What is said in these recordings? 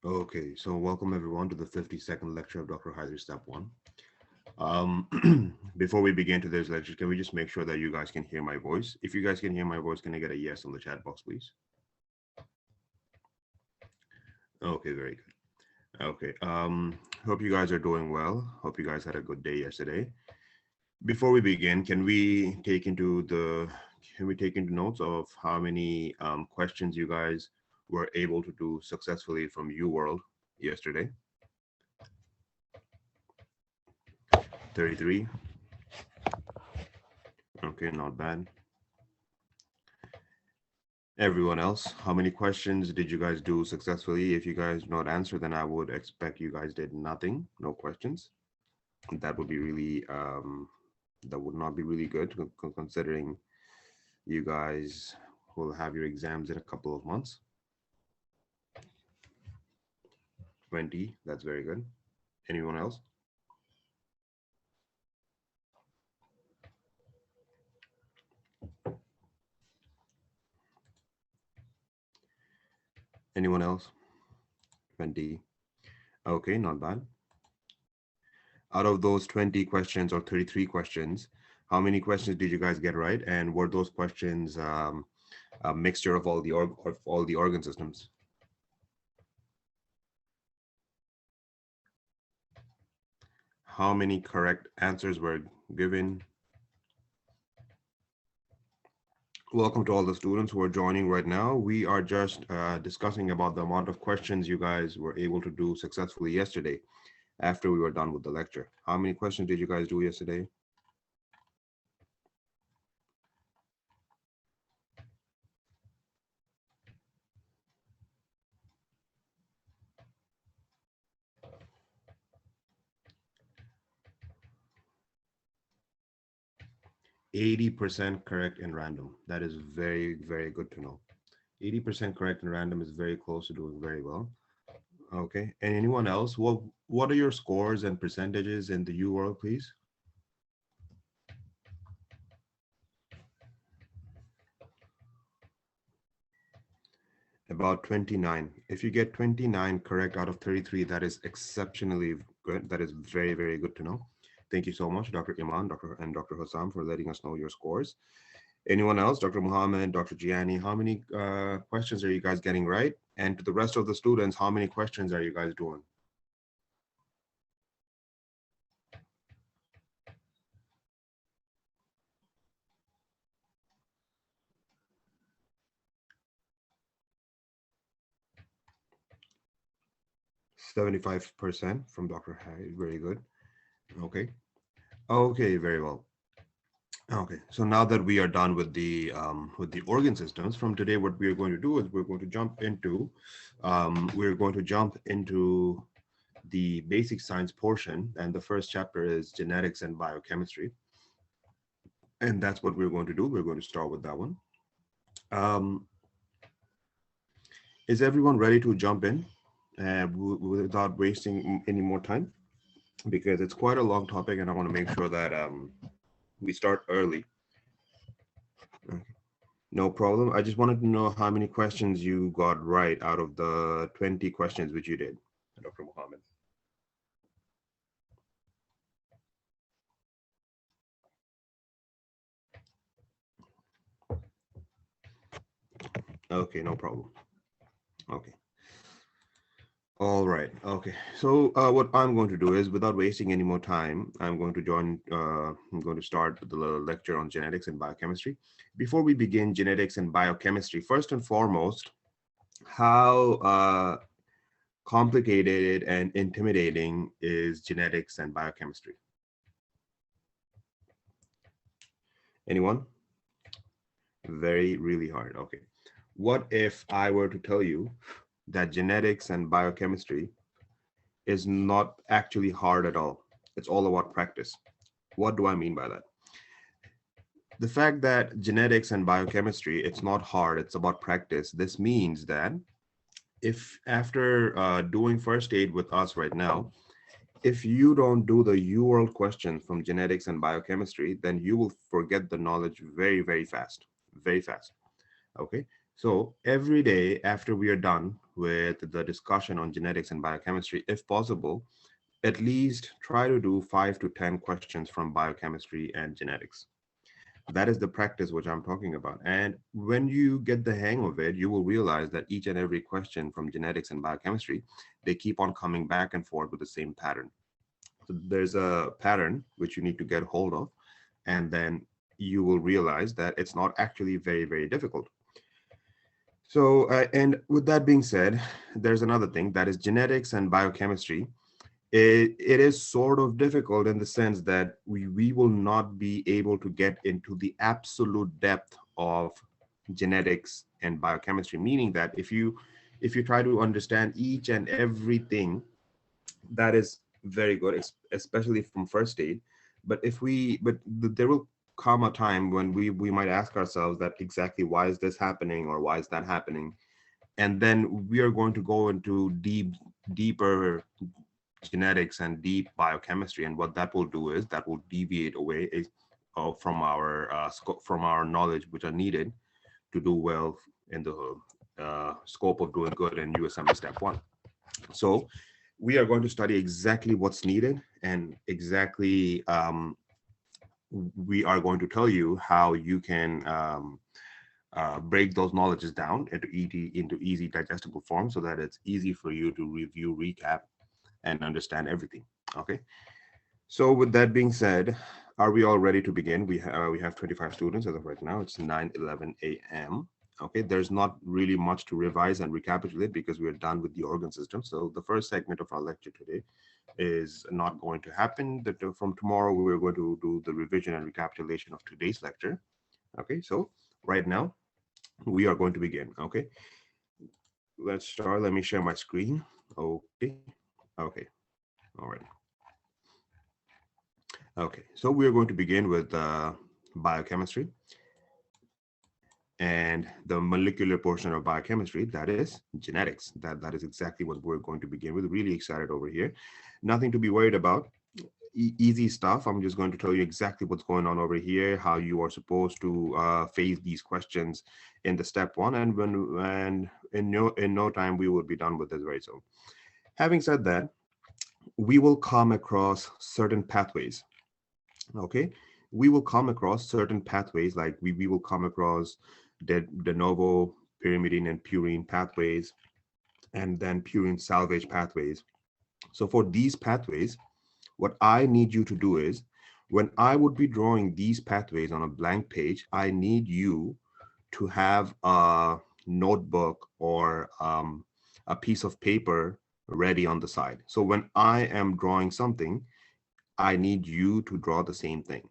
Okay, so welcome everyone to the 52nd lecture of Dr. Hyder Step 1. Before we begin today's lecture, can we just make sure that you guys can hear my voice? If you guys can hear my voice, can I get a yes on the chat box, please? Okay, very good. Okay, hope you guys are doing well. Hope you guys had a good day yesterday. Before we begin, can we take into notes of how many questions you guys were able to do successfully from UWorld yesterday? 33. Okay, not bad. Everyone else, how many questions did you guys do successfully? If you guys do not answer, then I would expect you guys did nothing, no questions. That would be really, that would not be really good considering you guys will have your exams in a couple of months. 20, that's very good. Anyone else? Anyone else? 20. Okay, not bad. Out of those 20 questions or 33 questions, how many questions did you guys get right? And were those questions a mixture of all the organ systems? How many correct answers were given? Welcome to all the students who are joining right now. We are just discussing about the amount of questions you guys were able to do successfully yesterday after we were done with the lecture. How many questions did you guys do yesterday? %80 correct in random. That is very, very good to know. 80% correct in random is very close to doing very well. Okay, and anyone else? What are your scores and percentages in the UWorld, please? About 29. If you get 29 correct out of 33, that is exceptionally good. That is very, very good to know. Thank you so much, Dr. Iman, Dr. Hossam, for letting us know your scores. Anyone else? Dr. Muhammad, Dr. Gianni, how many questions are you guys getting right? And to the rest of the students, how many questions are you guys doing? %75% from Dr. Harry. Very good. Okay. Okay, very well. Okay, so now that we are done with the organ systems, from today, what we are going to do is we're going to jump into the basic science portion, and the first chapter is genetics and biochemistry, and that's what we're going to do. We're going to start with that one. Is everyone ready to jump in without wasting any more time? Because it's quite a long topic, and I want to make sure that we start early. Okay. No problem. I just wanted to know how many questions you got right out of the 20 questions which you did, Dr. Muhammad. Okay, no problem. Okay. All right. Okay. So what I'm going to do is, without wasting any more time, I'm going to start the lecture on genetics and biochemistry. Before we begin genetics and biochemistry, first and foremost, how complicated and intimidating is genetics and biochemistry? Anyone? Very, really hard. Okay. What if I were to tell you that genetics and biochemistry is not actually hard at all? It's all about practice. What do I mean by that? The fact that genetics and biochemistry, it's not hard, it's about practice. This means that if after doing first aid with us right now, if you don't do the UWorld questions from genetics and biochemistry, then you will forget the knowledge very, very fast, very fast. Okay. So every day after we are done with the discussion on genetics and biochemistry, if possible, at least try to do 5 to 10 questions from biochemistry and genetics. That is the practice which I'm talking about. And when you get the hang of it, you will realize that each and every question from genetics and biochemistry, they keep on coming back and forth with the same pattern. So there's a pattern which you need to get hold of, and then you will realize that it's not actually very, very difficult. So, and with that being said, there's another thing that is genetics and biochemistry. It is sort of difficult in the sense that we will not be able to get into the absolute depth of genetics and biochemistry, meaning that if you try to understand each and everything, that is very good, especially from first aid. But there will come a time when we might ask ourselves that exactly why is this happening or why is that happening, and then we are going to go into deeper genetics and deep biochemistry, and what that will do is that will deviate away from our from our knowledge which are needed to do well in the scope of doing good in USMLE step 1. So we are going to study exactly what's needed, and exactly we are going to tell you how you can break those knowledges down into easy digestible form, so that it's easy for you to review, recap, and understand everything. Okay. So with that being said, are we all ready to begin? We have 25 students as of right now. It's 9:11 a.m. Okay, there's not really much to revise and recapitulate because we're done with the organ system. So the first segment of our lecture today is not going to happen. From tomorrow, we're going to do the revision and recapitulation of today's lecture. Okay, so right now we are going to begin. Okay, let's start. Let me share my screen. Okay, okay, all right. Okay, so we are going to begin with biochemistry, and the molecular portion of biochemistry, that is genetics. That is exactly what we're going to begin with. Really excited over here. Nothing to be worried about. Easy stuff. I'm just going to tell you exactly what's going on over here, how you are supposed to phase these questions in the step 1, and in no time we will be done with this very soon. Having said that, we will come across certain pathways. Okay, we will come across certain pathways, like we will come across the novo, pyrimidine, and purine pathways, and then purine salvage pathways. So for these pathways, what I need you to do is, when I would be drawing these pathways on a blank page, I need you to have a notebook or a piece of paper ready on the side. So when I am drawing something, I need you to draw the same thing.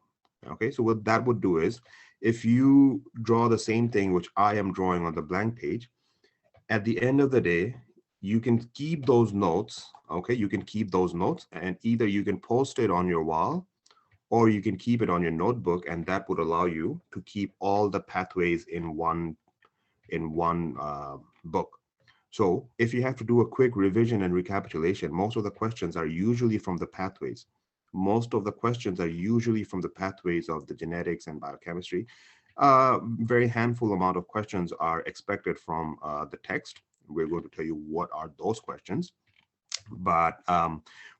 Okay, so what that would do is, if you draw the same thing which I am drawing on the blank page, at the end of the day, you can keep those notes. Okay, you can keep those notes, and either you can post it on your wall or you can keep it on your notebook, and that would allow you to keep all the pathways in one book. So if you have to do a quick revision and recapitulation, most of the questions are usually from the pathways. Most of the questions are usually from the pathways of the genetics and biochemistry. Very handful amount of questions are expected from the text. We're going to tell you what are those questions. But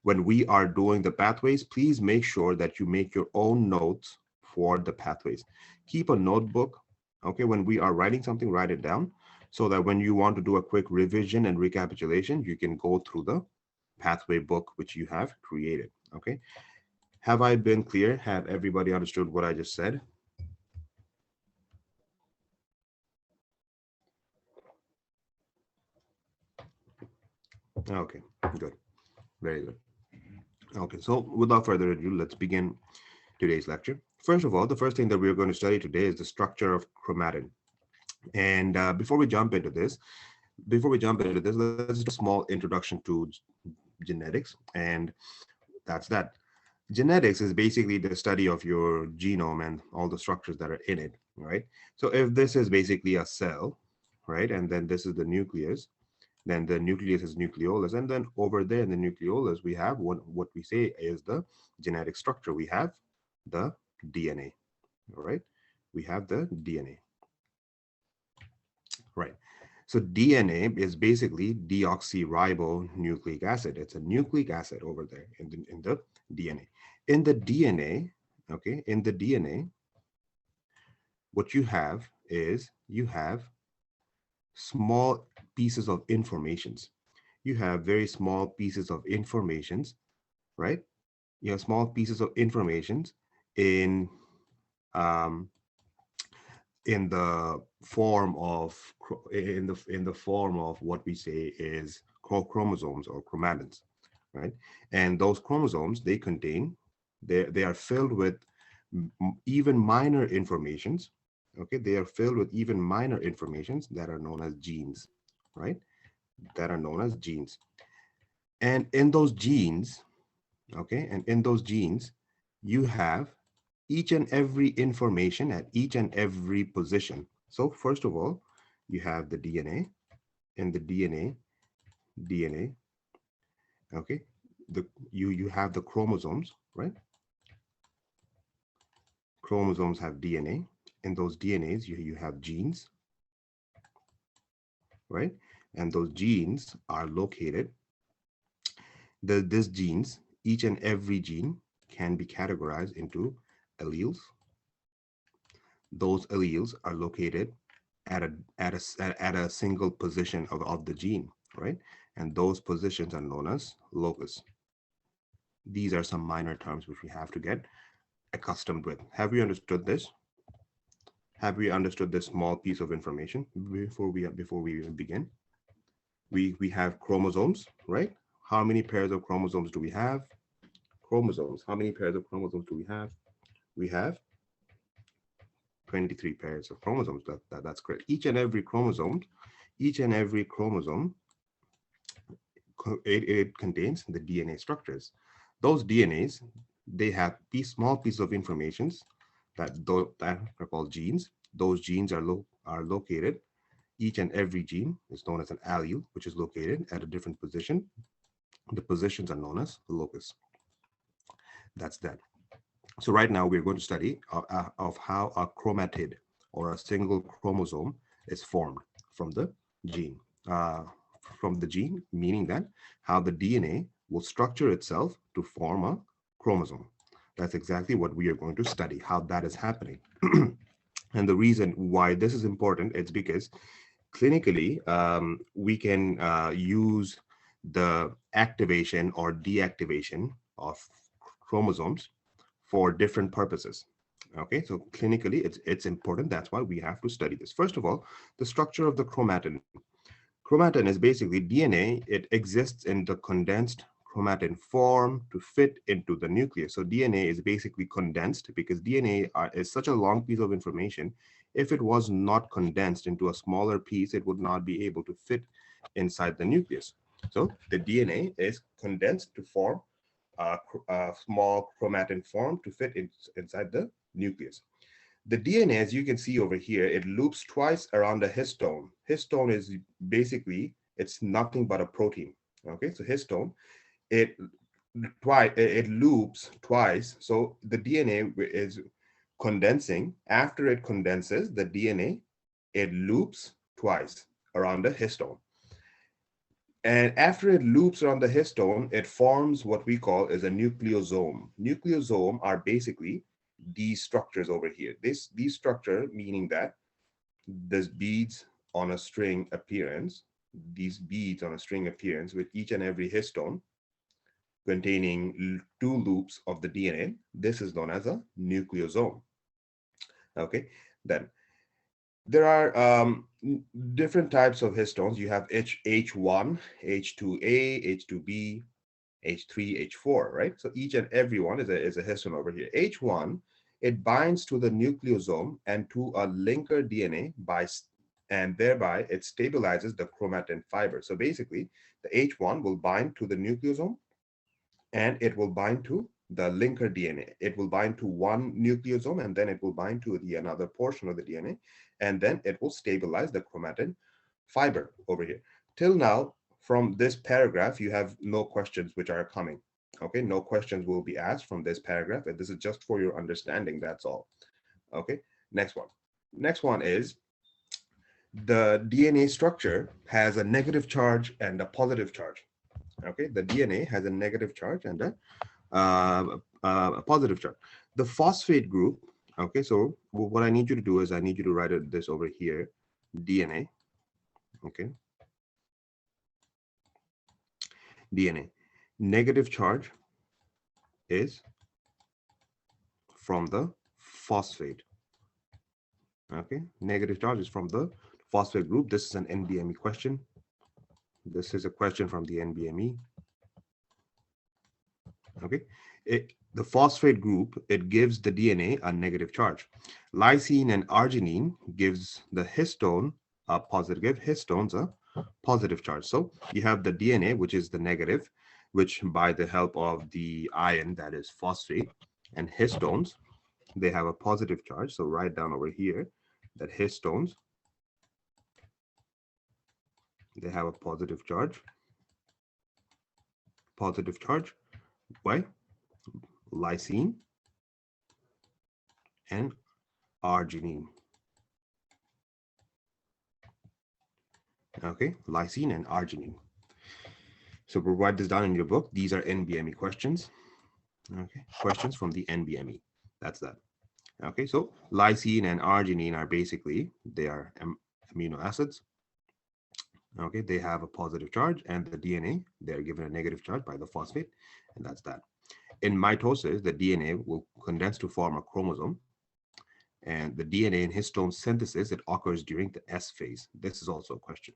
when we are doing the pathways, please make sure that you make your own notes for the pathways. Keep a notebook. Okay, when we are writing something, write it down, so that when you want to do a quick revision and recapitulation, you can go through the pathway book which you have created. Okay, have I been clear? Have everybody understood what I just said? Okay, good, very good. Okay, so without further ado, let's begin today's lecture. First of all, the first thing that we're going to study today is the structure of chromatin. And before we jump into this, let's do a small introduction to genetics, and that's that. Genetics is basically the study of your genome and all the structures that are in it, right? So if this is basically a cell, right, and then this is the nucleus, then the nucleus is nucleolus, and then over there in the nucleolus, we have what we say is the genetic structure. We have the DNA, all right? We have the DNA. right? So DNA is basically deoxyribonucleic acid. It's a nucleic acid over there in the DNA. In the DNA, okay, in the DNA, what you have is you have small pieces of informations. You have very small pieces of informations, right? You have small pieces of informations in um, in the form of in the form of what we say is chromosomes or chromatins, right? And those chromosomes, they contain, they are filled with even minor informations. Okay, they are filled with even minor informations that are known as genes, right? That are known as genes. And in those genes, okay, and in those genes, you have each and every information at each and every position. So first of all, you have the DNA, and the DNA, okay, you have the chromosomes, right? Chromosomes have DNA. In those DNAs, you have genes, right? And those genes are located, these genes, each and every gene can be categorized into alleles. Those alleles are located at a single position of the gene, right? And those positions are known as locus. These are some minor terms which we have to get accustomed with. Have we understood this? Have we understood this small piece of information before we even begin? We have chromosomes, right? How many pairs of chromosomes do we have? Chromosomes. How many pairs of chromosomes do we have? We have 23 pairs of chromosomes. That's correct. Each and every chromosome, it contains the DNA structures. Those DNAs, they have small pieces of information that are called genes. Those genes are located. Each and every gene is known as an allele, which is located at a different position. The positions are known as the locus. That's that. So right now we're going to study of how a chromatid or a single chromosome is formed from the gene. Uh, from the gene, meaning that how the DNA will structure itself to form a chromosome. That's exactly what we are going to study, how that is happening. And the reason why this is important is because clinically, we can use the activation or deactivation of chromosomes for different purposes. Okay, so clinically, it's important. That's why we have to study this. First of all, the structure of the chromatin. Chromatin is basically DNA. It exists in the condensed chromatin form to fit into the nucleus. So DNA is basically condensed because DNA is such a long piece of information. If it was not condensed into a smaller piece, it would not be able to fit inside the nucleus. So the DNA is condensed to form a small chromatin form to fit inside the nucleus. The DNA, as you can see over here, it loops twice around the histone. Histone is basically, it's nothing but a protein. Okay, so histone, it it loops twice. So the DNA is condensing. After it condenses, the DNA, it loops twice around the histone. And after it loops around the histone, it forms what we call as a nucleosome. Nucleosome are basically these structures over here. These structure meaning that this beads on a string appearance, these beads on a string appearance with each and every histone containing two loops of the DNA. This is known as a nucleosome. Okay, then there are different types of histones. You have H1, H2A, H2B, H3, H4, right? So each and every one is a histone over here. H1, it binds to the nucleosome and to a linker DNA and thereby it stabilizes the chromatin fiber. So basically, the H1 will bind to the nucleosome and it will bind to the linker DNA. It will bind to one nucleosome and then it will bind to the another portion of the DNA, and then it will stabilize the chromatin fiber over here. Till now, from this paragraph, you have no questions which are coming. Okay, no questions will be asked from this paragraph, and this is just for your understanding, that's all. Okay, next one. Next one is The DNA structure has a negative charge and a positive charge. Okay, the DNA has a negative charge and a positive charge. The phosphate group. Okay, so what I need you to do is I need you to write this over here, DNA. Okay, DNA. Negative charge is from the phosphate. Okay, negative charge is from the phosphate group. This is an NBME question. This is a question from the NBME. Okay, the phosphate group, it gives the DNA a negative charge. Lysine and arginine gives the histone a positive, give histones a positive charge. So you have the DNA, which is the negative, which by the help of the ion, that is phosphate, and histones, they have a positive charge. So write down over here that histones, they have a positive charge. Positive charge. Why? Lysine and arginine. Okay, lysine and arginine. So write this down in your book. These are NBME questions. Okay, questions from the NBME. That's that. Okay, so lysine and arginine are basically, they are amino acids. Okay, they have a positive charge, and the DNA, they're given a negative charge by the phosphate, and that's that. In mitosis, the DNA will condense to form a chromosome, and the DNA in histone synthesis, it occurs during the S phase. This is also a question.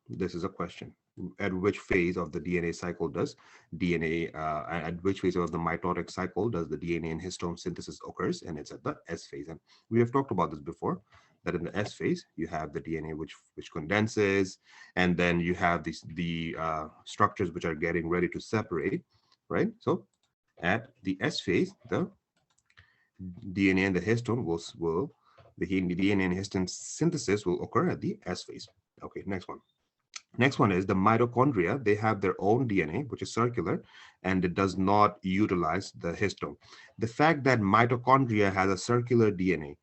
This is a question. At which phase of the DNA cycle does DNA, at which phase of the mitotic cycle does the DNA in histone synthesis occurs? And it's at the S phase. And we have talked about this before, that in the S phase, you have the DNA which condenses, and then you have the structures which are getting ready to separate, right? So at the S phase, the DNA and the histone the DNA and histone synthesis will occur at the S phase. Okay, next one. Next one is the mitochondria. They have their own DNA, which is circular, and it does not utilize the histone. The fact that mitochondria has a circular DNA,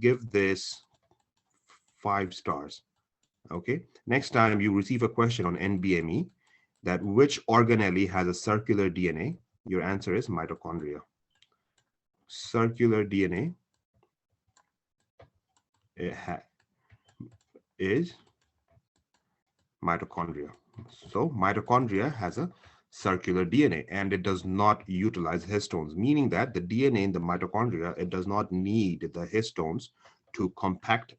give this 5 stars. Okay. Next time you receive a question on NBME that which organelle has a circular DNA, your answer is mitochondria. Circular DNA is mitochondria. So mitochondria has a circular DNA and it does not utilize histones, meaning that the DNA in the mitochondria, it does not need the histones to compact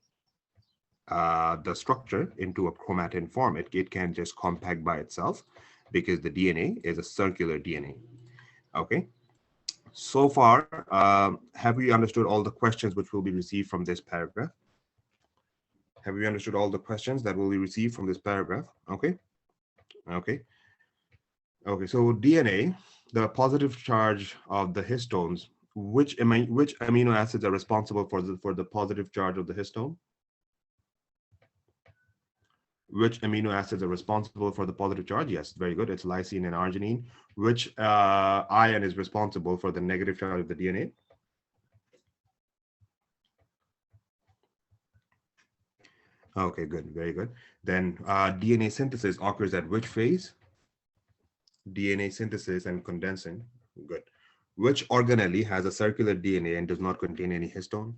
the structure into a chromatin form. It can just compact by itself because the DNA is a circular DNA. Okay. So far, have we understood all the questions which will be received from this paragraph? Have we understood all the questions that will be received from this paragraph? Okay. Okay. Okay. So DNA, the positive charge of the histones, which amino acids are responsible for the positive charge of the histone? Which amino acids are responsible for the positive charge? Yes, very good. It's lysine and arginine. Which ion is responsible for the negative charge of the DNA? Okay, good. Very good. Then DNA synthesis occurs at which phase? DNA synthesis and condensing. Good. Which organelle has a circular DNA and does not contain any histone?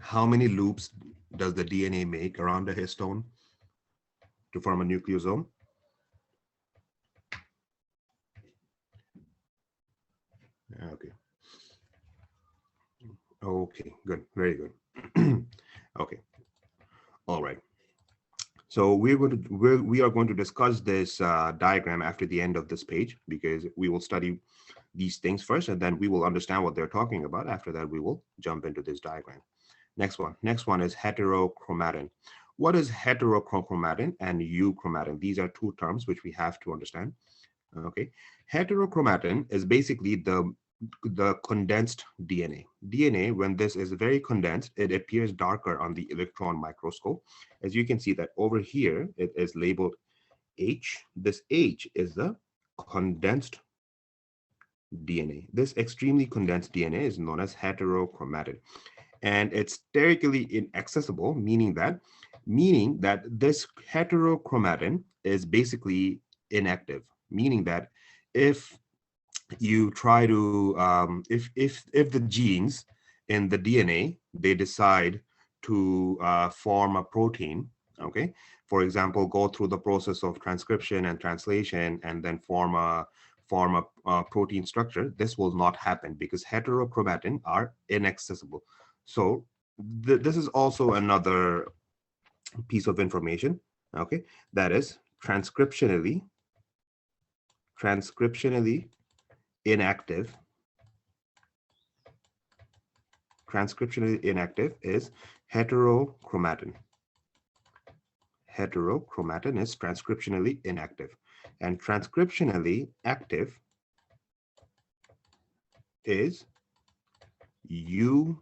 How many loops does the DNA make around a histone to form a nucleosome? Okay. Okay, good. Very good. Okay. All right. So we are going to discuss this diagram after the end of this page, because we will study these things first and then we will understand what they're talking about. After that, we will jump into this diagram. Next one is heterochromatin. What is heterochromatin and euchromatin? These are two terms which we have to understand. Okay. Heterochromatin is basically the condensed DNA. DNA, when this is very condensed, it appears darker on the electron microscope. As you can see that over here, it is labeled H. This H is the condensed DNA. This extremely condensed DNA is known as heterochromatin, and it's sterically inaccessible, meaning that this heterochromatin is basically inactive, meaning that if you try to if the genes in the DNA they decide to form a protein, okay, for example, go through the process of transcription and translation and then form a protein structure, this will not happen because heterochromatin are inaccessible. So this is also another piece of information, okay, that is transcriptionally inactive. Transcriptionally inactive is heterochromatin. Heterochromatin is transcriptionally inactive, and transcriptionally active is euchromatin.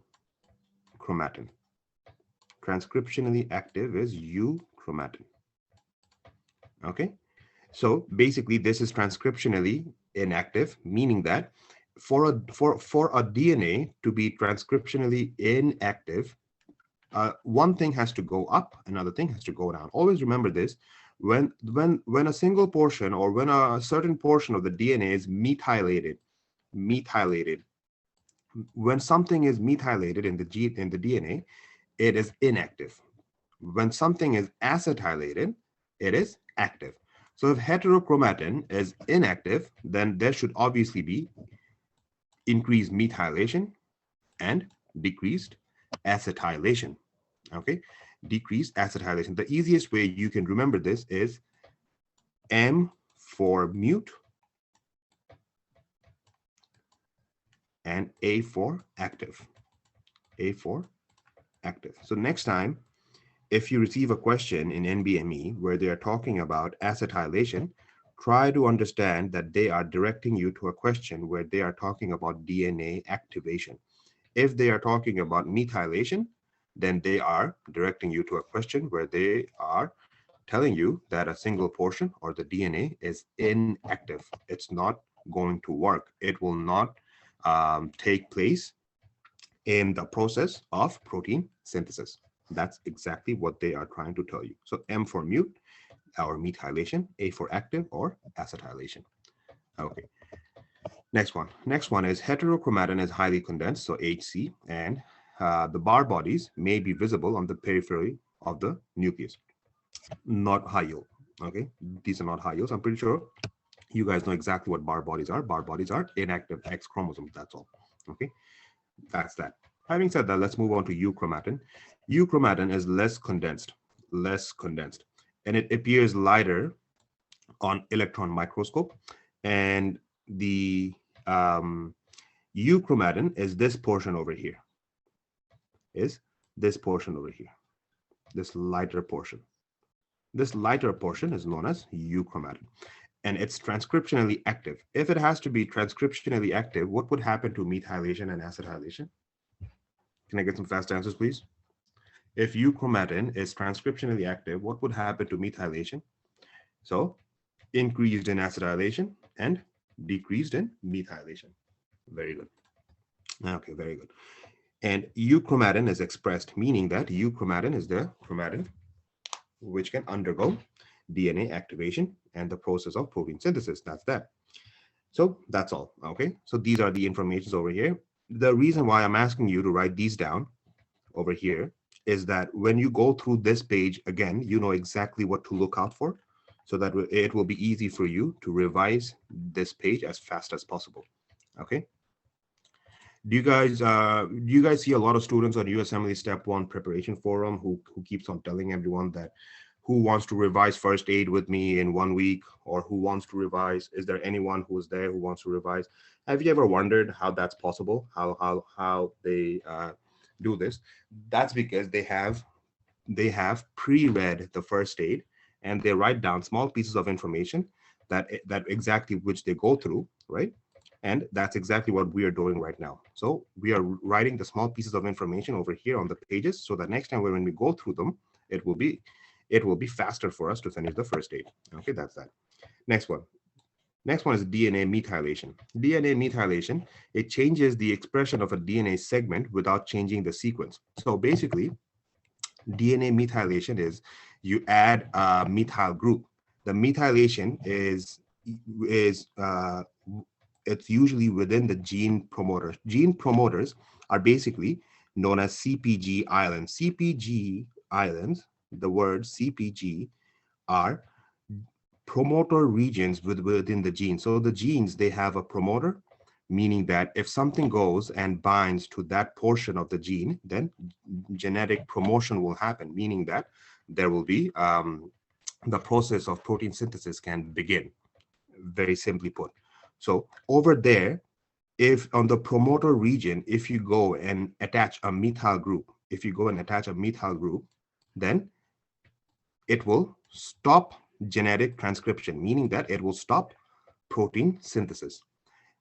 Transcriptionally active is euchromatin. Okay, so basically this is transcriptionally inactive, meaning that for a DNA to be transcriptionally inactive, one thing has to go up, another thing has to go down. Always remember this. When a single portion or when a certain portion of the DNA is methylated, when something is methylated in the DNA, it is inactive. When something is acetylated, it is active. So if heterochromatin is inactive, then there should obviously be increased methylation and decreased acetylation. Okay, decreased acetylation. The easiest way you can remember this is M for mute and A for active. A for active. So next time, if you receive a question in NBME where they are talking about acetylation, try to understand that they are directing you to a question where they are talking about DNA activation. If they are talking about methylation, then they are directing you to a question where they are telling you that a single portion or the DNA is inactive. It's not going to work. It will not take place in the process of protein synthesis. That's exactly what they are trying to tell you. So M for mute or methylation, A for active or acetylation. Okay. Next one is heterochromatin is highly condensed, so HC, and the bar bodies may be visible on the periphery of the nucleus. Not high yield. Okay, these are not high yields. I'm pretty sure you guys know exactly what bar bodies are. Bar bodies are inactive X chromosomes. That's all. Okay, that's that. Having said that, let's move on to euchromatin. Euchromatin is less condensed, and it appears lighter on electron microscope. And the euchromatin is this portion over here. This lighter portion. This lighter portion is known as euchromatin, and it's transcriptionally active. If it has to be transcriptionally active, what would happen to methylation and acetylation? Can I get some fast answers, please? If euchromatin is transcriptionally active, what would happen to methylation? So increased in acetylation and decreased in methylation. Very good. Okay, very good. And euchromatin is expressed, meaning that euchromatin is the chromatin which can undergo DNA activation and the process of protein synthesis. That's that. So that's all. Okay, so these are the informations over here. The reason why I'm asking you to write these down over here is that when you go through this page again, you know exactly what to look out for, so that it will be easy for you to revise this page as fast as possible. Okay. Do you guys see a lot of students on USMLE Step 1 preparation forum who keeps on telling everyone that who wants to revise first aid with me in 1 week, or who wants to revise? Is there anyone who is there who wants to revise? Have you ever wondered how that's possible? How they do this? That's because they have pre-read the first aid, and they write down small pieces of information that exactly which they go through, right? And that's exactly what we are doing right now. So we are writing the small pieces of information over here on the pages, so that next time when we go through them, it will be faster for us to finish the first aid. Okay, that's that. Next one. Next one is DNA methylation. DNA methylation, it changes the expression of a DNA segment without changing the sequence. So basically, DNA methylation is you add a methyl group. The methylation is it's usually within the gene promoters. Gene promoters are basically known as CPG islands. CPG islands, the word CPG, are promoter regions within the gene. So the genes, they have a promoter, meaning that if something goes and binds to that portion of the gene, then genetic promotion will happen, meaning that there will be the process of protein synthesis can begin, very simply put. So over there, if on the promoter region, if you go and attach a methyl group, then it will stop genetic transcription, meaning that it will stop protein synthesis.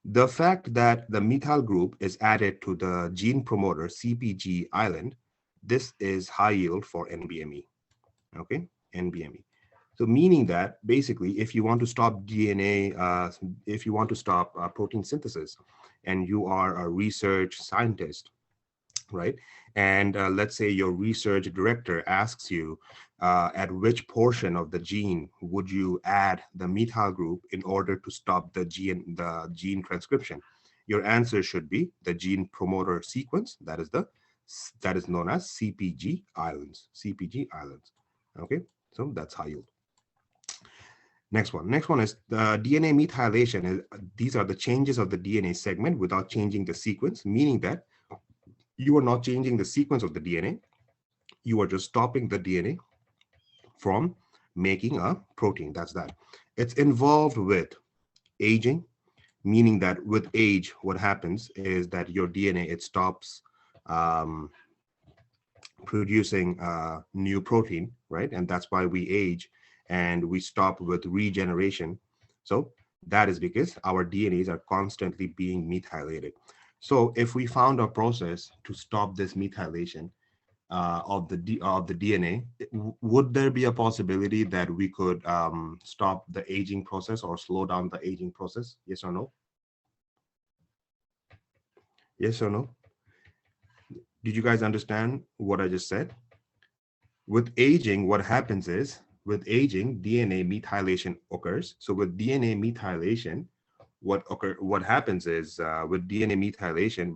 The fact that the methyl group is added to the gene promoter CPG island, this is high yield for NBME, okay, NBME. So meaning that basically, if you want to stop DNA, if you want to stop protein synthesis, and you are a research scientist, right? And let's say your research director asks you at which portion of the gene would you add the methyl group in order to stop the gene transcription. Your answer should be the gene promoter sequence. That is known as CPG islands. CPG islands. Okay, so that's high yield. Next one is the DNA methylation. These are the changes of the DNA segment without changing the sequence, meaning that you are not changing the sequence of the DNA. You are just stopping the DNA from making a protein. That's that. It's involved with aging, meaning that with age, what happens is that your DNA, it stops producing new protein, right? And that's why we age and we stop with regeneration. So that is because our DNAs are constantly being methylated. So if we found a process to stop this methylation of the DNA, would there be a possibility that we could stop the aging process or slow down the aging process? Yes or no? Yes or no? Did you guys understand what I just said? With aging, what happens is, with aging, DNA methylation occurs. So with DNA methylation, what happens is with DNA methylation,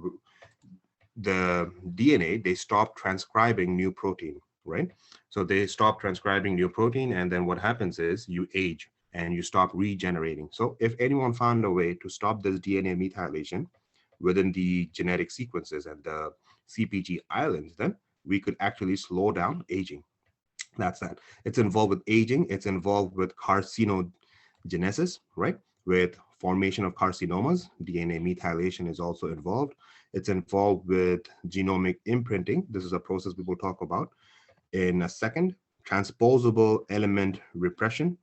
the DNA, they stop transcribing new protein, right? So they stop transcribing new protein, and then what happens is you age and you stop regenerating. So if anyone found a way to stop this DNA methylation within the genetic sequences and the CPG islands, then we could actually slow down aging. That's that. It's involved with aging. It's involved with carcinogenesis, right? With formation of carcinomas. DNA methylation is also involved. It's involved with genomic imprinting. This is a process we will talk about in a second. Transposable element repression.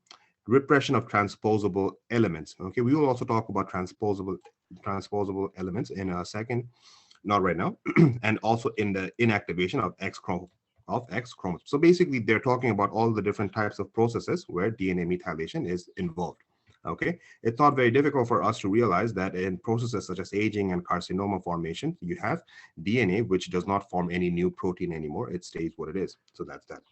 Repression of transposable elements. Okay, we will also talk about transposable elements in a second, not right now, and also in the inactivation of X chromosome. So basically, they're talking about all the different types of processes where DNA methylation is involved. Okay, it's not very difficult for us to realize that in processes such as aging and carcinoma formation, you have DNA which does not form any new protein anymore. It stays what it is. So that's that.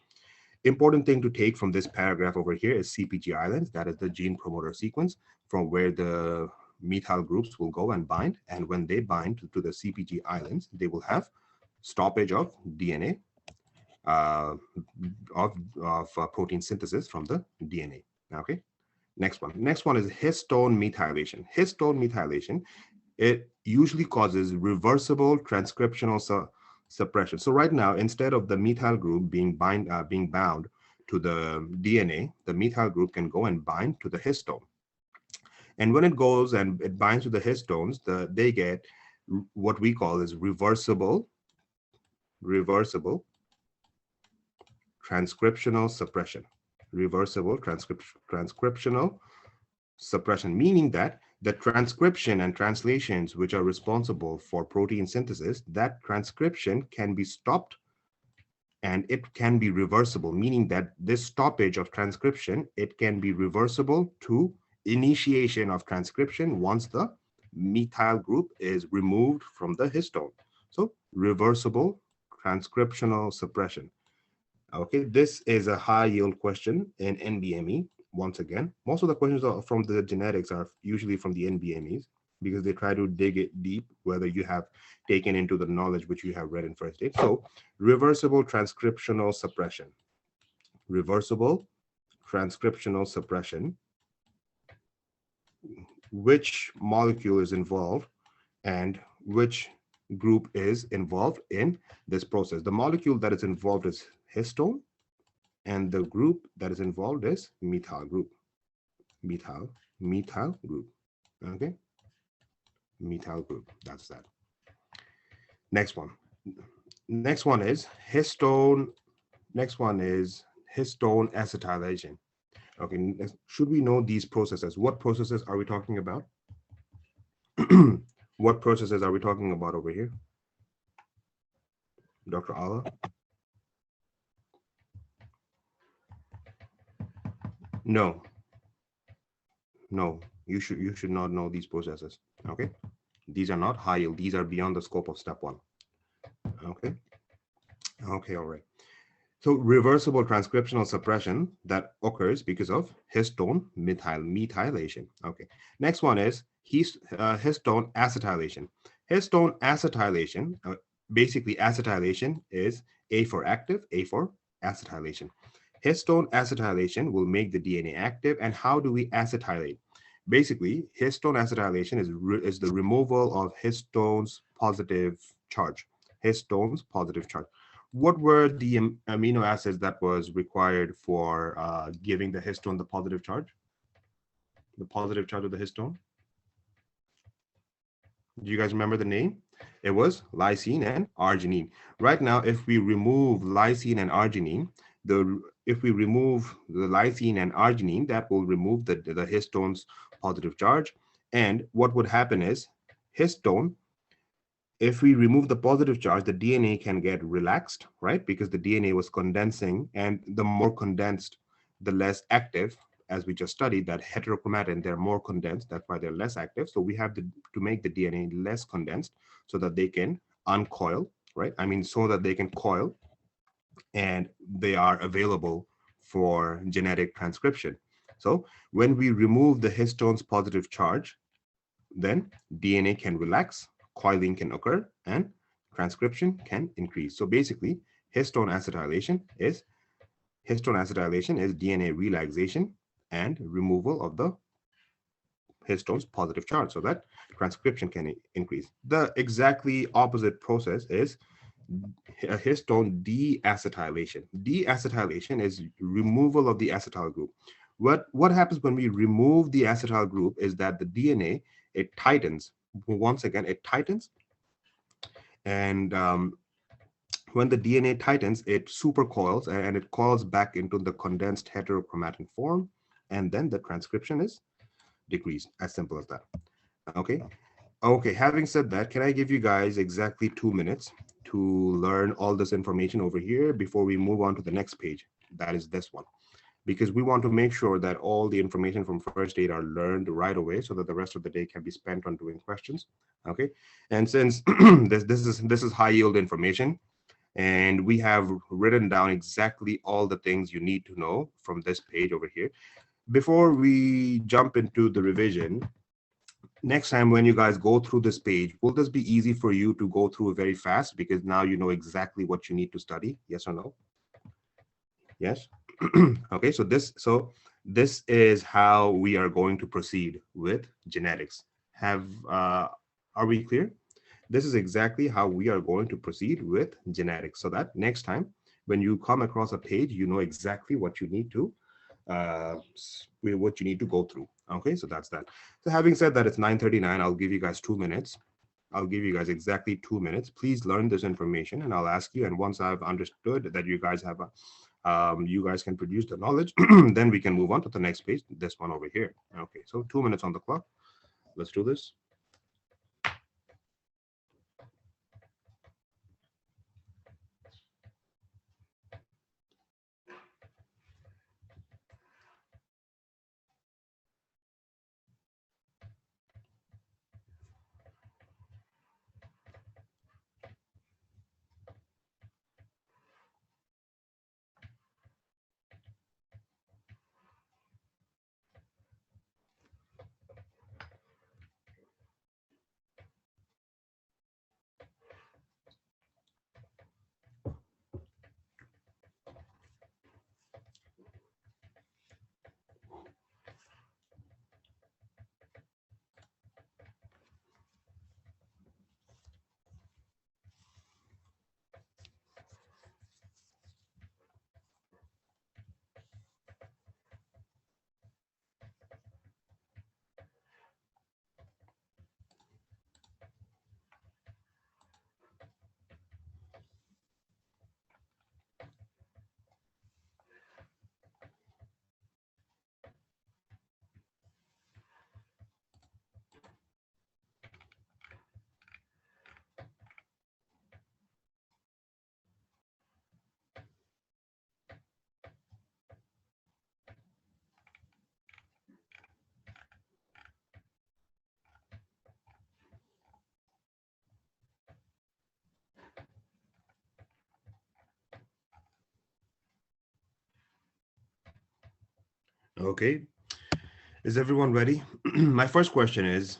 Important thing to take from this paragraph over here is CPG islands. That is the gene promoter sequence from where the methyl groups will go and bind. And when they bind to the CPG islands, they will have stoppage of DNA of protein synthesis from the DNA. Okay. Next one is histone methylation. Histone methylation, it usually causes reversible transcriptional suppression. So right now, instead of the methyl group being bound to the DNA, the methyl group can go and bind to the histone. And when it goes and it binds to the histones, they get what we call is reversible transcriptional suppression. Reversible transcriptional suppression, meaning that the transcription and translations which are responsible for protein synthesis, that transcription can be stopped and it can be reversible, meaning that this stoppage of transcription, it can be reversible to initiation of transcription once the methyl group is removed from the histone. So reversible transcriptional suppression. Okay, this is a high yield question in NBME. Once again, most of the questions are from the genetics are usually from the NBMEs because they try to dig it deep, whether you have taken into the knowledge which you have read in first aid. So reversible transcriptional suppression. Reversible transcriptional suppression. Which molecule is involved and which group is involved in this process? The molecule that is involved is histone, and the group that is involved is methyl group. Methyl group. Okay, methyl group. That's that. Next one. Next one is histone. Next one is histone acetylation. Okay, should we know these processes? What processes are we talking about? What processes are we talking about over here? Dr. Allah? No. No, you should not know these processes. Okay. These are not high yield. These are beyond the scope of step one. Okay. Okay, all right. So reversible transcriptional suppression that occurs because of histone methylation. Okay. Next one is histone acetylation. Histone acetylation, basically acetylation is A for active, A for acetylation. Histone acetylation will make the DNA active. And how do we acetylate? Basically, histone acetylation is the removal of histone's positive charge. Histone's positive charge. What were the amino acids that was required for giving the histone the positive charge? The positive charge of the histone? Do you guys remember the name? It was lysine and arginine. Right now, if we remove lysine and arginine, if we remove the lysine and arginine, that will remove the histone's positive charge. And what would happen is histone, if we remove the positive charge, the DNA can get relaxed, right? Because the DNA was condensing, and the more condensed, the less active. As we just studied, that heterochromatin, they're more condensed, that's why they're less active. So we have to make the DNA less condensed so that they can uncoil, right? I mean, so that they can coil and they are available for genetic transcription. So when we remove the histone's positive charge, then DNA can relax, coiling can occur, and transcription can increase. So basically, histone acetylation is DNA relaxation and removal of the histone's positive charge so that transcription can increase. The exactly opposite process is histone deacetylation. Deacetylation is removal of the acetyl group. What happens when we remove the acetyl group is that the DNA, it tightens. Once again, it tightens. And when the DNA tightens, it supercoils and it coils back into the condensed heterochromatin form. And then the transcription is decreased, as simple as that. Okay. Okay, having said that, can I give you guys exactly 2 minutes to learn all this information over here before we move on to the next page? That is this one. Because we want to make sure that all the information from first aid are learned right away so that the rest of the day can be spent on doing questions. Okay. And since this is high yield information, and we have written down exactly all the things you need to know from this page over here. Before we jump into the revision, next time when you guys go through this page, will this be easy for you to go through very fast because now you know exactly what you need to study? Yes or no? Yes. Okay, so this is how we are going to proceed with genetics. Are we clear? This is exactly how we are going to proceed with genetics so that next time when you come across a page, you know exactly what you need to go through. Okay, so that's that. So having said that, it's 9:39. I'll give you guys 2 minutes. I'll give you guys exactly 2 minutes. Please learn this information and I'll ask you. And once I've understood that you guys have you guys can produce the knowledge, then we can move on to the next page, this one over here. Okay, so 2 minutes on the clock. Let's do this. Okay, is everyone ready? My first question is,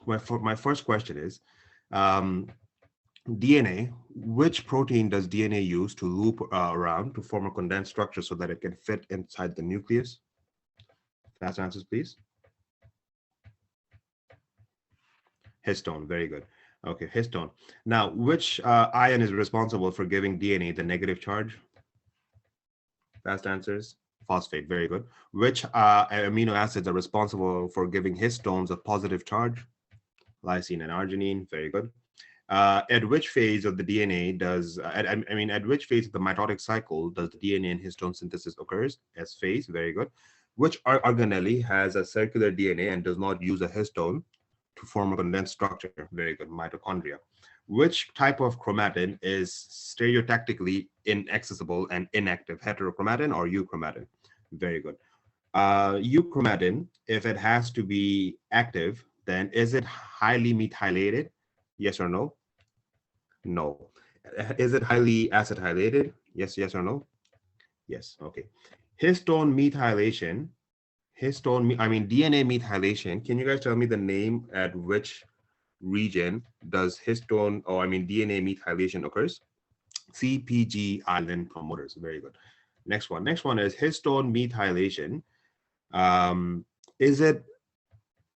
my first question is, um, DNA, which protein does DNA use to loop around to form a condensed structure so that it can fit inside the nucleus? Fast answers, please. Histone, very good. Okay, histone. Now, which ion is responsible for giving DNA the negative charge? Fast answers. Phosphate, very good. Which amino acids are responsible for giving histones a positive charge? Lysine and arginine, very good. At which phase of the DNA does, at which phase of the mitotic cycle does the DNA and histone synthesis occurs? S phase, very good. Which organelle has a circular DNA and does not use a histone to form a condensed structure? Very good, mitochondria. Which type of chromatin is stereotactically inaccessible and inactive? Heterochromatin or euchromatin? Very good. Euchromatin, if it has to be active, then is it highly methylated? Yes or no? No. Is it highly acetylated? Yes, yes or no? Yes, okay. Histone methylation, DNA methylation. Can you guys tell me the name at which region does DNA methylation occurs? CPG island promoters. Very good. Next one. Next one is histone methylation. Is it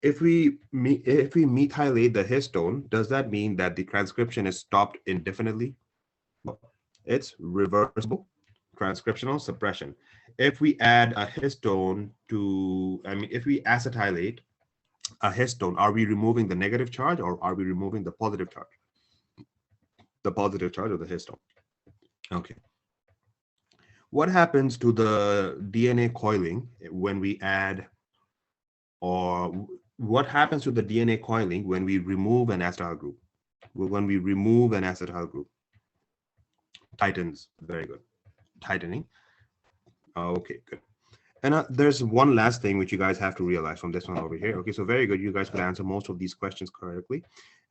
if we methylate the histone, does that mean that the transcription is stopped indefinitely? No, it's reversible transcriptional suppression. If we add a histone to, if we acetylate a histone, are we removing the negative charge or are we removing the positive charge? The positive charge of the histone. Okay. What happens to the DNA coiling when we add, or what happens to the DNA coiling when we remove an acetyl group? When we remove an acetyl group, tightens. Very good. Tightening. Okay, good. And there's one last thing which you guys have to realize from this one over here. Okay, so very good. You guys could answer most of these questions correctly.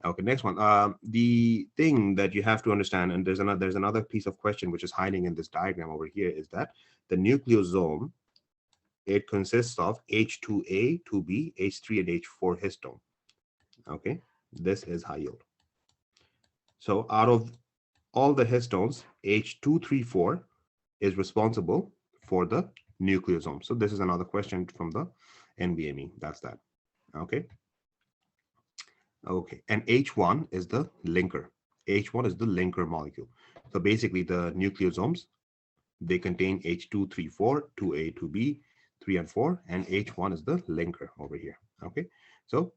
Okay, next one. The thing that you have to understand, and there's another piece of question which is hiding in this diagram over here, is that the nucleosome, it consists of H2A, 2B, H3, and H4 histone. Okay, this is high yield. So out of all the histones, H234 is responsible for the nucleosome. So this is another question from the NBME. That's that. Okay. Okay. And H1 is the linker. H1 is the linker molecule. So basically the nucleosomes, they contain H234, 2A, 2B, 3 and 4, and H1 is the linker over here. Okay. So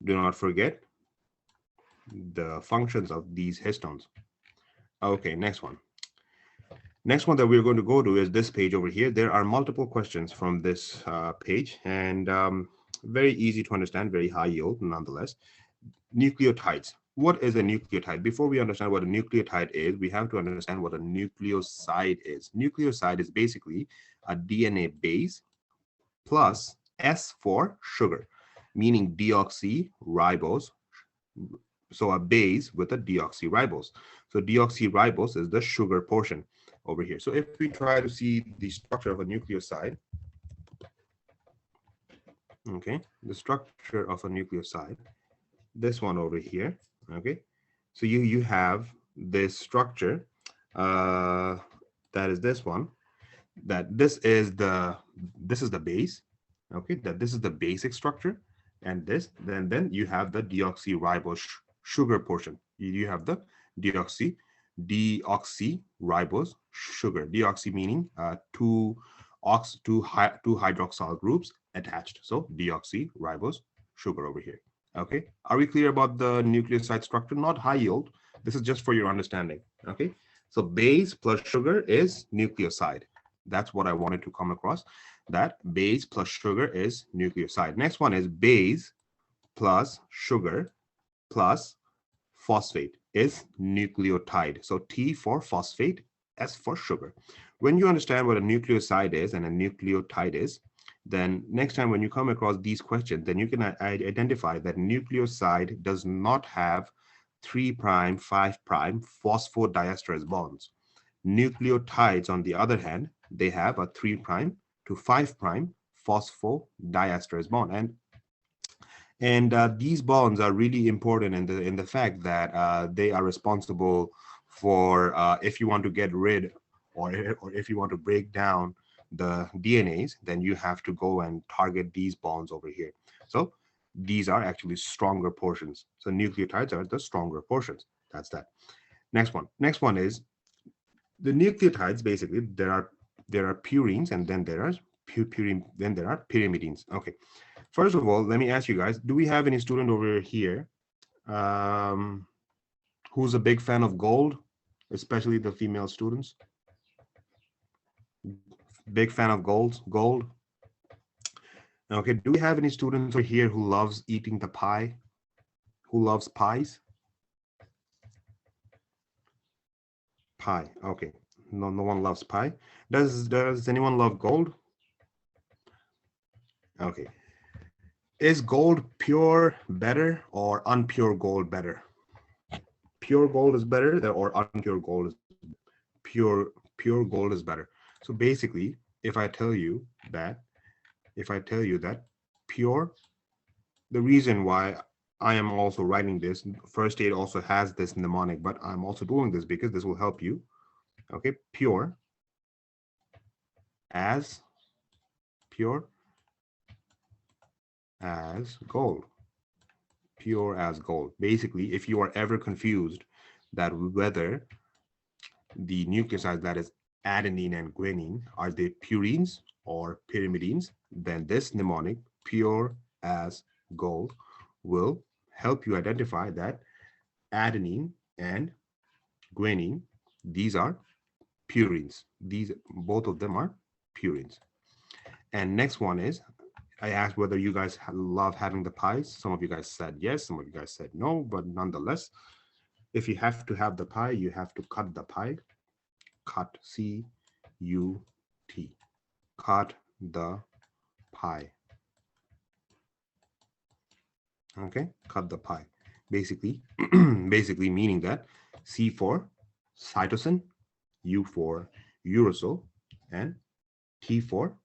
do not forget the functions of these histones. Okay, next one. Next one that we're going to go to is this page over here. There are multiple questions from this page, and very easy to understand, very high yield nonetheless. Nucleotides. What is a nucleotide? Before we understand what a nucleotide is, we have to understand what a nucleoside is. Nucleoside is basically a DNA base plus S for sugar, meaning deoxyribose. So a base with a deoxyribose. So deoxyribose is the sugar portion over here. So if we try to see the structure of a nucleoside, okay, the structure of a nucleoside, this one over here, okay, so you have this structure, that is this one, that this is the base, okay, that this is the basic structure, and this, then you have the deoxyribose sugar portion. You have the deoxyribose sugar. Deoxy meaning two hydroxyl groups attached. So deoxyribose sugar over here. Okay. Are we clear about the nucleoside structure? Not high yield. This is just for your understanding. Okay. So base plus sugar is nucleoside. That's what I wanted to come across. That base plus sugar is nucleoside. Next one is base plus sugar plus phosphate is nucleotide. So T for phosphate, S for sugar. When you understand what a nucleoside is and a nucleotide is, then next time when you come across these questions, then you can identify that nucleoside does not have 3', 5' phosphodiesterase bonds. Nucleotides, on the other hand, they have a 3' to 5' phosphodiesterase bond. And these bonds are really important in the fact that they are responsible for if you want to get rid or if you want to break down the DNAs, then you have to go and target these bonds over here. So these are actually stronger portions. So nucleotides are the stronger portions. That's that. Next one. Next one is the nucleotides. Basically, there are purines, and then there are pyrimidines. Okay. First of all, let me ask you guys: do we have any student over here who's a big fan of gold, especially the female students? Big fan of gold. Okay. Do we have any students over here who loves eating the pie? Who loves pies? Pie. Okay. No one loves pie. Does anyone love gold? Okay. Is gold pure better or unpure gold better? Pure gold is better or unpure gold is pure gold is better. So basically, if I tell you that pure, the reason why I am also writing this, first aid also has this mnemonic, but I'm also doing this because this will help you. Okay, pure as gold. Pure as gold. Basically, if you are ever confused that whether the nucleosides, that is adenine and guanine, are they purines or pyrimidines, then this mnemonic, pure as gold, will help you identify that adenine and guanine, these are purines. These, both of them are purines. And next one is, I asked whether you guys love having the pies. Some of you guys said yes, some of you guys said no, but nonetheless, if you have to have the pie, you have to cut the pie. Cut, C-U-T. Cut the pie. Okay, cut the pie. Basically, basically meaning that C for cytosine, U for uracil, and T for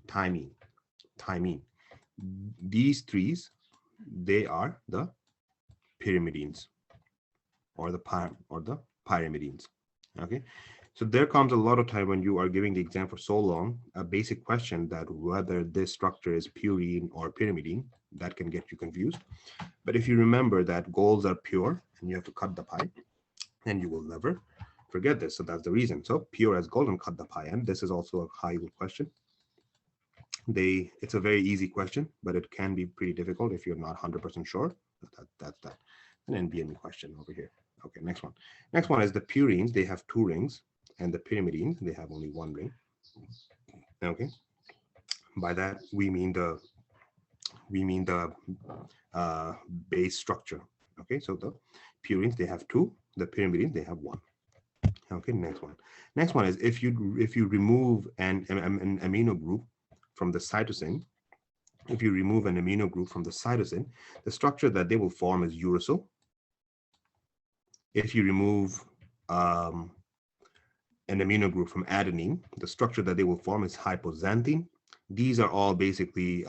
thymine. These threes, they are the pyrimidines or the pyrimidines. Okay, so there comes a lot of time when you are giving the exam for so long, a basic question that whether this structure is purine or pyrimidine, that can get you confused. But if you remember that golds are pure and you have to cut the pie, then you will never forget this. So that's the reason. So pure as gold and cut the pie. And this is also a high yield question. It's a very easy question, but it can be pretty difficult if you're not 100% sure. That's that. An NBME question over here. Okay, next one. Next one is the purines. They have 2 rings, and the pyrimidines, they have only 1 ring. Okay. By that we mean the base structure. Okay, so the purines, they have 2. The pyrimidines, they have 1. Okay, next one. Next one is if you remove an amino group from the cytosine, the structure that they will form is uracil. If you remove an amino group from adenine, the structure that they will form is hypoxanthine. These are all basically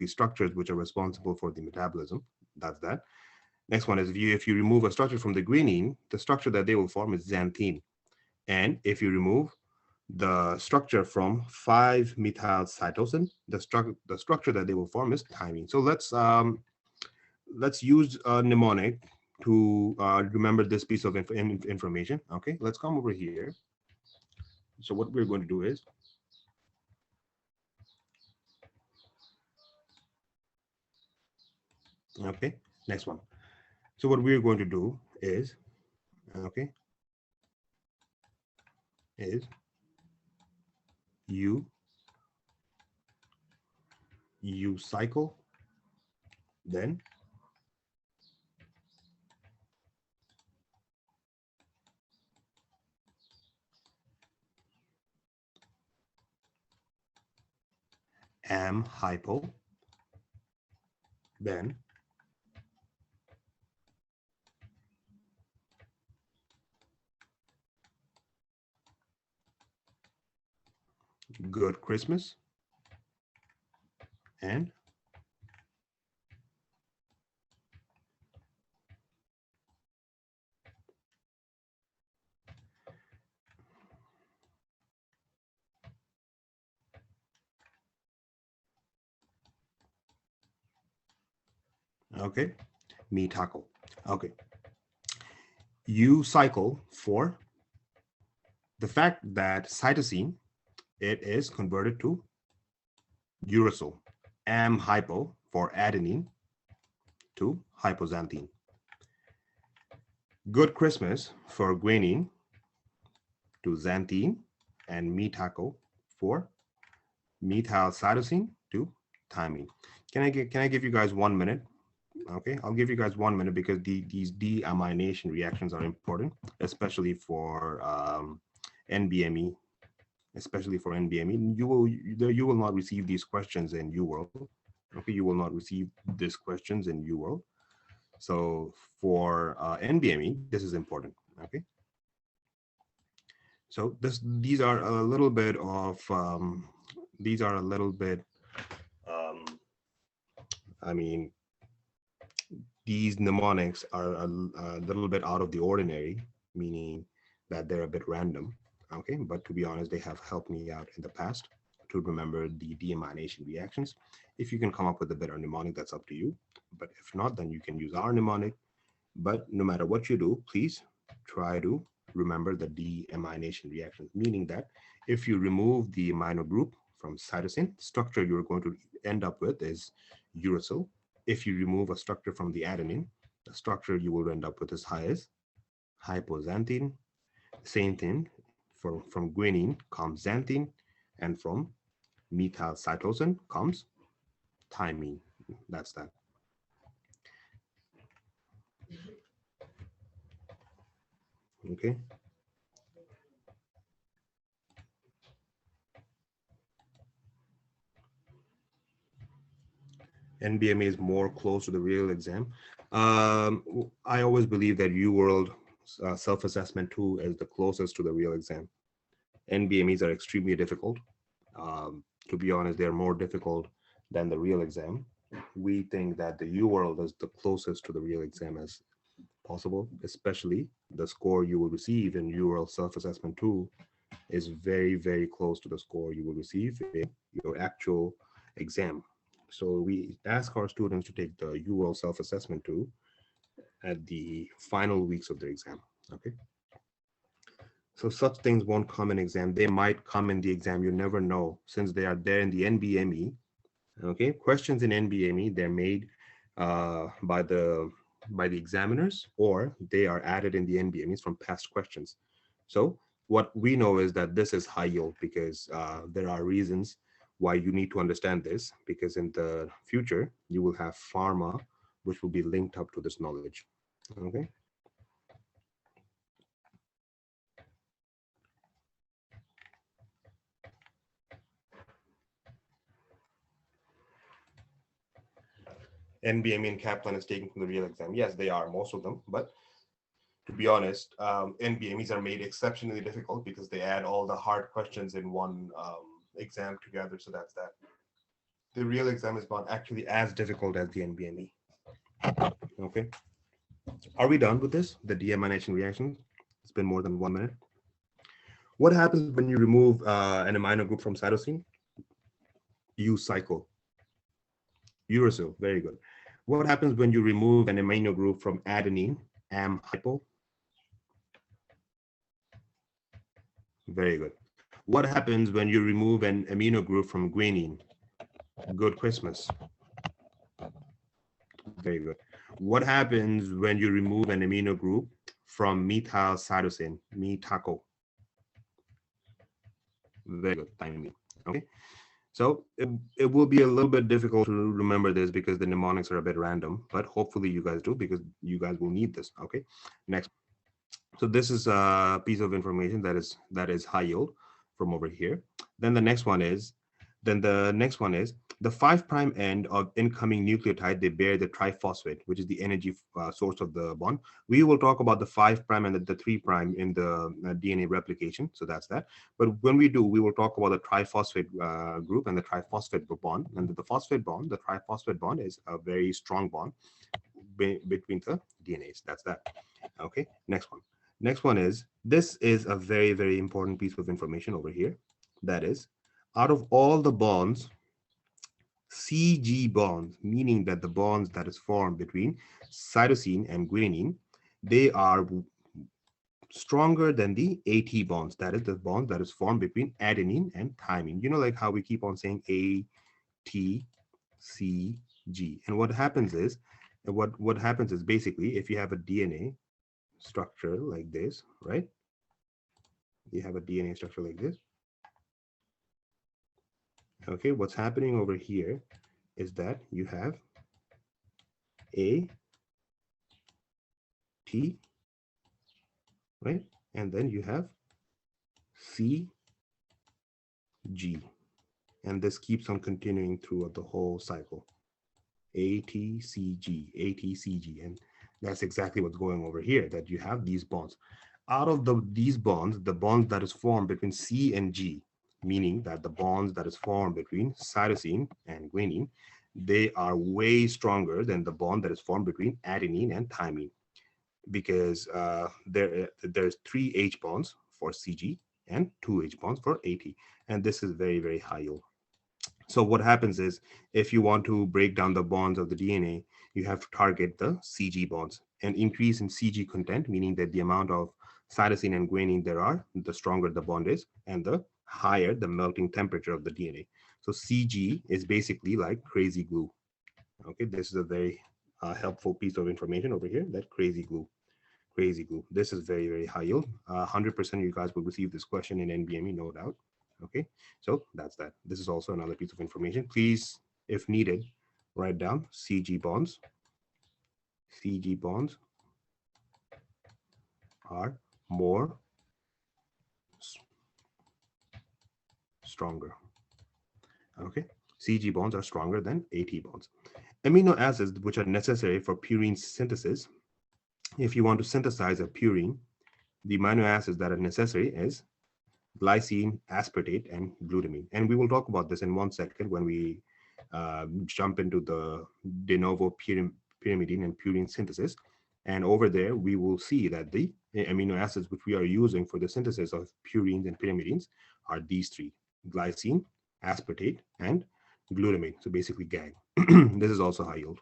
structures which are responsible for the metabolism. That's that. Next one is if you remove a structure from the guanine, the structure that they will form is xanthine. And if you remove the structure from 5-methylcytosine, the structure that they will form is thymine. So let's use a mnemonic to remember this piece of information. Okay, let's come over here. So what we're going to do is, okay, next one. So what we're going to do is, okay, is you cycle, then am hypo, then Good Christmas, and okay, me taco. Okay, you cycle for the fact that cytosine, it is converted to uracil, am hypo for adenine to hypoxanthine. Good Christmas for guanine to xanthine, and metaco for methylcytosine to thymine. Can I give you guys 1 minute? Okay, I'll give you guys 1 minute because these deamination reactions are important, especially for NBME. Especially for NBME, you will not receive these questions in UWorld. Okay, you will not receive these questions in UWorld. So for NBME, this is important. Okay. So these are a little bit of I mean, these mnemonics are a little bit out of the ordinary, meaning that they're a bit random. Okay, but to be honest, they have helped me out in the past to remember the deamination reactions. If you can come up with a better mnemonic, that's up to you. But if not, then you can use our mnemonic. But no matter what you do, please try to remember the deamination reactions, meaning that if you remove the amino group from cytosine, structure you're going to end up with is uracil. If you remove a structure from the adenine, the structure you will end up with is hypoxanthine. Same thing, from guanine comes xanthine, and from methylcytosine comes thymine. That's that. Okay. NBMA is more close to the real exam. I always believe that UWorld self-assessment 2 is the closest to the real exam. NBMEs are extremely difficult. To be honest, they're more difficult than the real exam. We think that the UWorld is the closest to the real exam as possible, especially the score you will receive in UWorld self-assessment 2 is very, very close to the score you will receive in your actual exam. So we ask our students to take the UWorld self-assessment 2 at the final weeks of their exam, okay? So such things won't come in exam. They might come in the exam, you never know, since they are there in the NBME, okay? Questions in NBME, they're made by the examiners, or they are added in the NBMEs from past questions. So what we know is that this is high yield because there are reasons why you need to understand this, because in the future, you will have pharma, which will be linked up to this knowledge, okay? NBME and Kaplan is taken from the real exam. Yes, they are, most of them, but to be honest, NBMEs are made exceptionally difficult because they add all the hard questions in one exam together, so that's that. The real exam is not actually as difficult as the NBME. Okay. Are we done with this? The deamination reaction? It's been more than 1 minute. What happens when you remove an amino group from cytosine? You cycle. Uracil, very good. What happens when you remove an amino group from adenine? Am hypo. Very good. What happens when you remove an amino group from guanine? Good Christmas. Very good. What happens when you remove an amino group from methylcytosine? Metaco. Very good. Timing. Okay. So it will be a little bit difficult to remember this because the mnemonics are a bit random, but hopefully you guys do, because you guys will need this. Okay. Next. So this is a piece of information that is high yield from over here. Then the next one is Then the next one is the 5' end of incoming nucleotide, they bear the triphosphate, which is the energy source of the bond. We will talk about the 5' and the 3' in the DNA replication. So that's that. But when we do, we will talk about the triphosphate group and the triphosphate bond. And the phosphate bond, the triphosphate bond is a very strong bond between the DNAs. That's that. Okay, next one. Next one is, this is a very, very important piece of information over here. That is, out of all the bonds, CG bonds, meaning that the bonds that is formed between cytosine and guanine, they are stronger than the AT bonds. That is the bond that is formed between adenine and thymine. You know, like how we keep on saying AT, C, G. And what happens is, basically, if you have a DNA structure like this, right? You have a DNA structure like this. Okay, what's happening over here is that you have A, T, right? And then you have C, G. And this keeps on continuing throughout the whole cycle. A, T, C, G, A, T, C, G. And that's exactly what's going over here, that you have these bonds. Out of these bonds, the bonds that is formed between C and G, meaning that the bonds that is formed between cytosine and guanine, they are way stronger than the bond that is formed between adenine and thymine, because there's 3 H bonds for CG and 2 H bonds for AT. And this is very, very high yield. So what happens is, if you want to break down the bonds of the DNA, you have to target the CG bonds. An increase in CG content, meaning that the amount of cytosine and guanine there are, the stronger the bond is, and the higher the melting temperature of the DNA. So CG is basically like crazy glue. Okay, this is a very helpful piece of information over here, that crazy glue. Crazy glue. This is very, very high yield. 100% you guys will receive this question in NBME, no doubt. Okay, so that's that. This is also another piece of information. Please, if needed, write down CG bonds. CG bonds are more stronger. Okay, CG bonds are stronger than AT bonds. Amino acids, which are necessary for purine synthesis. If you want to synthesize a purine, the amino acids that are necessary is glycine, aspartate, and glutamine. And we will talk about this in 1 second when we jump into the de novo pyrimidine and purine synthesis. And over there, we will see that the amino acids which we are using for the synthesis of purines and pyrimidines are these 3: glycine, aspartate, and glutamine. So basically GAG. This is also high yield.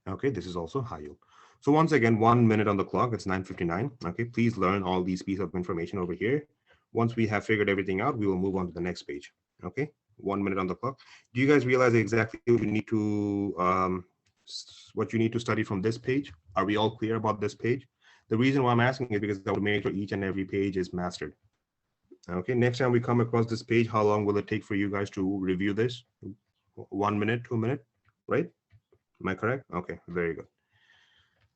Okay, this is also high yield. So once again, 1 minute on the clock, it's 9:59. Okay, please learn all these pieces of information over here. Once we have figured everything out, we will move on to the next page. Okay, 1 minute on the clock. Do you guys realize exactly what you need to study from this page? Are we all clear about this page? The reason why I'm asking is because I will make sure each and every page is mastered. Okay, next time we come across this page, how long will it take for you guys to review this? 1 minute, 2 minutes, right? Am I correct? Okay, very good.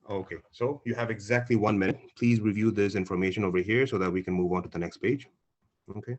Okay, so you have exactly 1 minute. Please review this information over here so that we can move on to the next page. Okay.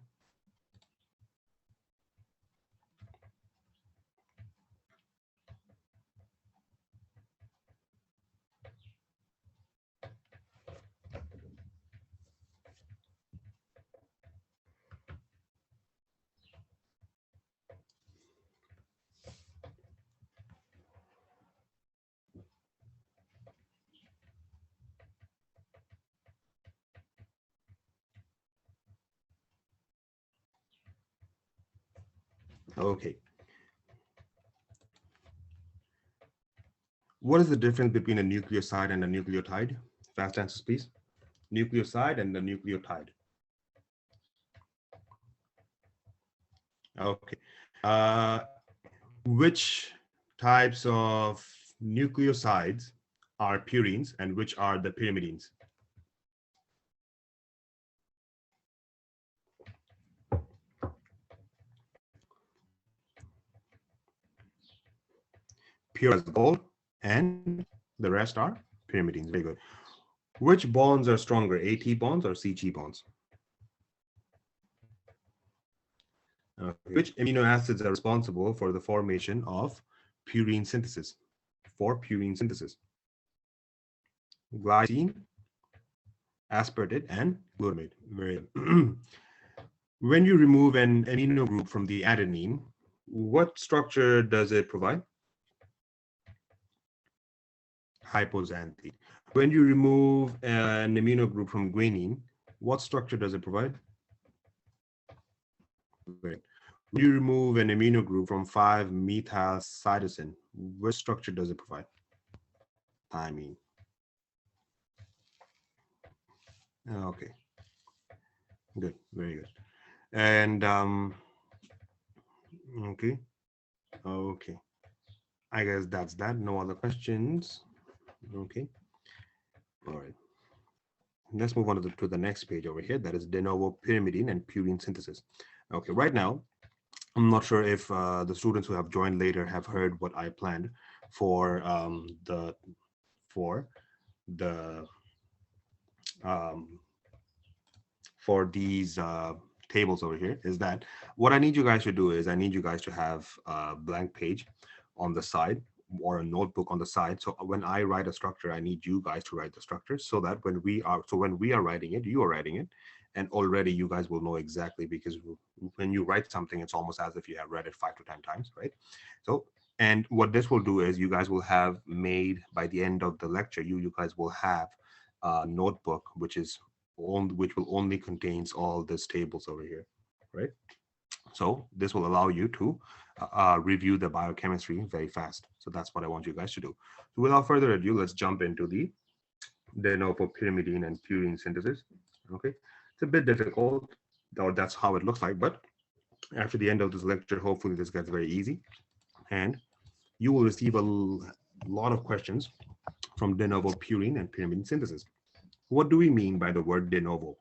Okay. What is the difference between a nucleoside and a nucleotide? Fast answers, please. Nucleoside and the nucleotide. Okay. Which types of nucleosides are purines and which are the pyrimidines? Pure as gold, and the rest are pyrimidines. Very good. Which bonds are stronger, AT bonds or CG bonds? Which amino acids are responsible for the formation of purine synthesis? For purine synthesis, glycine, aspartate, and glutamate. Very good. When you remove an amino group from the adenine, what structure does it provide? Hypoxanthine. When you remove an amino group from guanine, what structure does it provide? When you remove an amino group from 5-methylcytosine, what structure does it provide? Thymine. Okay, good, very good. And okay, okay. I guess that's that. No other questions. Okay, all right. Let's move on to the next page over here. That is de novo pyrimidine and purine synthesis. Okay, right now, I'm not sure if the students who have joined later have heard what I planned for for the um, for these tables over here. Is that what I need you guys to do is I need you guys to have a blank page on the side or a notebook on the side. So when I write a structure, I need you guys to write the structure so that when we are writing it, you are writing it, and already you guys will know exactly, because when you write something, it's almost as if you have read it 5 to 10 times, right? So, and what this will do is you guys will have made, by the end of the lecture, you guys will have a notebook which will only contains all these tables over here, right? So this will allow you to review the biochemistry very fast. So that's what I want you guys to do. So without further ado, let's jump into the de novo pyrimidine and purine synthesis. Okay, it's a bit difficult, or that's how it looks like, but after the end of this lecture, hopefully this gets very easy, and you will receive a lot of questions from de novo purine and pyrimidine synthesis. What do we mean by the word de novo?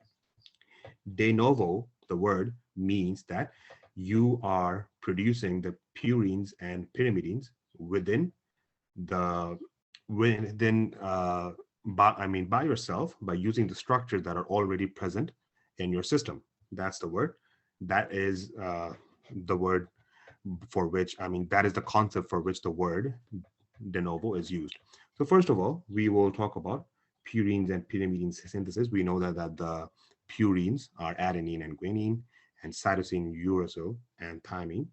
De novo, the word means that you are producing the purines and pyrimidines within the by yourself, by using the structures that are already present in your system. That's the word. That is the word for which, that is the concept for which the word de novo is used. So first of all, we will talk about purines and pyrimidine synthesis. We know that the purines are adenine and guanine, and cytosine, uracil, and thymine.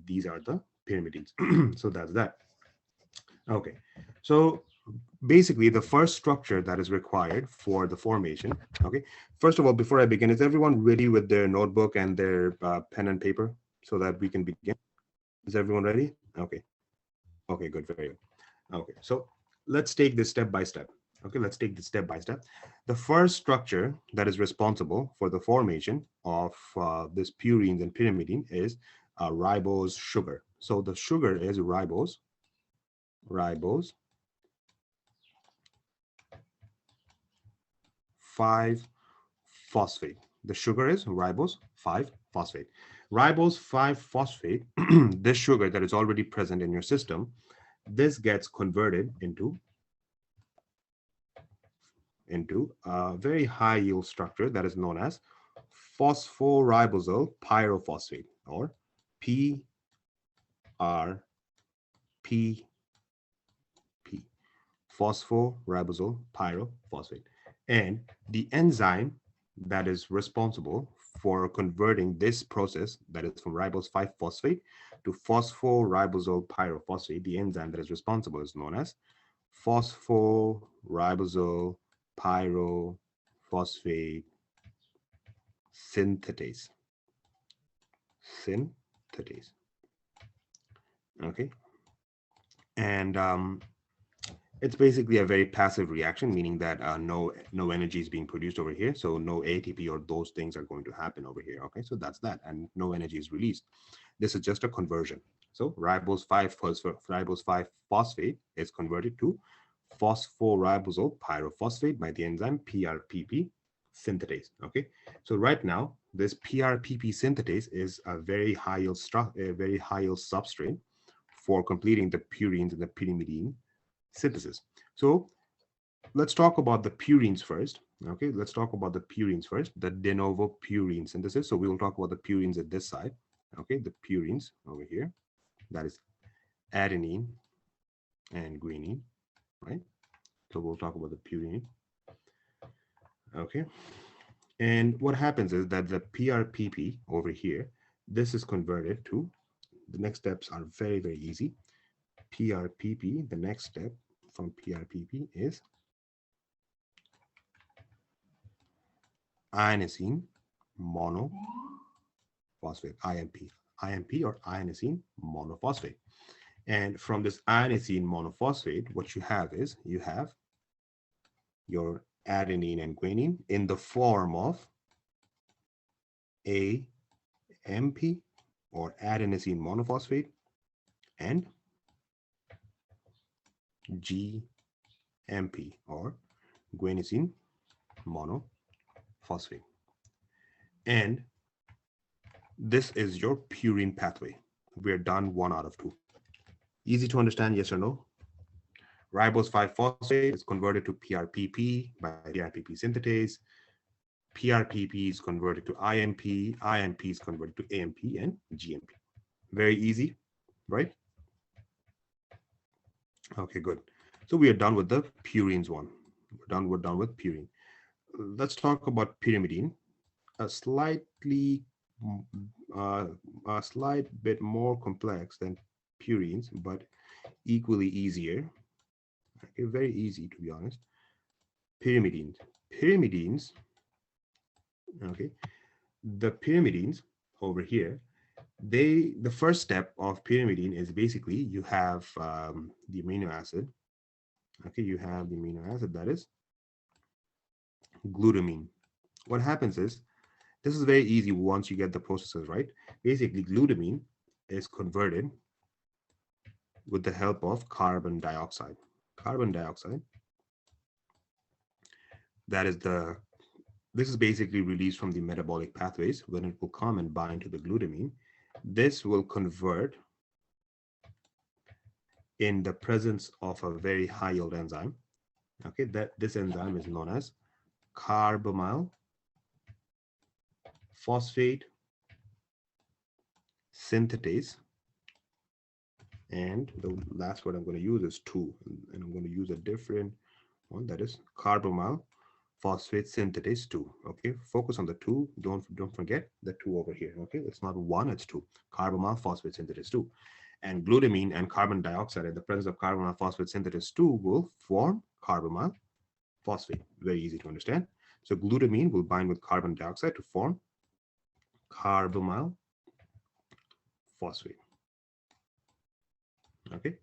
These are the pyrimidines. So that's that. Okay, so basically the first structure that is required for the formation. Okay, first of all, before I begin, is everyone ready with their notebook and their pen and paper so that we can begin? Is everyone ready? Okay, okay, good, very good. Okay, so let's take this step by step. Okay, let's take this step by step. The first structure that is responsible for the formation of this purines and pyrimidine is ribose sugar. So the sugar is ribose 5-phosphate. The sugar is ribose 5-phosphate. Ribose 5-phosphate, this sugar that is already present in your system, this gets converted into a very high yield structure that is known as phosphoribosal pyrophosphate, or PRPP. Phosphoribosal pyrophosphate. And the enzyme that is responsible for converting this process, that is from ribose 5-phosphate to phosphoribosal pyrophosphate, the enzyme that is responsible is known as phosphoribosal pyrophosphate synthetase. Okay, and it's basically a very passive reaction, meaning that no energy is being produced over here, so no ATP or those things are going to happen over here. Okay, so that's that, and no energy is released. This is just a conversion. So ribose 5-phosphate is converted to phosphoribosal pyrophosphate by the enzyme PRPP synthetase. Okay, so right now this PRPP synthetase is a very high yield substrate for completing the purines and the pyrimidine synthesis. So let's talk about the purines first. Okay, let's talk about the purines first, the de novo purine synthesis. So we will talk about the purines at this side. Okay, the purines over here, that is adenine and guanine, right? So we'll talk about the purine. Okay, and what happens is that the PRPP over here, this is converted to, the next steps are very, very easy. PRPP, the next step from PRPP is ionosine monophosphate, IMP, IMP or ionosine monophosphate. And from this ionosine monophosphate, what you have is you have your adenine and guanine in the form of AMP or adenosine monophosphate and GMP or guanosine monophosphate. And this is your purine pathway. We're done 1 out of 2. Easy to understand, yes or no? Ribose 5-phosphate is converted to PRPP by PRPP synthetase. PRPP is converted to IMP. IMP is converted to AMP and GMP. Very easy, right? Okay, good. So we are done with the purines one. We're done with purine. Let's talk about pyrimidine. A slight bit more complex than purines, but equally easier. Okay, very easy to be honest. Pyrimidines. Pyrimidines, okay, the pyrimidines over here, the first step of pyrimidine is basically you have the amino acid. Okay, you have the amino acid, that is glutamine. What happens is, this is very easy once you get the processes right. Basically, glutamine is converted with the help of carbon dioxide. Carbon dioxide, that is this is basically released from the metabolic pathways when it will come and bind to the glutamine. This will convert in the presence of a very high yield enzyme. Okay, that this enzyme is known as carbamyl phosphate synthetase. And the last word I'm going to use is 2, and I'm going to use a different one, that is carbamyl phosphate synthetase 2. Okay, focus on the 2. Don't forget the 2 over here. Okay, it's not 1, it's 2. Carbamyl phosphate synthetase 2. And glutamine and carbon dioxide in the presence of carbamyl phosphate synthetase 2 will form carbamyl phosphate. Very easy to understand. So glutamine will bind with carbon dioxide to form carbamyl phosphate. Okay,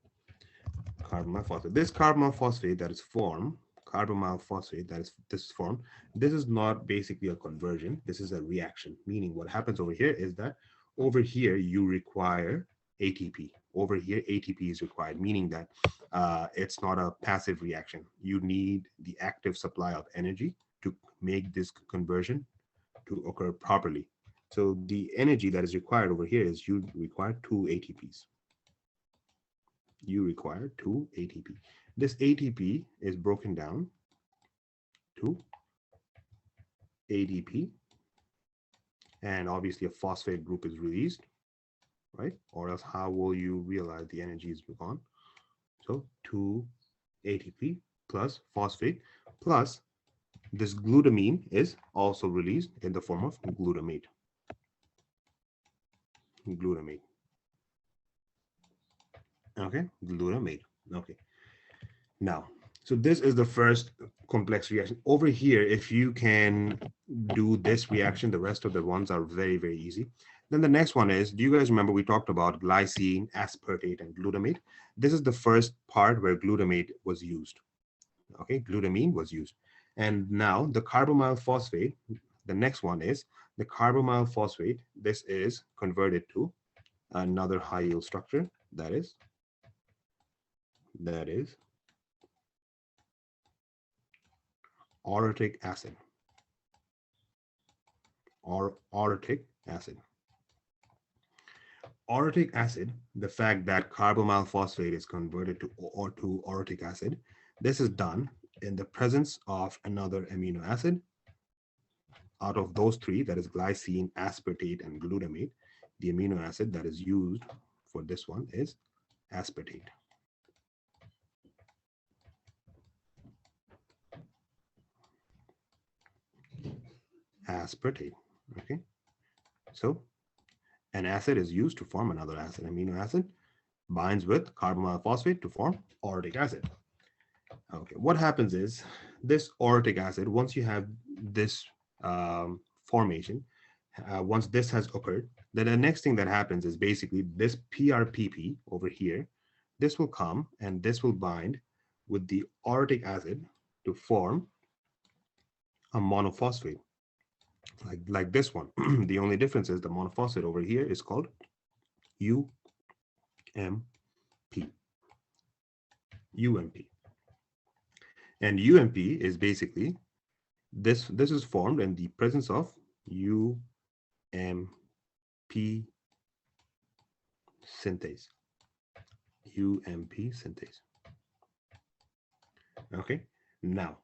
carbamyl phosphate. This carbamyl phosphate that is formed, carbamyl phosphate that is this form, this is not basically a conversion. This is a reaction. Meaning what happens over here is that over here you require ATP. Over here ATP is required, meaning that it's not a passive reaction. You need the active supply of energy to make this conversion to occur properly. So the energy that is required over here is you require 2 ATPs. You require 2 ATP. This ATP is broken down to ADP, and obviously a phosphate group is released, right? Or else how will you realize the energy is gone? So 2 ATP plus phosphate plus this glutamine is also released in the form of glutamate. Glutamate. Okay, glutamate. Okay. Now, so this is the first complex reaction. Over here, if you can do this reaction, the rest of the ones are very, very easy. Then the next one is, do you guys remember we talked about glycine, aspartate, and glutamate? This is the first part where glutamate was used. Okay, glutamine was used. And now the carbamyl phosphate, the next one is the carbamyl phosphate. This is converted to another high yield structure, that is orotic acid or orotic acid. Orotic acid, the fact that carbamyl phosphate is converted to orotic acid, this is done in the presence of another amino acid. Out of those 3, that is glycine, aspartate, and glutamate, The amino acid that is used for this one is aspartate. Aspartate. Okay. So an acid is used to form another acid. Amino acid binds with carbonyl phosphate to form orotic acid. Okay. What happens is this orotic acid, once you have this formation, once this has occurred, then the next thing that happens is basically this PRPP over here, this will come and this will bind with the orotic acid to form a monophosphate, like this one. The only difference is the monophosphate over here is called UMP. UMP. And UMP is basically this is formed in the presence of UMP synthase. UMP synthase. Okay, now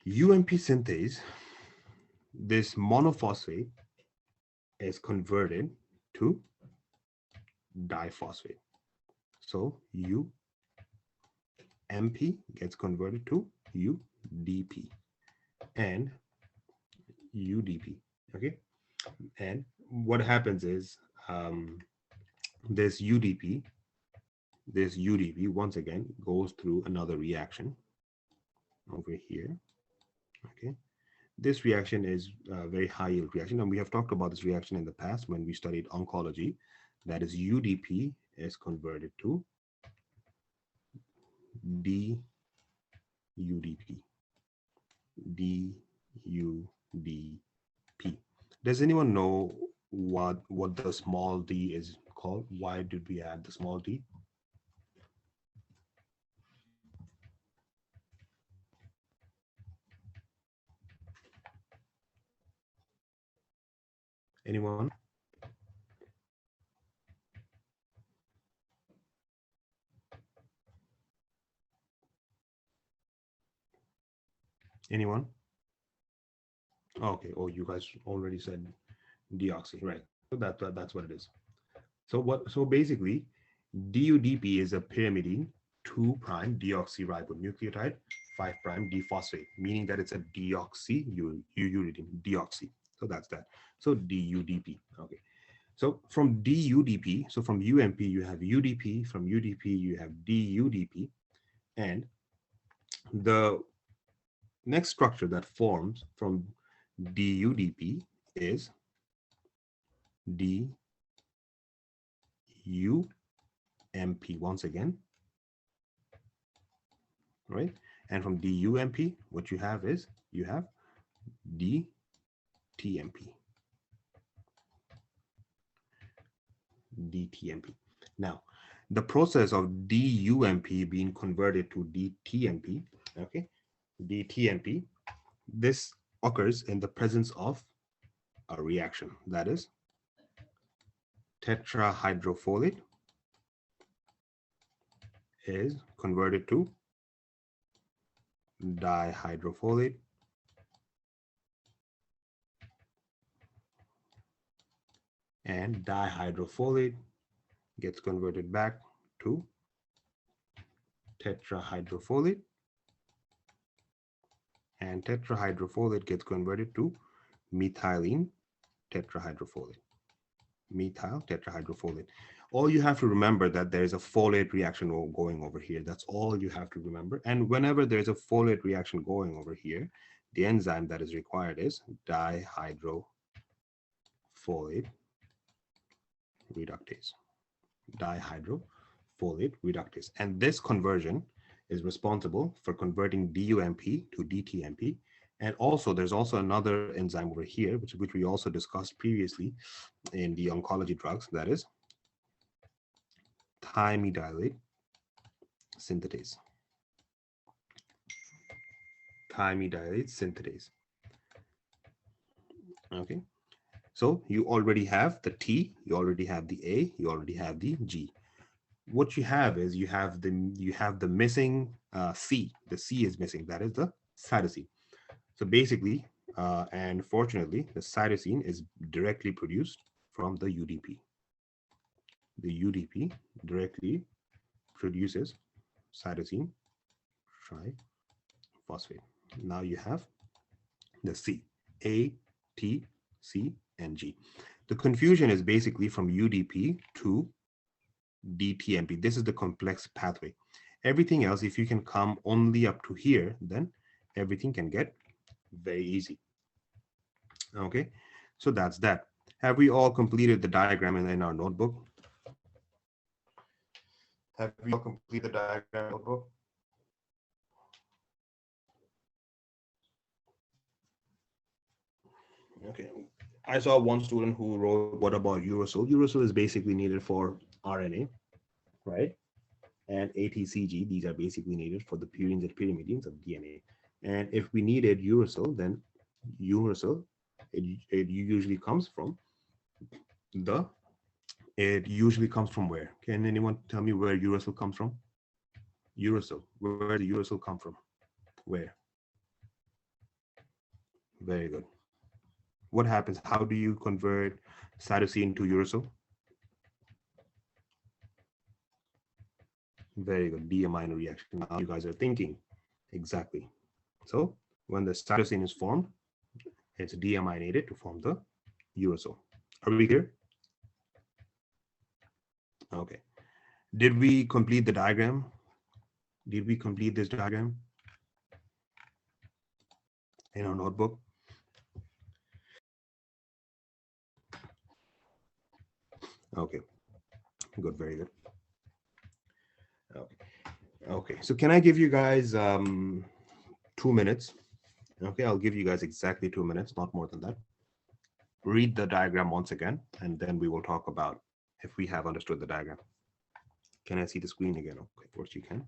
UMP synthase, this monophosphate is converted to diphosphate. So UMP gets converted to UDP and UDP. Okay, and what happens is this UDP once again goes through another reaction over here. Okay, this reaction is a very high yield reaction, and we have talked about this reaction in the past when we studied oncology. That is UDP is converted to DUDP. DUDP. Does anyone know what the small d is called? Why did we add the small d? Anyone? Anyone? Okay. Oh, you guys already said deoxy, right? So that's what it is. So basically, DUDP is a pyrimidine 2' deoxyribonucleotide 5' diphosphate, meaning that it's a deoxy uridine, deoxy. So that's that. So DUDP. Okay. So from DUDP, so from UMP you have UDP, from UDP you have DUDP, and the next structure that forms from DUDP is DUMP once again, right? And from DUMP, what you have is you have DTMP. DTMP. Now, the process of DUMP being converted to DTMP, okay, DTMP, this occurs in the presence of a reaction, that is tetrahydrofolate is converted to dihydrofolate, and dihydrofolate gets converted back to tetrahydrofolate, and tetrahydrofolate gets converted to methylene tetrahydrofolate. Methyl tetrahydrofolate. All you have to remember that there is a folate reaction going over here. That's all you have to remember. And whenever there's a folate reaction going over here, the enzyme that is required is dihydrofolate reductase. Dihydrofolate reductase. And this conversion is responsible for converting DUMP to DTMP. And also, there's also another enzyme over here, which we also discussed previously in the oncology drugs, that is thymidylate synthetase. Thymidylate synthetase. Okay, so you already have the T, you already have the A, you already have the G. What you have is you have the missing C. The C is missing. That is the cytosine. So basically, and fortunately, the cytosine is directly produced from the UDP. The UDP directly produces cytosine triphosphate. Now you have the C, A, T, C, and G. The confusion is basically from UDP to DTMP. This is the complex pathway. Everything else, if you can come only up to here, then everything can get very easy. Okay, so that's that. Have we all completed the diagram in our notebook? Have we all completed the diagram notebook? Okay, I saw one student who wrote, what about uracil? Uracil is basically needed for RNA, right? And ATCG, these are basically needed for the purines and pyrimidines of DNA. And if we needed uracil, then uracil, it usually comes from where? Can anyone tell me where uracil comes from? Uracil, where does uracil come from? Where? Very good. What happens? How do you convert cytosine to uracil? Very good, D-amino reaction. Now you guys are thinking. Exactly. So when the cytosine is formed, it's deaminated to form the uracil. Are we clear? Okay. Did we complete the diagram? Did we complete this diagram in our notebook? Okay, good, very good. Okay, okay. So can I give you guys 2 minutes? Okay, I'll give you guys exactly 2 minutes, not more than that. Read the diagram once again, and then we will talk about if we have understood the diagram. Can I see the screen again? Okay, of course you can.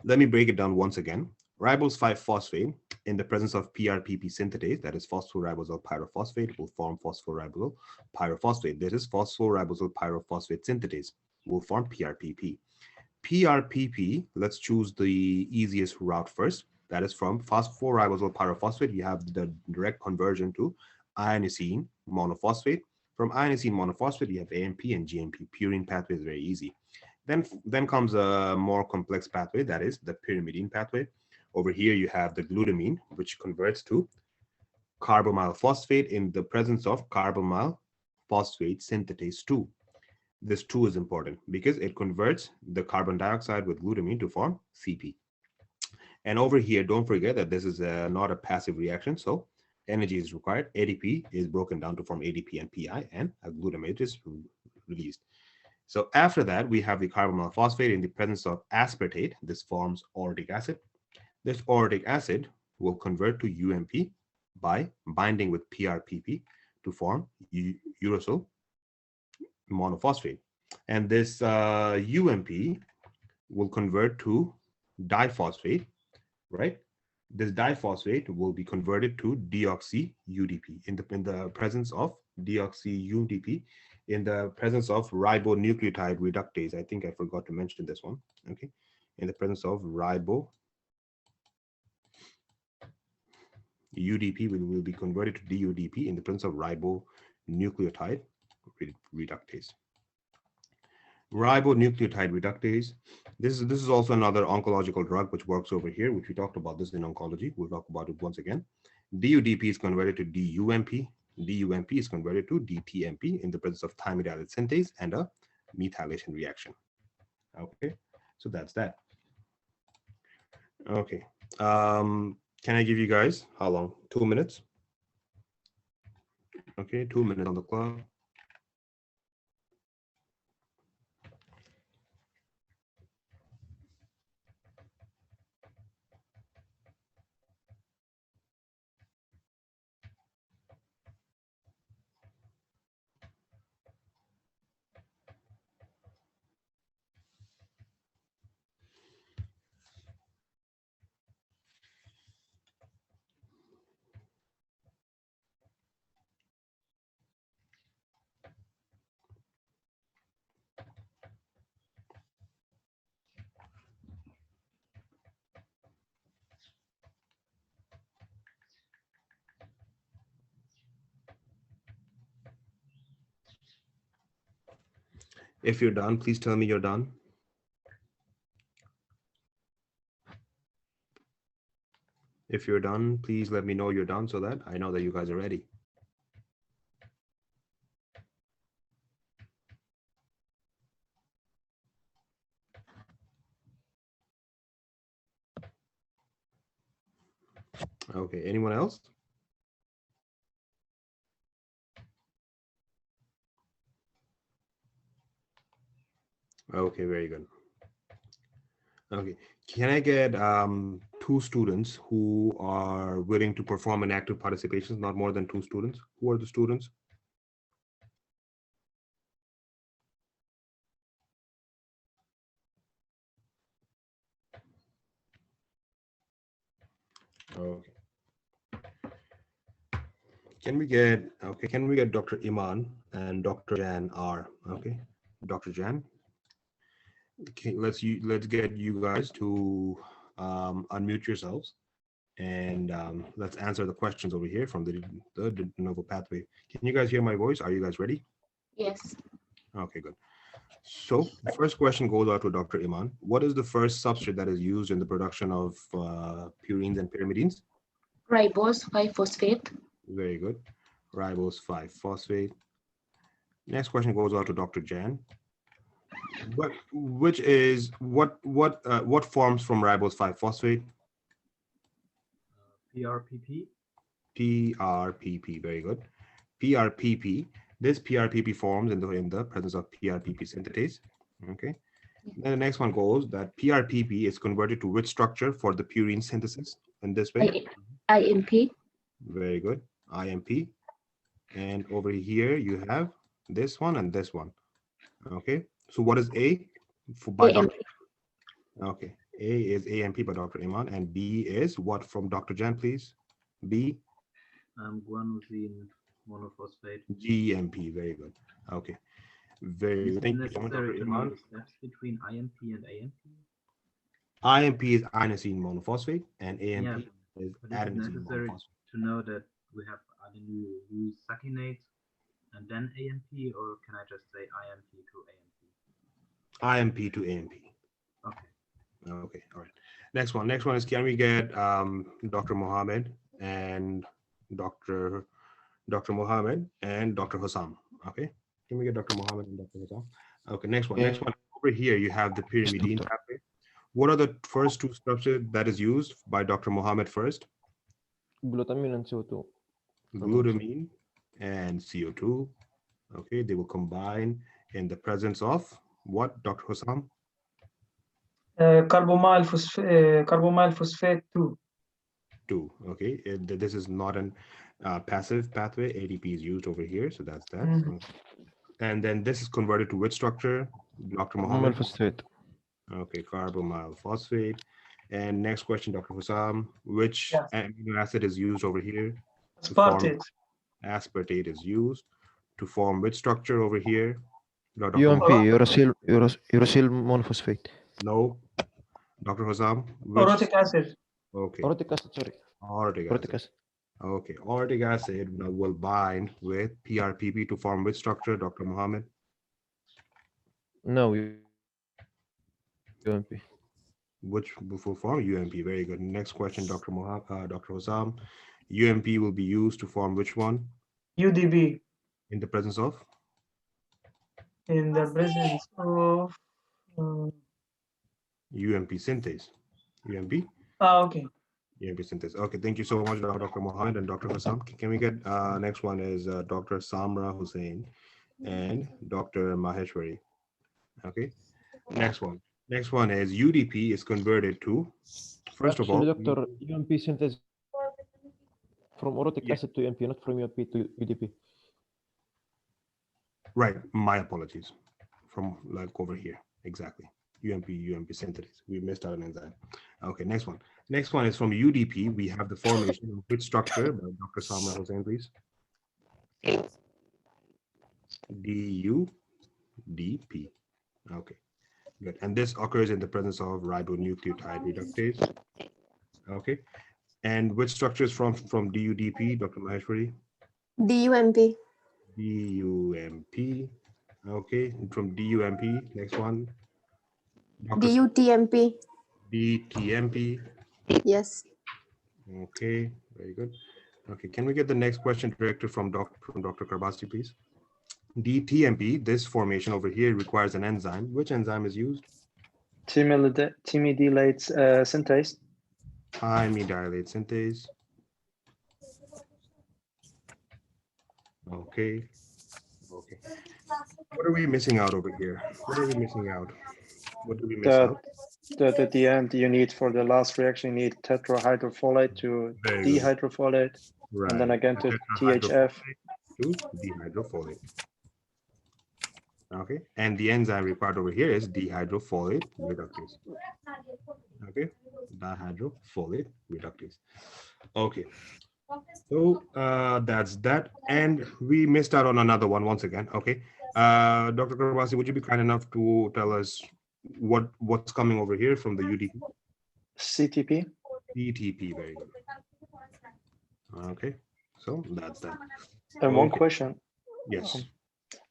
Let me break it down once again. Ribose 5-phosphate in the presence of PRPP synthetase, that is phosphoribosal pyrophosphate, will form phosphoribosal pyrophosphate. This is phosphoribosal pyrophosphate synthetase, will form PRPP. PRPP, let's choose the easiest route first. That is from phosphoribosal pyrophosphate. You have the direct conversion to ionosine monophosphate. From ionosine monophosphate, you have AMP and GMP. Purine pathway is very easy. Then comes a more complex pathway, that is the pyrimidine pathway. Over here, you have the glutamine, which converts to carbamyl phosphate in the presence of carbamyl phosphate synthetase 2. This 2 is important because it converts the carbon dioxide with glutamine to form CP. And over here, don't forget that this is not a passive reaction, so energy is required. ADP is broken down to form ADP and PI, and a glutamate is released. So after that, we have the carbamyl phosphate in the presence of aspartate. This forms orotic acid. This orotic acid will convert to UMP by binding with PRPP to form uracil monophosphate. And this UMP will convert to diphosphate, right? This diphosphate will be converted to deoxy UDP in the presence of deoxy UDP in the presence of ribonucleotide reductase. I think I forgot to mention this one. Okay, in the presence of ribo UDP will be converted to DUDP in the presence of ribonucleotide reductase. Ribonucleotide reductase. This is also another oncological drug which works over here, which we talked about this in oncology. We'll talk about it once again. DUDP is converted to DUMP. DUMP is converted to DTMP in the presence of thymidylate synthase and a methylation reaction. Okay, so that's that. Okay, can I give you guys how long? 2 minutes? Okay, 2 minutes on the clock. If you're done, please tell me you're done. If you're done, please let me know you're done so that I know that you guys are ready. Okay, anyone else? Okay, very good. Okay, can I get two students who are willing to perform an active participation, not more than two students? Who are the students? Okay. Can we get Dr. Iman and Dr. Jan R? Okay, Dr. Jan. Okay, let's get you guys to unmute yourselves and let's answer the questions over here from the de novo pathway. Can you guys hear my voice? Are you guys ready? Yes. Okay, good. So the first question goes out to Dr. Iman. What is the first substrate that is used in the production of purines and pyrimidines? Ribose 5-phosphate. Very good. Ribose 5-phosphate. Next question goes out to Dr. Jan. What forms from ribose 5-phosphate? PRPP. PRPP. Very good. PRPP. This PRPP forms in the presence of PRPP synthetase. Okay. Then the next one goes that PRPP is converted to which structure for the purine synthesis in this way? IMP. Very good. IMP. And over here you have this one and this one. Okay. So what is A by AMP. Dr. Okay. A is AMP by Dr. Iman and B is what from Dr. Jan, please? B. Guanosine monophosphate. GMP. Very good. Okay. Very Is good. it Thank you so much, necessary Dr. to know Iman. the steps between IMP and AMP? IMP is inosine monophosphate and AMP Yeah, is but is it adenosine necessary monophosphate. to know that we have adenosine succinate and then AMP, or can I just say IMP to AMP? IMP to AMP. Okay. Okay, all right. Next one. Next one is, can we get Dr. Mohammed and Dr. Mohammed and Dr. Hussam? Okay, can we get Dr. Mohammed and Dr. Hussam? Okay, next one. Yeah. Next one. Over here, you have the pyrimidine doctor. pathway. What are the first two structures that is used by Dr. Mohammed first? Glutamine and CO2. Glutamine and CO2. Okay, they will combine in the presence of what, Dr. Hussam? Carbamyl phosphate 2. 2. Okay, this is not an passive pathway. ADP is used over here, so that's that. Mhm. And then this is converted to which structure, Dr. Carbamyl Mohammed? phosphate. Okay, carbamyl phosphate. And next question, Dr. Hussam, which Yes. amino acid is used over here? Aspartate. Aspartate is used to form which structure over here? Dr. UMP, Mohammed? uracil monophosphate. No. Dr. Hussam? Orotic acid. Okay. Orotic acid, sorry. Orotic Orotic acid. acid. Okay, orotic acid will bind with PRPP to form which structure, Dr. Mohammed? No, UMP. Which will form UMP. Very good. Next question, Dr. Dr. Hussam. UMP will be used to form which one? UDB. In the presence of? In the presence of. UMP synthase. UMP? Okay. UMP synthase. Okay, thank you so much, Dr. Mohammed and Dr. Hussam. Can we get next one is Dr. Samra Hussain and Dr. Maheshwari. Okay, next one. Next one is UDP is converted to, first of all, Actually, doctor, UMP synthase from orotic Yeah. acid to UMP, not from UMP to UDP. right, my apologies, from like over here, exactly. UMP synthase. We missed out on enzyme. Okay, next one. Next one is from UDP. We have the formation of which structure by Dr. Samra Hussain, please? DUDP. Okay, good. And this occurs in the presence of ribonucleotide reductase. Okay, and which structures from DUDP, Dr. Maheshwari? DUMP. DUMP. Okay, from DUMP. Next one. Dr. DUTMP. DTMP. Yes. Okay, very good. Okay, can we get the next question directed from Dr. Karbasi, please? DTMP, this formation over here requires an enzyme. Which enzyme is used? Timidylate synthase. Imidylate synthase. Okay. Okay. What are we missing out over here? What are we missing out? What do we miss out? At the end, you need for the last reaction, you need tetrahydrofolate to Very good. dehydrofolate, Right. and then again to Tetrahydrofolate THF. to dehydrofolate. Okay, and the enzyme required over here is dehydrofolate reductase. Okay, dihydrofolate reductase. Okay, so that's that, and we missed out on another one once again. Okay, Dr. Karbasi, would you be kind enough to tell us what's coming over here from the UDP? CTP. CTP, very good. Okay, so that's that. And one Okay. question. Yes.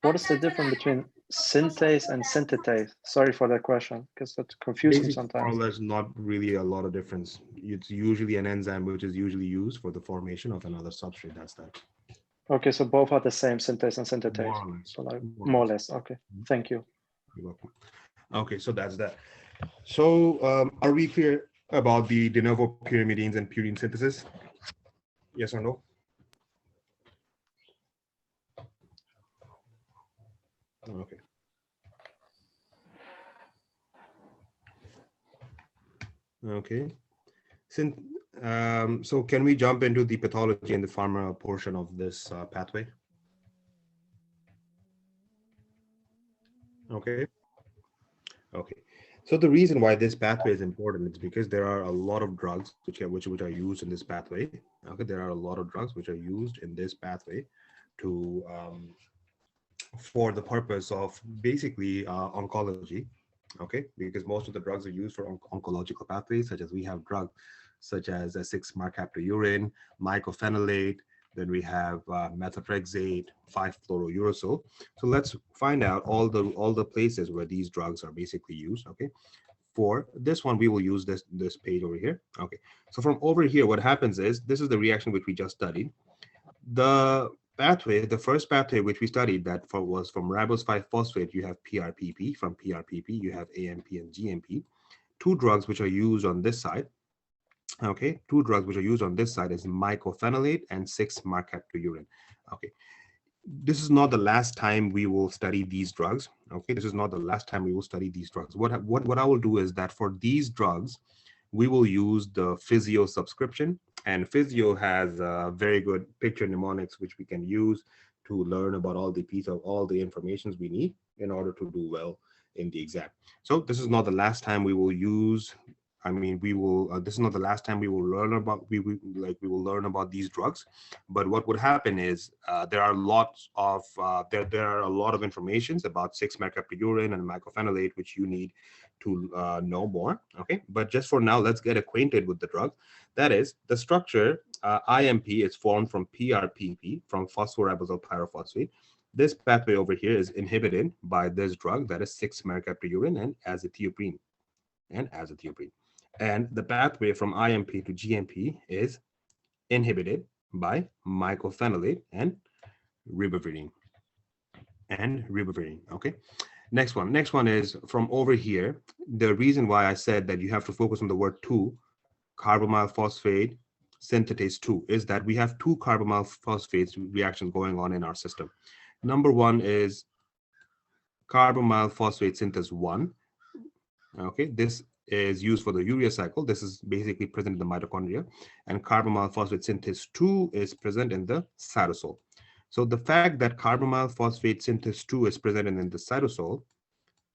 What is the difference between synthase and synthetase? Sorry for that question, because that confuses me Basically, more sometimes. or less not really a lot of difference. It's usually an enzyme which is usually used for the formation of another substrate. That's that. Okay, so both are the same, synthase and synthetase. More or less. So like More or more or less. Okay, thank you. You're welcome. Okay, so that's that. So are we clear about the de novo pyrimidines and purine synthesis? Yes or no? Okay. Okay. So can we jump into the pathology and the pharma portion of this pathway? Okay. Okay. So the reason why this pathway is important is because there are a lot of drugs which are used in this pathway. Okay, there are a lot of drugs which are used in this pathway to for the purpose of basically oncology. Okay, because most of the drugs are used for oncological pathways, such as we have drugs such as a 6-mercaptolurine, mycophenolate, then we have methotrexate, 5-fluorouracil. So let's find out all the places where these drugs are basically used. Okay, for this one we will use this page over here. Okay, so from over here what happens is this is the reaction which we just studied. The pathway, the first pathway which we studied that was from ribose 5-phosphate, you have PRPP. From PRPP you have AMP and GMP. Two drugs which are used on this side. Okay, two drugs which are used on this side is mycophenolate and 6-mercaptolurine. Okay, this is not the last time we will study these drugs. Okay, this is not the last time we will study these drugs. What I will do is that for these drugs, we will use the physio subscription, and physio has very good picture mnemonics which we can use to learn about all the informations we need in order to do well in the exam. So this is not the last time we will use. I mean, we will. This is not the last time we will learn about. We will learn about these drugs. But what would happen is there are lots of there are a lot of informations about 6-mercaptolurine and mycophenolate which you need to know more. Okay, but just for now, let's get acquainted with the drug. That is the structure. IMP is formed from PRPP, from phosphoribosylpyrophosphate pyrophosphate. This pathway over here is inhibited by this drug, that is 6-mercaptolurine and azathioprine. And the pathway from IMP to GMP is inhibited by mycophenolate and ribavirin. Okay. Next one is from over here. The reason why I said that you have to focus on the word 2, carbamyl phosphate synthetase 2, is that we have 2 carbamyl phosphates reactions going on in our system. Number one is carbamyl phosphate synthase 1. Okay, this is used for the urea cycle. This is basically present in the mitochondria, and carbamyl phosphate synthase 2 is present in the cytosol. So the fact that carbamyl phosphate synthase 2 is present in the cytosol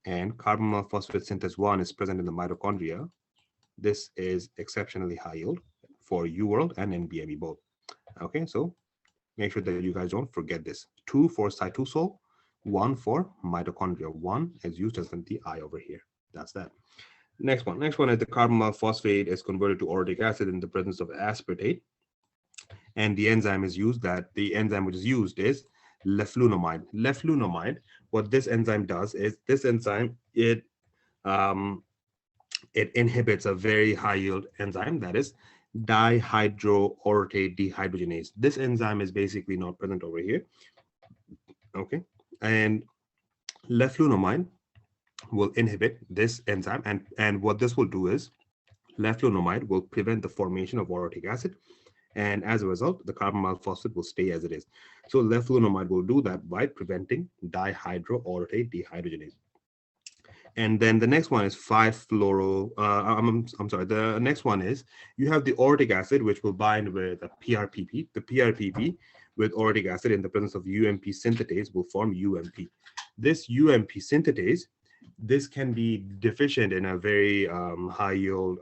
and carbamyl phosphate synthase 1 is present in the mitochondria, this is exceptionally high yield for UWorld and NBME both. Okay, so make sure that you guys don't forget this. 2 for cytosol, 1 for mitochondria. 1 is used as the I over here. That's that. Next one is the carbamyl phosphate is converted to orotic acid in the presence of aspartate, and the enzyme is used. The enzyme which is used is leflunomide. Leflunomide, what this enzyme does is this enzyme, it inhibits a very high yield enzyme, that is dihydroorotate dehydrogenase. This enzyme is basically not present over here. Okay, and leflunomide will inhibit this enzyme, and what this will do is leflunomide will prevent the formation of orotic acid, and as a result the carbonyl phosphate will stay as it is. So leflunomide will do that by preventing dihydroorotate dehydrogenase. And then the next one is 5-fluoro. I'm sorry. The next one is you have the orotic acid, which will bind with a PRPP. The PRPP with orotic acid in the presence of UMP synthetase will form UMP. This UMP synthetase, this can be deficient in a very high yield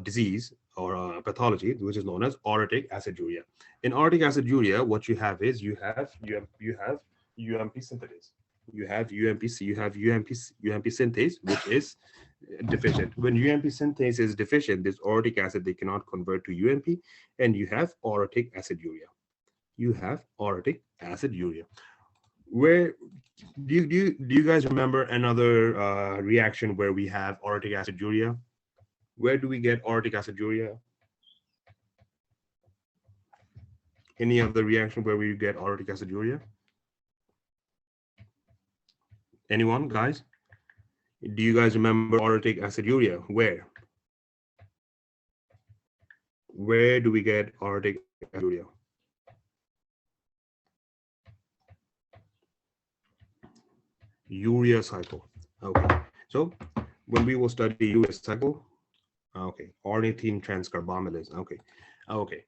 disease or pathology, which is known as orotic aciduria. In orotic aciduria, what you have is you have UMP synthetase. You have UMP synthase, which is deficient. When UMP synthase is deficient, this orotic acid, they cannot convert to UMP, and you have orotic aciduria. You have orotic aciduria. Where do you guys remember another reaction where we have orotic aciduria? Where do we get orotic aciduria? Any other reaction where we get orotic aciduria? Anyone, guys? Do you guys remember orotic aciduria? Where? Where do we get orotic aciduria? Urea cycle. Okay. So when we will study urea cycle, okay, ornithine transcarbamylase. Okay. Okay.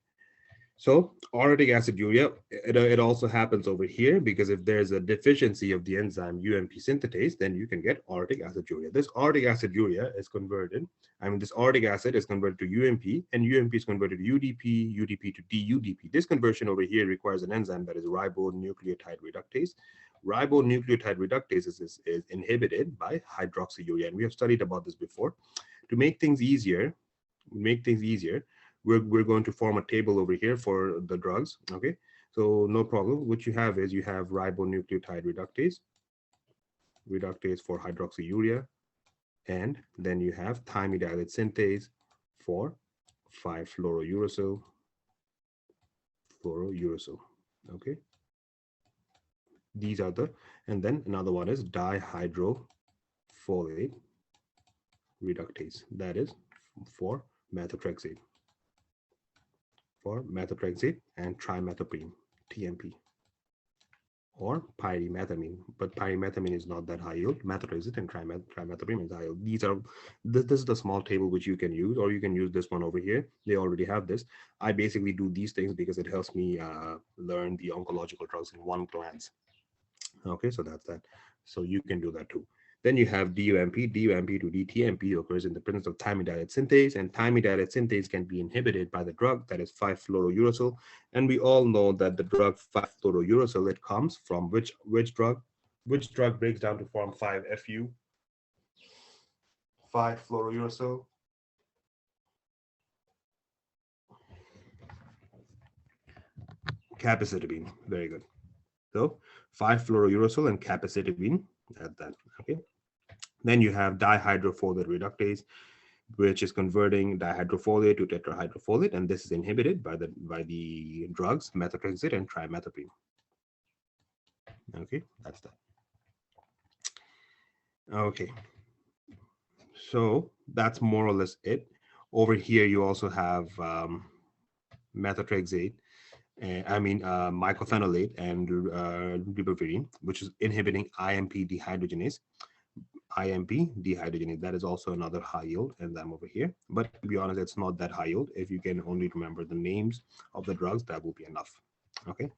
So orotic aciduria, it also happens over here, because if there's a deficiency of the enzyme UMP synthetase, then you can get orotic aciduria. This orotic aciduria is converted, this orotic acid is converted to UMP, and UMP is converted to UDP, UDP to DUDP. This conversion over here requires an enzyme that is ribonucleotide reductase. Ribonucleotide reductase is inhibited by hydroxyurea, and we have studied about this before. To make things easier, we're going to form a table over here for the drugs. Okay, so no problem. What you have is you have ribonucleotide reductase for hydroxyurea, and then you have thymidylate synthase for 5-fluorouracil. Okay, these are the, and then another one is dihydrofolate reductase, that is for methotrexate. And trimethoprim, TMP, or pyrimethamine, but pyrimethamine is not that high yield. Methotrexate and trimethoprim is high yield. This is the small table which you can use, or you can use this one over here. They already have this. I basically do these things because it helps me learn the oncological drugs in one glance. Okay, so that's that. So you can do that too. Then you have DUMP to DTMP occurs in the presence of thymidylate synthase, and thymidylate synthase can be inhibited by the drug that is 5-fluorouracil. And we all know that the drug 5-fluorouracil, it comes from which drug? Which drug breaks down to form 5-FU? 5-fluorouracil. Capecitabine. Very good. So 5-fluorouracil and capecitabine. That okay. Then you have dihydrofolate reductase, which is converting dihydrofolate to tetrahydrofolate, and this is inhibited by the drugs methotrexate and trimethoprim. Okay, that's that. Okay, so that's more or less it. Over here, you also have methotrexate, mycophenolate and bupropion, which is inhibiting IMP dehydrogenase. That is also another high yield enzyme over here. But to be honest, it's not that high yield. If you can only remember the names of the drugs, that will be enough. Okay,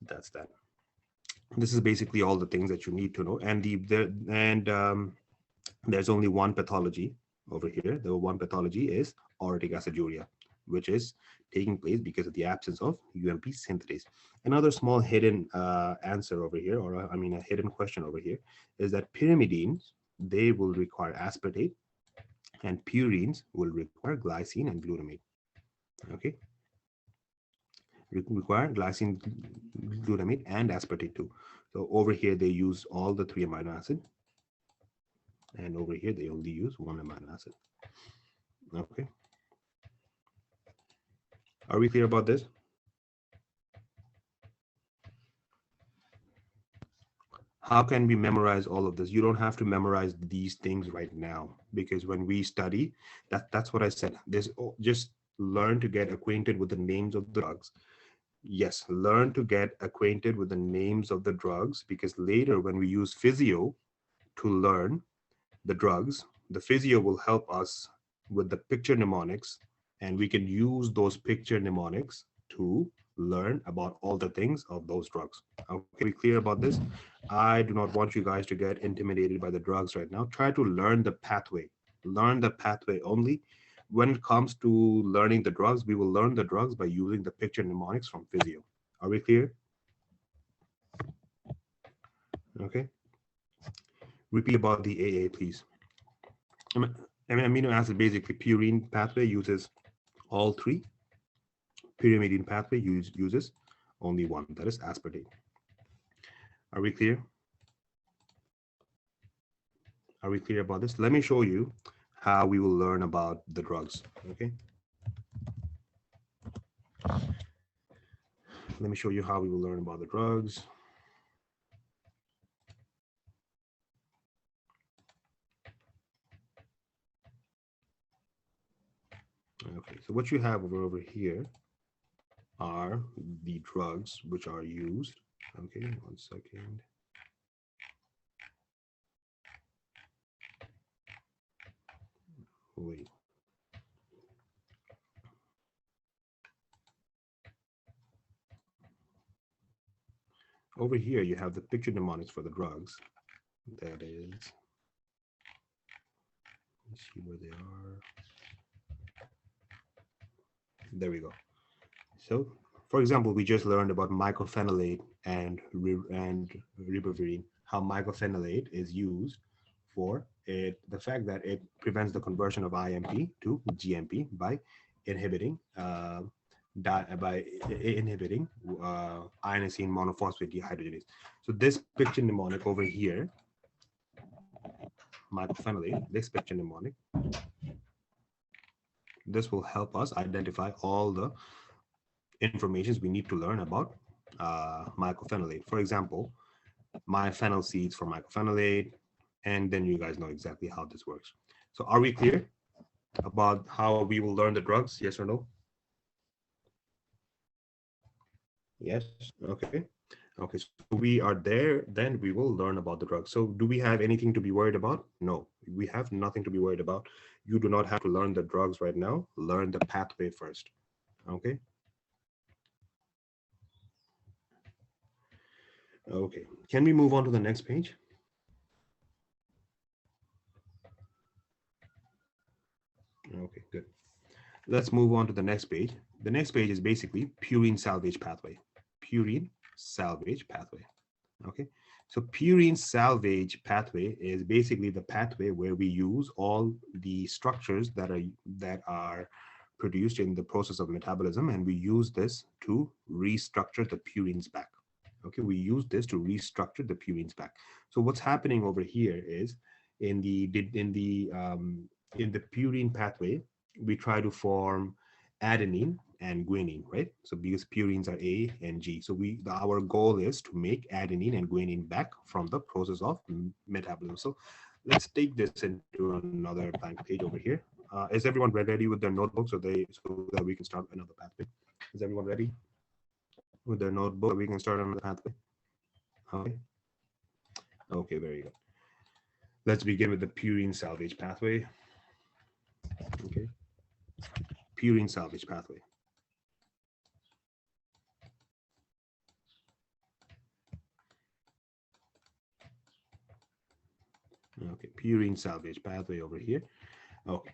that's that. This is basically all the things that you need to know. And there's only one pathology over here. The one pathology is orotic aciduria, which is taking place because of the absence of UMP synthetase. Another small hidden answer over here, or a hidden question over here, is that pyrimidines, they will require aspartate, and purines will require glycine and glutamate. Okay. require glycine, glutamate, and aspartate too. So over here they use all the 3 amino acid, and over here they only use 1 amino acid. Okay. Are we clear about this? How can we memorize all of this? You don't have to memorize these things right now, because when we study, that's what I said. Just learn to get acquainted with the names of the drugs. Yes, learn to get acquainted with the names of the drugs, because later when we use physio to learn the drugs, the physio will help us with the picture mnemonics, and we can use those picture mnemonics to learn about all the things of those drugs. Okay, we clear about this? I do not want you guys to get intimidated by the drugs right now. Try to learn the pathway. Learn the pathway only. When it comes to learning the drugs, we will learn the drugs by using the picture mnemonics from physio. Are we clear? Okay. Repeat about the AA, please. Amino acid, basically purine pathway uses all 3. Pyrimidine pathway uses only 1, that is aspartate. Are we clear? Are we clear about this? Let me show you how we will learn about the drugs. Okay. Let me show you how we will learn about the drugs. Okay, so what you have over here are the drugs which are used. Okay, 1 second. Wait. Over here, you have the picture mnemonics for the drugs. That is, let's see where they are. There we go. So, for example, we just learned about mycophenolate and ribavirin, how mycophenolate is used for it, the fact that it prevents the conversion of IMP to GMP by inhibiting inosine monophosphate dehydrogenase. So this picture mnemonic over here, mycophenolate, this picture mnemonic, this will help us identify all the informations we need to learn about mycophenolate. For example, myphenyl seeds for mycophenolate, and then you guys know exactly how this works. So are we clear about how we will learn the drugs? Yes or no? Yes. Okay. Okay, so we are there, then we will learn about the drugs. So do we have anything to be worried about? No, we have nothing to be worried about. You do not have to learn the drugs right now. Learn the pathway first. Okay. Okay, can we move on to the next page? Okay, good. Let's move on to the next page. The next page is basically purine salvage pathway. Purine salvage pathway. Okay, so purine salvage pathway is basically the pathway where we use all the structures that are produced in the process of metabolism, and we use this to restructure the purines back. Okay, we use this to restructure the purines back. So what's happening over here is in the purine pathway, we try to form adenine and guanine, right? So because purines are A and G, so our goal is to make adenine and guanine back from the process of metabolism. So let's take this into another blank page over here. Is everyone ready with their notebook so that we can start another pathway? Is everyone ready with their notebook? We can start another pathway. Okay. Okay, very good. Let's begin with the purine salvage pathway. Okay. Purine salvage pathway. Okay, purine salvage pathway over here. Okay,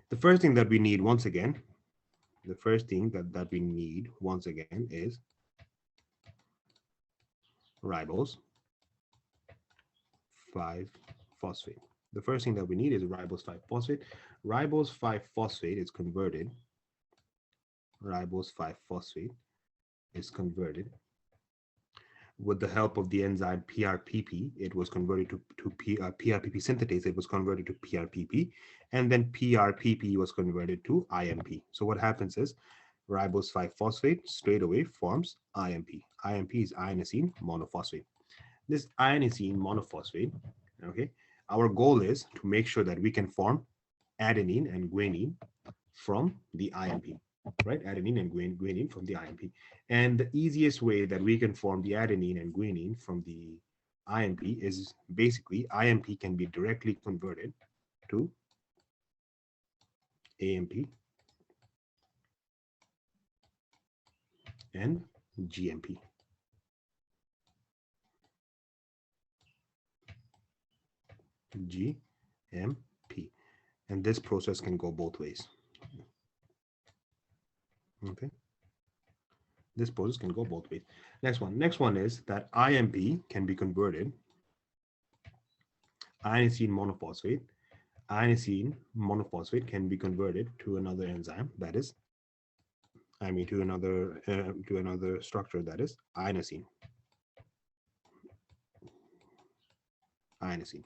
the first thing that we need once again, is ribose 5-phosphate. The first thing that we need is ribose 5-phosphate. Ribose 5-phosphate is converted. Ribose 5-phosphate is converted with the help of the enzyme PRPP. It was converted to PRPP synthetase. It was converted to PRPP, and then PRPP was converted to IMP. So what happens is ribose 5-phosphate straight away forms IMP. IMP is inosine monophosphate. This inosine monophosphate, okay, our goal is to make sure that we can form adenine and guanine from the IMP, right? Adenine and guanine from the IMP. And the easiest way that we can form the adenine and guanine from the IMP is basically IMP can be directly converted to AMP and GMP. GMP. And this process can go both ways. Okay. This process can go both ways. Next one is that IMP can be converted. Inosine monophosphate. Inosine monophosphate can be converted to another enzyme that is, to another structure that is inosine. Inosine.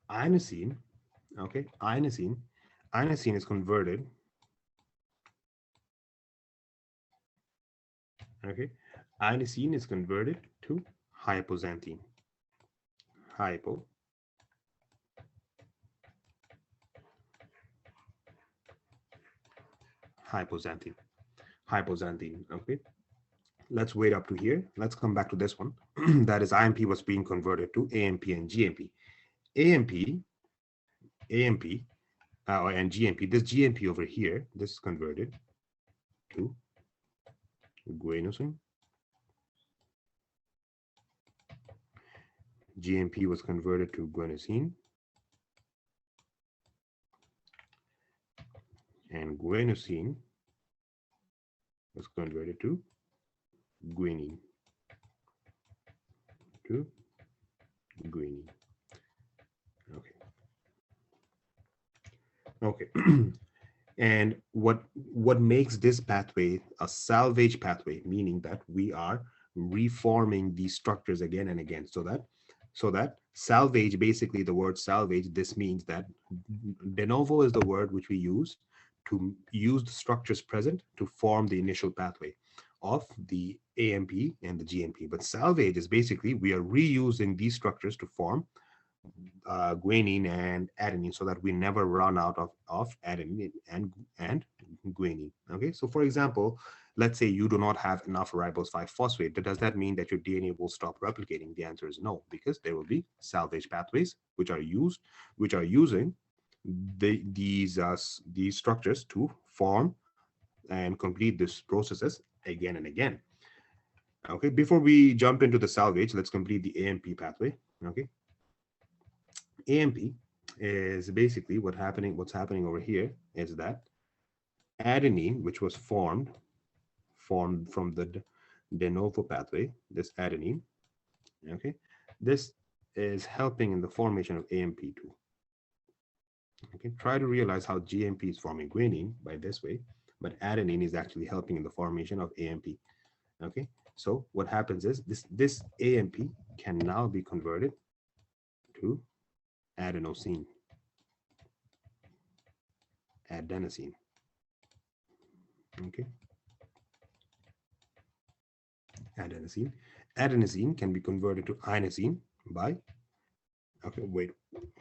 Inosine, okay, inosine is converted, okay, inosine is converted to hypoxanthine. Hypoxanthine, okay. Let's wait up to here. Let's come back to this one. That is IMP was being converted to AMP and GMP. AMP and GMP, this GMP over here, this is converted to guanosine. GMP was converted to guanosine. And guanosine was converted to guanine. Okay. And what makes this pathway a salvage pathway, meaning that we are reforming these structures again and again, so that salvage, basically the word salvage, this means that de novo is the word which we use to use the structures present to form the initial pathway of the AMP and the GMP. But salvage is basically we are reusing these structures to form guanine and adenine, so that we never run out of adenine and guanine. Okay, so for example, let's say you do not have enough ribose 5-phosphate. Does that mean that your DNA will stop replicating? The answer is no, because there will be salvage pathways which are using these structures to form and complete these processes again and again. Okay, before we jump into the salvage, let's complete the AMP pathway. Okay, AMP is basically what's happening over here is that adenine, which was formed from the de novo pathway, this adenine, okay, this is helping in the formation of AMP2. Okay, try to realize how GMP is forming guanine by this way, but adenine is actually helping in the formation of AMP. Okay, so what happens is this AMP can now be converted to adenosine. Okay, adenosine can be converted to inosine by, okay, wait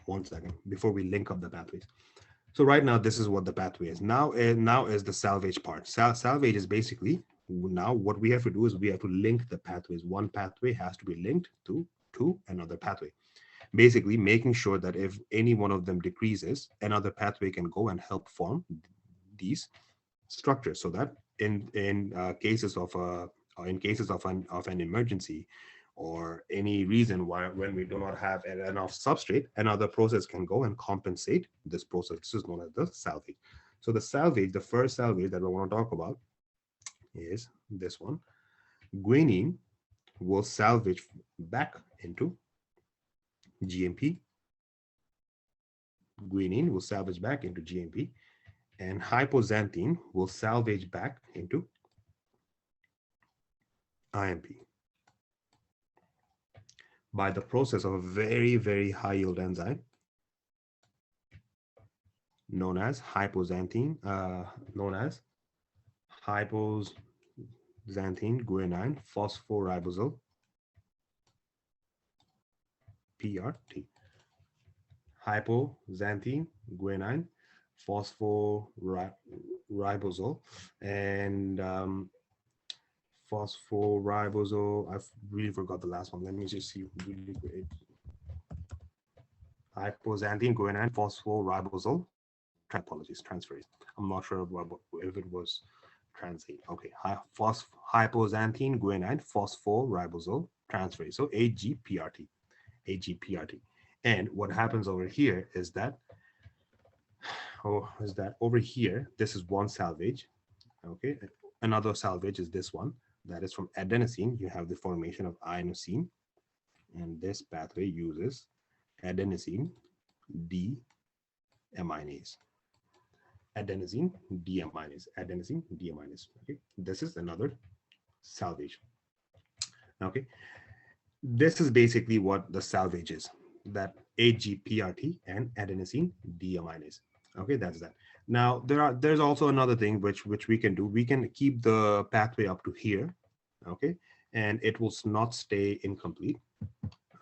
1 second before we link up the pathways. So right now this is what the pathway is. Now is the salvage part. Salvage is basically, now what we have to do is we have to link the pathways. One pathway has to be linked to another pathway, basically making sure that if any one of them decreases, another pathway can go and help form these structures, so that in cases of an emergency or any reason why, when we do not have enough substrate, another process can go and compensate this process. This is known as the salvage. So the salvage, the first salvage that we want to talk about is this one. Guanine will salvage back into GMP. Guanine will salvage back into GMP, and hypoxanthine will salvage back into IMP by the process of a very, very high yield enzyme known as hypoxanthine, guanine phosphoribosal PRT. Hypoxanthine guanine phosphoribosal and phosphorybosyl. I've really forgot the last one. Let me just see really quick. Hypoxanthine guanine phosphoribosal. Apologies, transferase. I'm not sure if it was translate. Okay, hypoxanthine guanine phosphoribosal transferase. So AGPRT. And what happens over here is that, over here, this is one salvage. Okay, another salvage is this one. That is from adenosine. You have the formation of inosine, and this pathway uses adenosine deaminase. Adenosine deaminase. Okay, this is another salvage. Okay, this is basically what the salvage is. That AGPRT and adenosine deaminase. Okay, that's that. Now there's also another thing which we can do. We can keep the pathway up to here, okay, and it will not stay incomplete.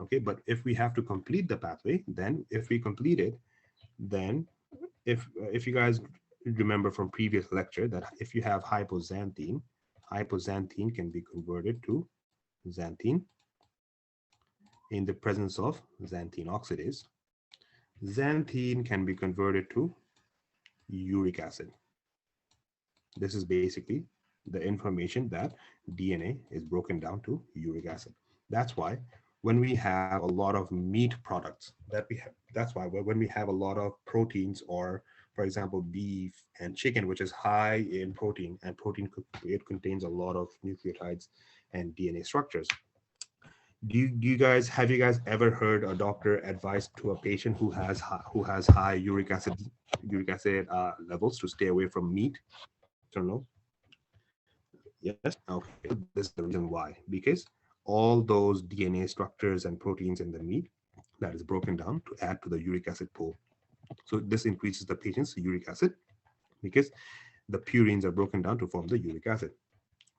Okay, but if we have to complete the pathway, then if we complete it, then if you guys remember from previous lecture that if you have hypoxanthine can be converted to xanthine in the presence of xanthine oxidase. Xanthine can be converted to uric acid. This is basically the information that DNA is broken down to uric acid. That's why when we have a lot of meat products that's why when we have a lot of proteins, or for example beef and chicken, which is high in protein, and it contains a lot of nucleotides and DNA structures. Have you guys ever heard a doctor advise to a patient who has high uric acid levels to stay away from meat? Or no? Yes. Okay. This is the reason why, because all those DNA structures and proteins in the meat that is broken down to add to the uric acid pool. So this increases the patient's uric acid because the purines are broken down to form the uric acid.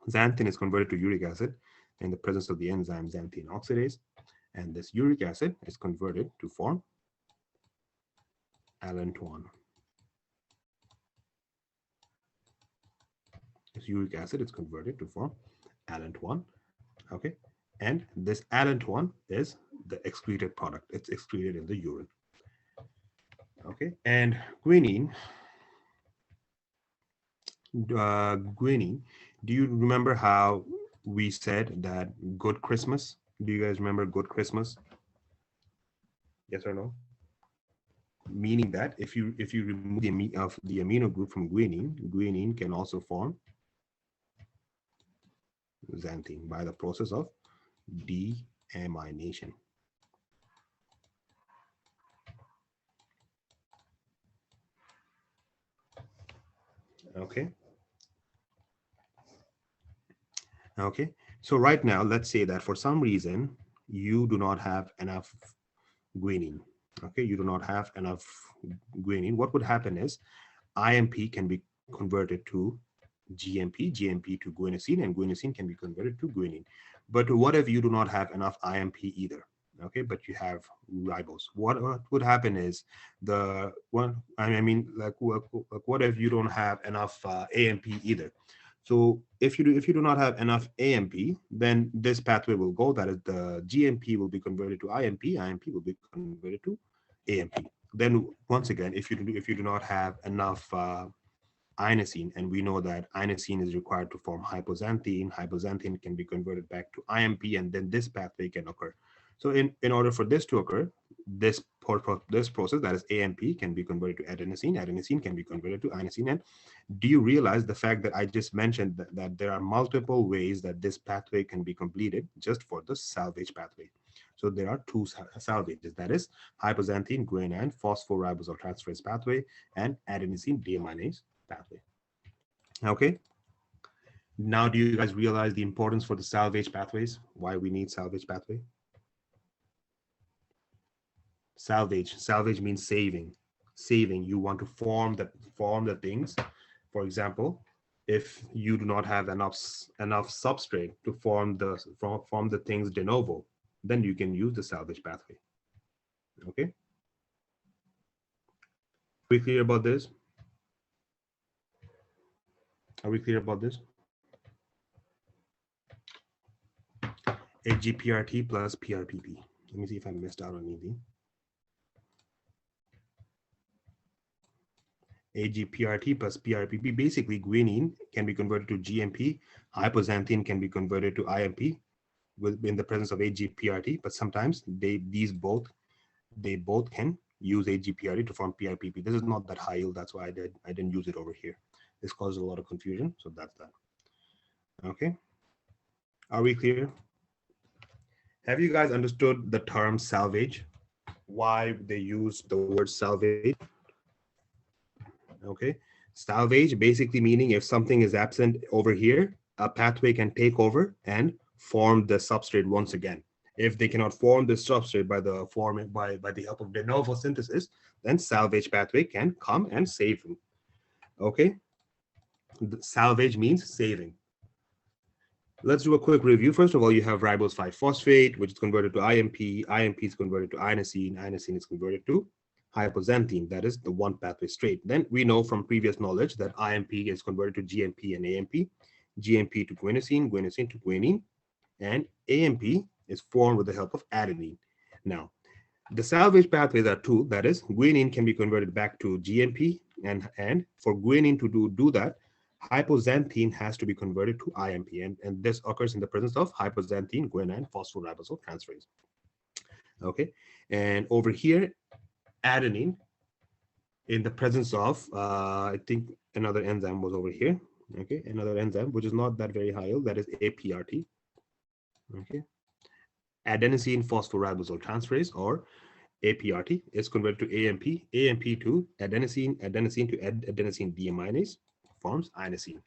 Xanthine is converted to uric acid in the presence of the enzyme xanthine oxidase, and this uric acid is converted to form allantoin. This uric acid is converted to form allantoin. Okay, and this allantoin is the excreted product. It's excreted in the urine. Okay, and guanine. Do you remember how we said that good Christmas? Do you guys remember good Christmas? Yes or no? Meaning that if you remove the amino group from guanine can also form xanthine by the process of deamination. Okay. Okay, so right now, let's say that for some reason, you do not have enough guanine. Okay, you do not have enough guanine. What would happen is IMP can be converted to GMP to guanosine, and guanosine can be converted to guanine. But what if you do not have enough IMP either? Okay, but you have ribose. What would happen is what if you don't have enough AMP either? So if you do not have enough AMP, then this pathway will go. That is, the GMP will be converted to IMP. IMP will be converted to AMP. Then once again, if you do not have enough inosine, and we know that inosine is required to form hypoxanthine. Hypoxanthine can be converted back to IMP, and then this pathway can occur. So in order for this to occur, this process, that is AMP, can be converted to adenosine. Adenosine can be converted to inosine. And do you realize the fact that I just mentioned that there are multiple ways that this pathway can be completed just for the salvage pathway? So there are two salvages, that is hypoxanthine guanine phosphoribosal transferase pathway and adenosine deaminase pathway. Okay. Now, do you guys realize the importance for the salvage pathways? Why we need salvage pathway? Salvage means saving. Saving. You want to form the things. For example, if you do not have enough substrate to form the things de novo, then you can use the salvage pathway. Okay. Are we clear about this? Are we clear about this? AGPRT plus PRPP. Let me see if I missed out on anything. AGPRT plus PRPP. Basically, guanine can be converted to GMP. Hypoxanthine can be converted to IMP in the presence of AGPRT. But sometimes they both can use AGPRT to form PRPP. This is not that high yield. That's why I didn't use it over here. This causes a lot of confusion. So that's that. Okay. Are we clear? Have you guys understood the term salvage? Why they use the word salvage? Okay. Salvage basically meaning if something is absent over here, a pathway can take over and form the substrate once again. If they cannot form the substrate by the help of de novo synthesis, then salvage pathway can come and save them. Okay. Salvage means saving. Let's do a quick review. First of all, you have ribose 5-phosphate, which is converted to IMP. IMP is converted to inosine. Inosine is converted to hypoxanthine. That is the one pathway straight. Then we know from previous knowledge that IMP is converted to GMP and AMP. GMP to guanosine, guanosine to guanine, and AMP is formed with the help of adenine. Now, the salvage pathways are two. That is, guanine can be converted back to GMP, and for guanine to do that, hypoxanthine has to be converted to IMP, and this occurs in the presence of hypoxanthine guanine phosphoribosyltransferase transferase. Okay, and over here, adenine, in the presence of, I think another enzyme was over here. Okay, another enzyme which is not that very high yield, that is APRT. Okay, adenosine phosphoribosyltransferase transferase, or APRT, is converted to AMP, AMP to adenosine, adenosine to adenosine deaminase, forms inosine,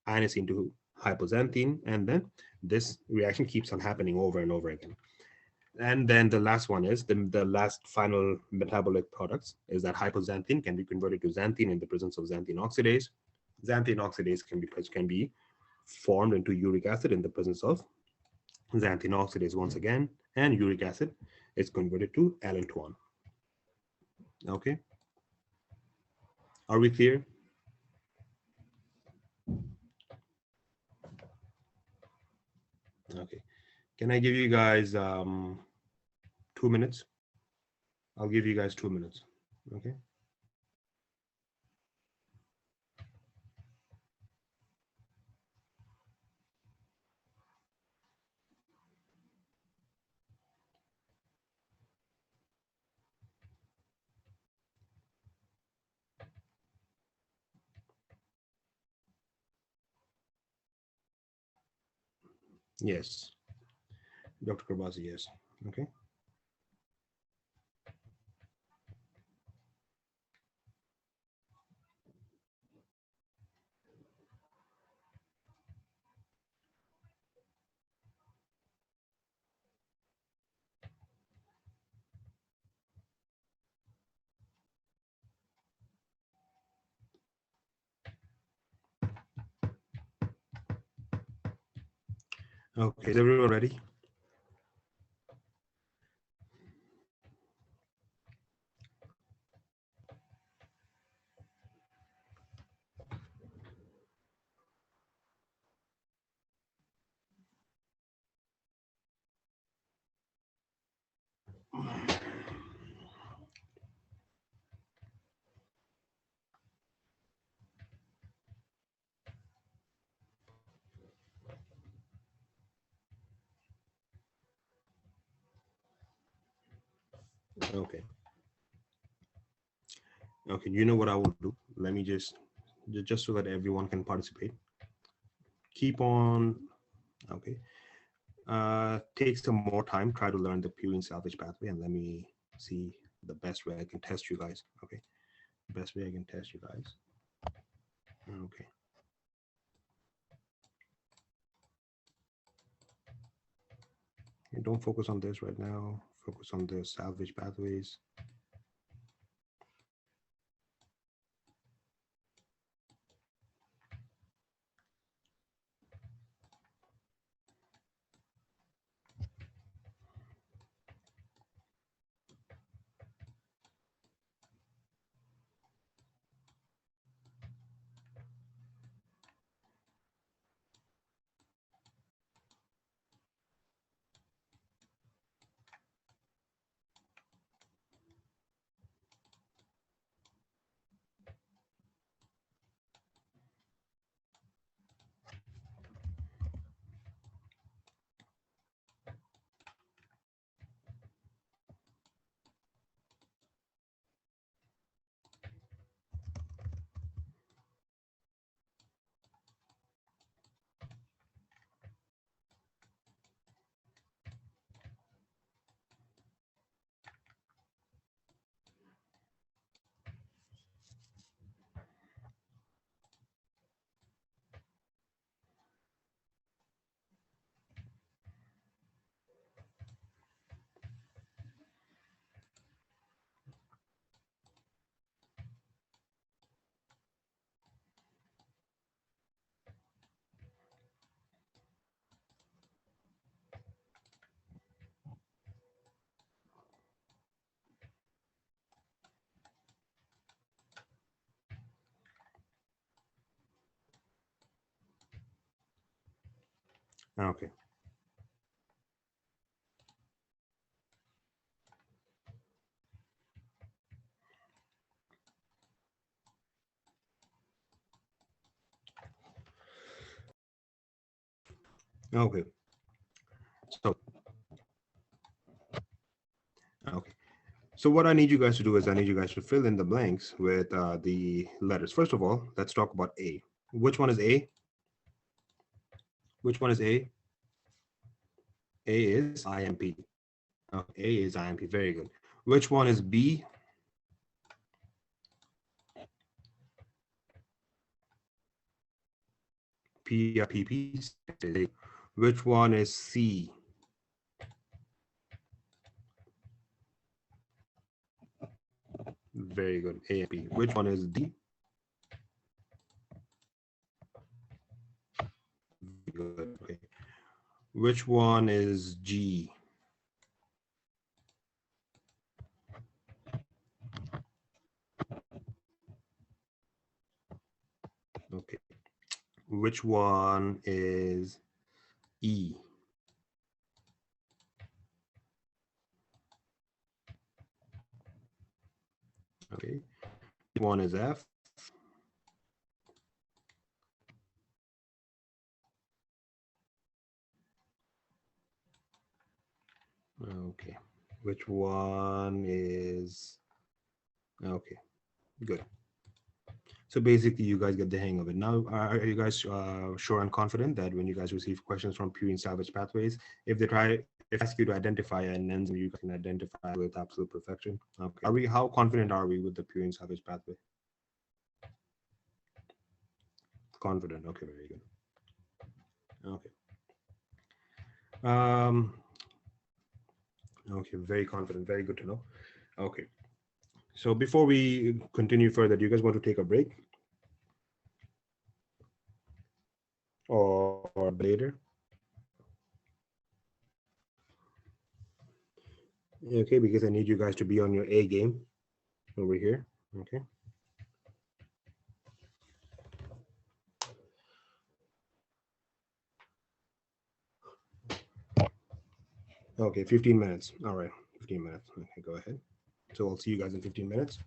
inosine to hypoxanthine, and then this reaction keeps on happening over and over again. And then the last one is the last final metabolic products is that hypoxanthine can be converted to xanthine in the presence of xanthine oxidase. Xanthine oxidase can be formed into uric acid in the presence of xanthine oxidase once again, and uric acid is converted to allantoin. Okay, are we clear? Okay, can I give you guys 2 minutes? I'll give you guys 2 minutes. Okay. Yes, Dr. Karbasi, yes. Okay. Okay, is everyone ready? Okay. Okay, you know what I will do? Let me just so that everyone can participate. Keep on, okay. Take some more time, try to learn the purine salvage pathway, and let me see the best way I can test you guys. Okay, best way I can test you guys. Okay. don't focus on this right now. Focus on the salvage pathways. Okay. Okay. So, okay. So what I need you guys to do is I need you guys to fill in the blanks with the letters. First of all, let's talk about A. Which one is A? Which one is A? A is IMP. A is IMP. Very good. Which one is B? PRPP. Which one is C? Very good. A and B. Which one is D? Good. Okay. Which one is G? Okay. Which one is E? Okay. Which one is F? Okay. Which one is okay? Good. So basically, you guys get the hang of it. Now, are you guys sure and confident that when you guys receive questions from Purine salvage pathways, if they ask you to identify an enzyme, you can identify with absolute perfection? Okay. How confident are we with the Purine salvage pathway? Confident. Okay, very good. Okay. Okay, very confident. Very good to know. Okay. So before we continue further, do you guys want to take a break? Or later? Okay, because I need you guys to be on your A game over here. Okay. Okay, 15 minutes. All right, 15 minutes. Okay, go ahead. So I'll see you guys in 15 minutes.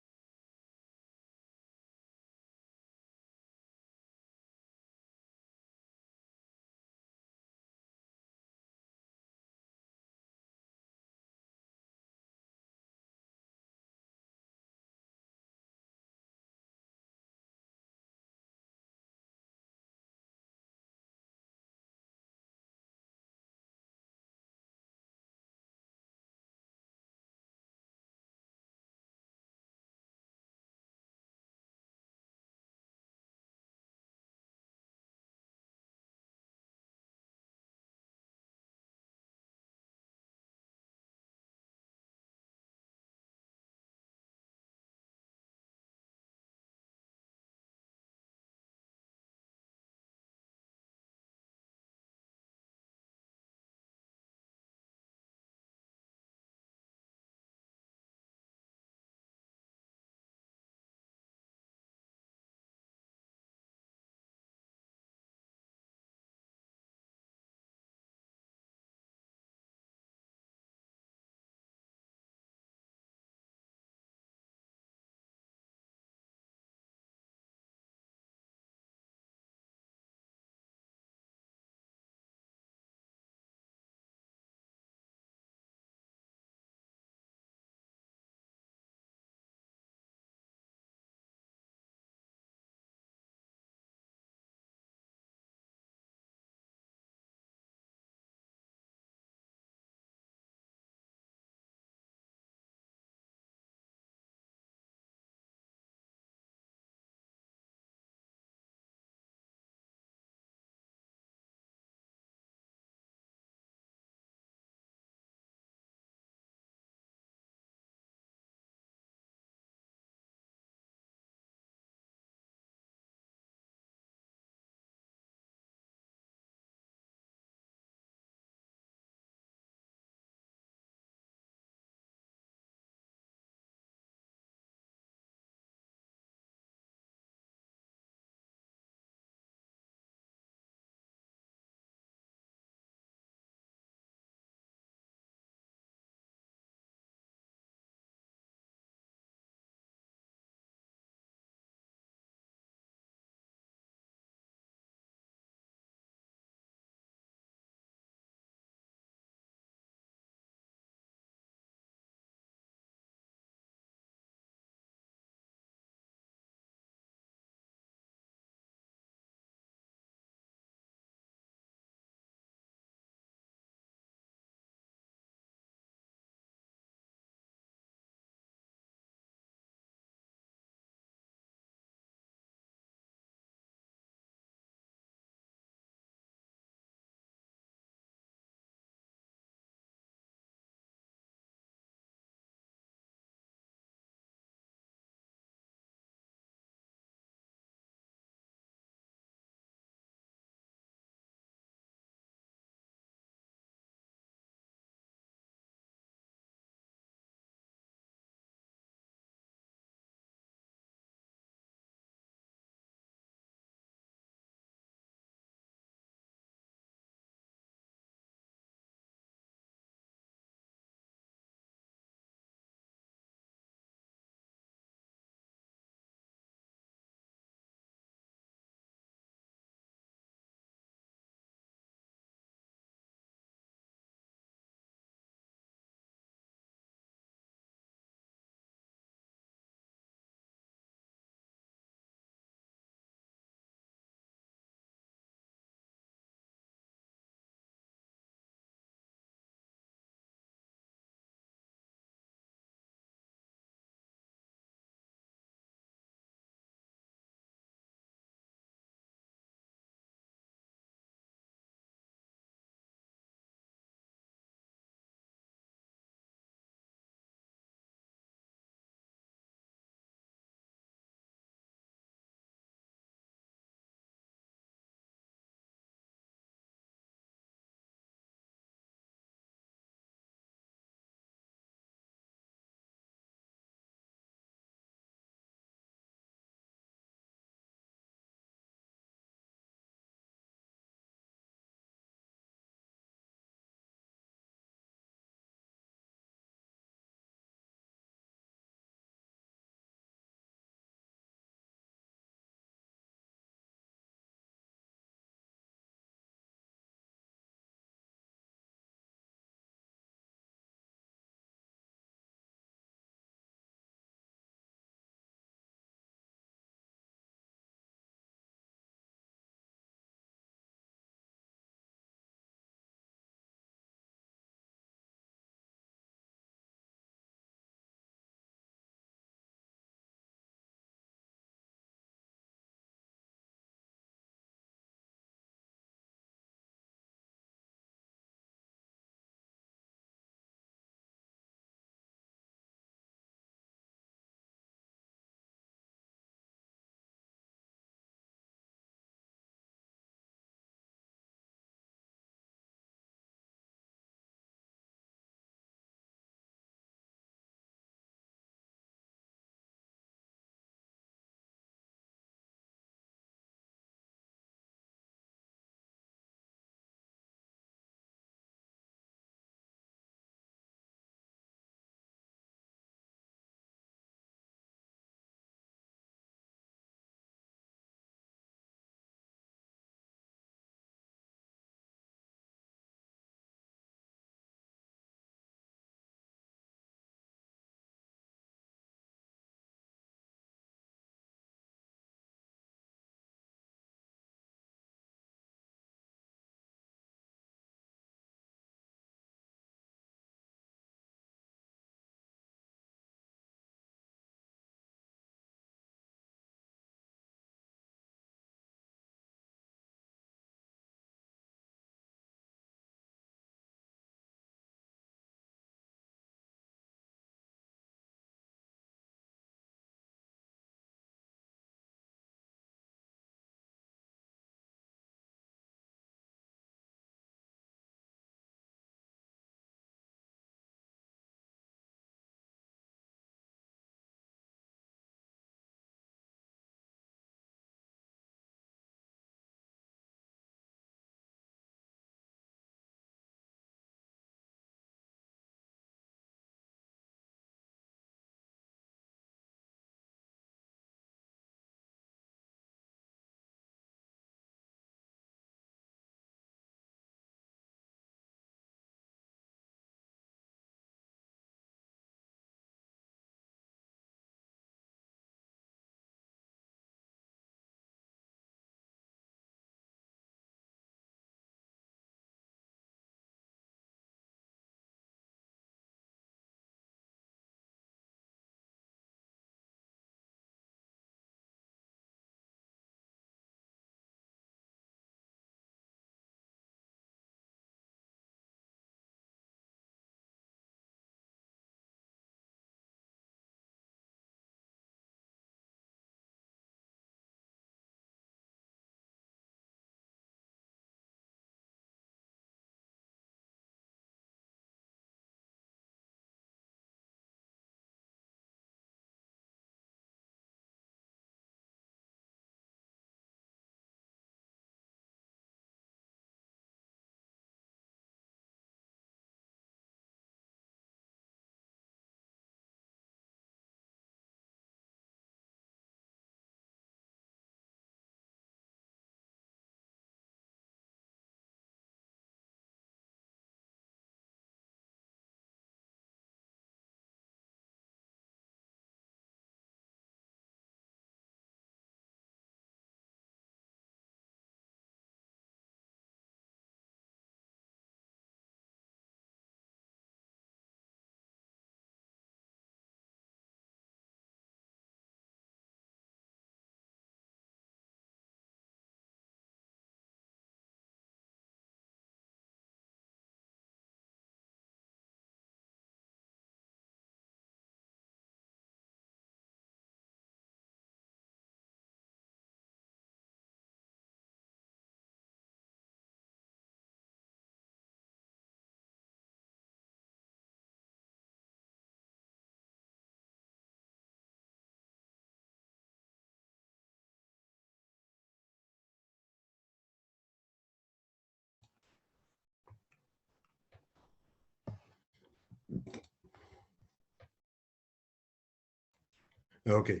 Okay.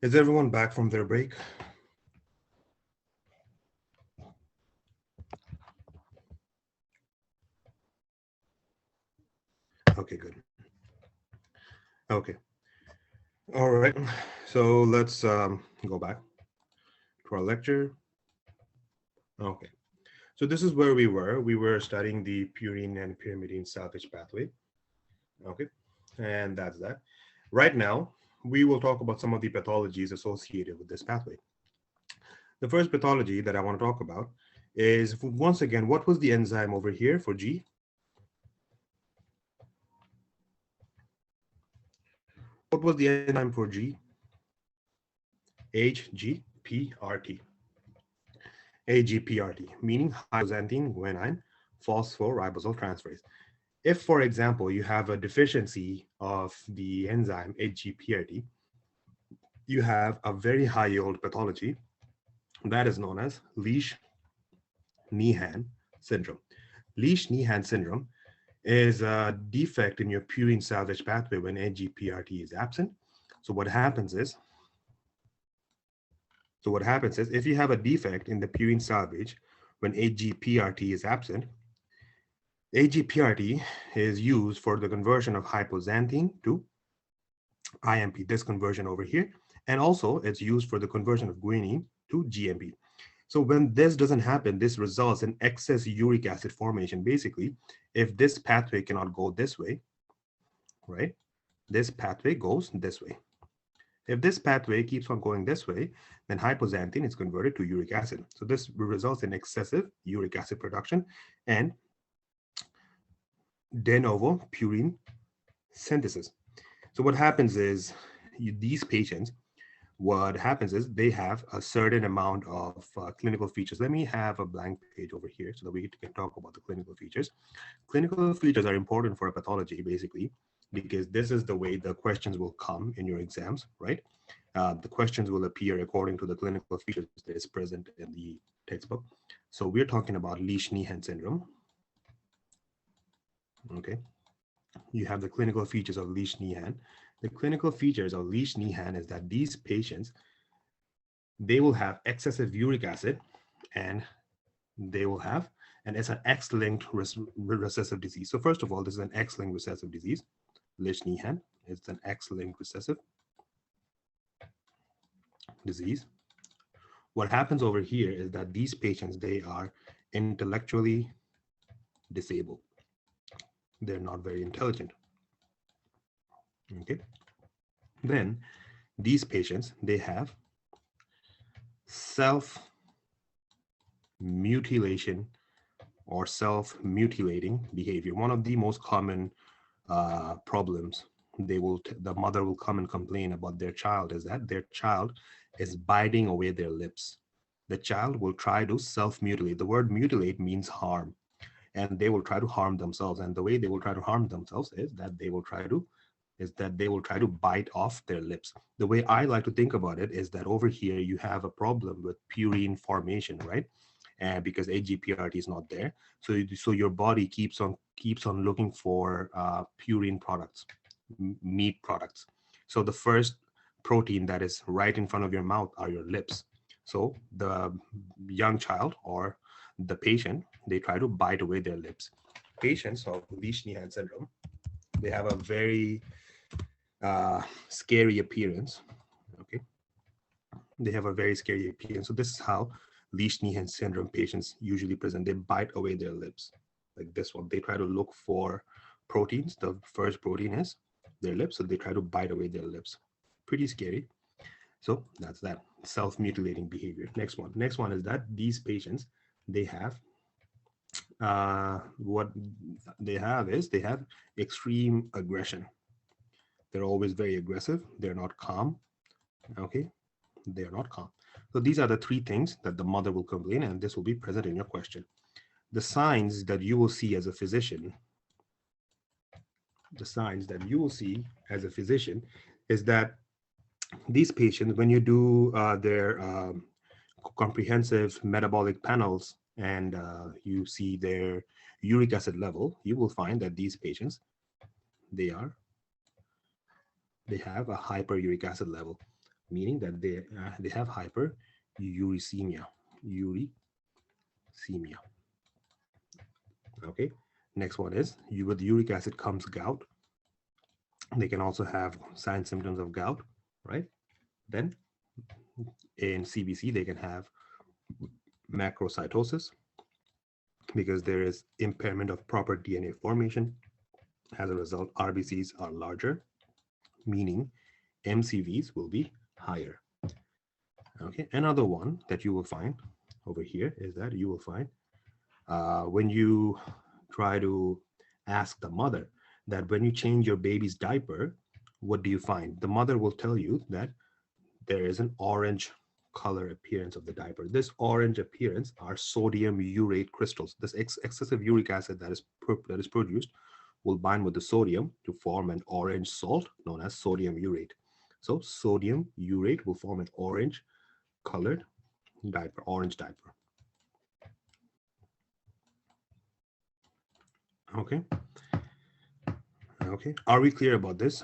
Is everyone back from their break? Okay, good. Okay. All right. So let's go back to our lecture. Okay. So this is where we were. We were studying the purine and pyrimidine salvage pathway. Okay. And that's that. Right now, we will talk about some of the pathologies associated with this pathway. The first pathology that I want to talk about is, once again, what was the enzyme over here for G? What was the enzyme for G? HGPRT. AGPRT, meaning hydroxanthine guanine phosphoribosyltransferase transferase. If, for example, you have a deficiency of the enzyme HGPRT, you have a very high yield pathology that is known as Lesch-Nyhan syndrome. Lesch-Nyhan syndrome is a defect in your purine salvage pathway when AGPRT is absent. So what happens is, if you have a defect in the purine salvage when AGPRT is absent, AGPRT is used for the conversion of hypoxanthine to IMP, this conversion over here. And also it's used for the conversion of guanine to GMP. So when this doesn't happen, this results in excess uric acid formation. Basically, if this pathway cannot go this way, right? This pathway goes this way. If this pathway keeps on going this way, then hypoxanthine is converted to uric acid. So this results in excessive uric acid production and de novo purine synthesis. So what happens is, these patients, what happens is they have a certain amount of clinical features. Let me have a blank page over here so that we can talk about the clinical features. Clinical features are important for a pathology, basically, because this is the way the questions will come in your exams, right? The questions will appear according to the clinical features that is present in the textbook. So we're talking about Lesch-Nyhan syndrome. Okay. You have the clinical features of Lesch-Nyhan. The clinical features of Lesch-Nyhan is that these patients, they will have excessive uric acid, and they will have, and it's an X-linked recessive disease. So first of all, this is an X-linked recessive disease. Lesch-Nyhan, it's an X-linked recessive disease. What happens over here is that these patients, they are intellectually disabled. They're not very intelligent. Okay. Then these patients, they have self-mutilation or self-mutilating behavior. One of the most common problems the mother will come and complain about their child is that their child is biting away their lips. The child will try to self-mutilate. The word mutilate means harm, and they will try to harm themselves. And the way they will try to harm themselves is that they will try to bite off their lips. The way I like to think about it is that over here you have a problem with purine formation, right? And because AGPRT is not there, so your body keeps on looking for purine products, meat products. So the first protein that is right in front of your mouth are your lips. So the young child or the patient, they try to bite away their lips. Patients of Lesch-Nyhan syndrome, they have a very scary appearance. Okay, they have a very scary appearance. So this is how Lesch-Nyhan syndrome patients usually present. They bite away their lips, like this one. They try to look for proteins. The first protein is their lips, so they try to bite away their lips. Pretty scary. So that's that, self-mutilating behavior. Next one is that these patients, they have what they have is they have extreme aggression. They're always very aggressive. They're not calm. Okay, they're not calm. So these are the three things that the mother will complain, and this will be present in your question. The signs that you will see as a physician, is that these patients, when you do their comprehensive metabolic panels and you see their uric acid level, you will find that these patients, they are they have a hyperuric acid level, meaning that they have hyperuricemia. Uricemia. Okay. Next one is with uric acid comes gout. They can also have signs symptoms of gout, right? Then in CBC they can have macrocytosis because there is impairment of proper DNA formation. As a result, RBCs are larger, meaning MCVs will be higher. Okay, another one that you will find over here is that you will find when you try to ask the mother that when you change your baby's diaper, what do you find? The mother will tell you that there is an orange color appearance of the diaper. This orange appearance are sodium urate crystals. This excessive uric acid that is produced will bind with the sodium to form an orange salt known as sodium urate. So sodium urate will form an orange colored diaper, orange diaper. Okay. Okay. Are we clear about this?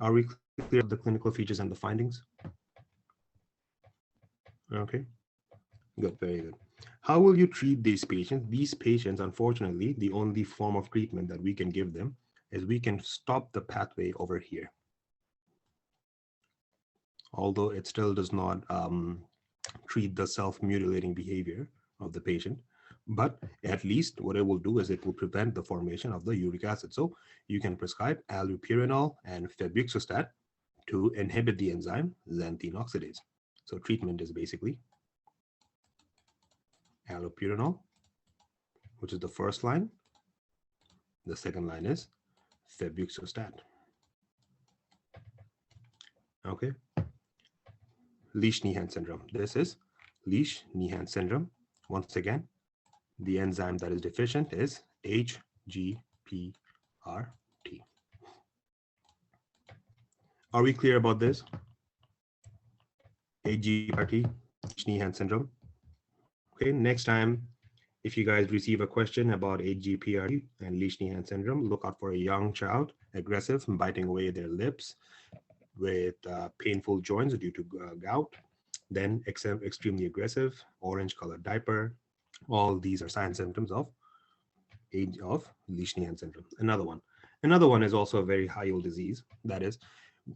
Are we clear of the clinical features and the findings? Okay. Good. Very good. How will you treat these patients? These patients, unfortunately, the only form of treatment that we can give them is we can stop the pathway over here. Although it still does not treat the self-mutilating behavior of the patient, but at least what it will do is it will prevent the formation of the uric acid. So you can prescribe allopurinol and febuxostat to inhibit the enzyme xanthine oxidase. So treatment is basically allopurinol, which is the first line. The second line is febuxostat. Okay. Lesch-Nyhan syndrome. This is Lesch-Nyhan syndrome. Once again, the enzyme that is deficient is HGPRT. Are we clear about this? HGPRT, Lesch-Nyhan syndrome. Okay, next time, if you guys receive a question about HGPRT and Lesch-Nyhan syndrome, look out for a young child, aggressive, biting away their lips with painful joints due to gout, then extremely aggressive, orange colored diaper. All these are signs and symptoms of Lesch-Nyhan syndrome. Another one is also a very high yield disease. That is,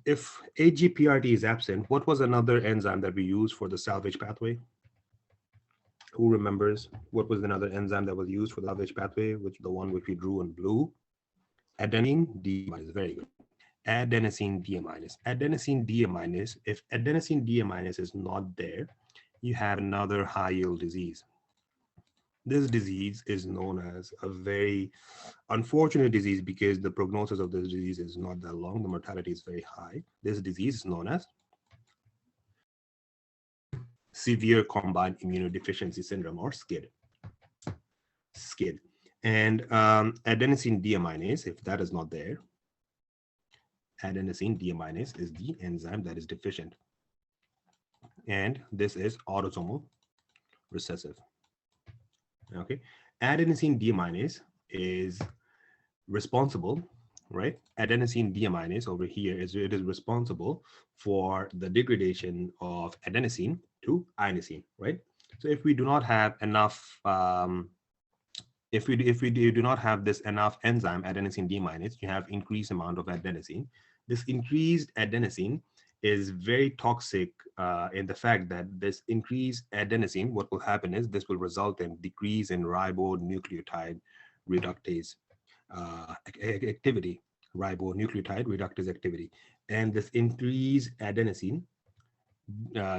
if HGPRT is absent, what was another enzyme that we used for the salvage pathway? Who remembers what was another enzyme that was used for the salvage pathway, which the one which we drew in blue? Adenine deaminase. Very good. Adenosine deaminase. Adenosine deaminase. If adenosine deaminase is not there, you have another high yield disease. This disease is known as a very unfortunate disease because the prognosis of this disease is not that long. The mortality is very high. This disease is known as severe combined immunodeficiency syndrome, or SCID. SCID. And adenosine deaminase, if that is not there, adenosine deaminase is the enzyme that is deficient. And this is autosomal recessive. Okay, adenosine deaminase is responsible, right? Adenosine deaminase over here it is responsible for the degradation of adenosine to inosine, right? So if we do not have enough, if we do not have this enough enzyme adenosine deaminase, you have increased amount of adenosine. This increased adenosine is very toxic in the fact that this increased adenosine, what will happen is this will result in decrease in ribonucleotide reductase activity, ribonucleotide reductase activity. And this increased adenosine,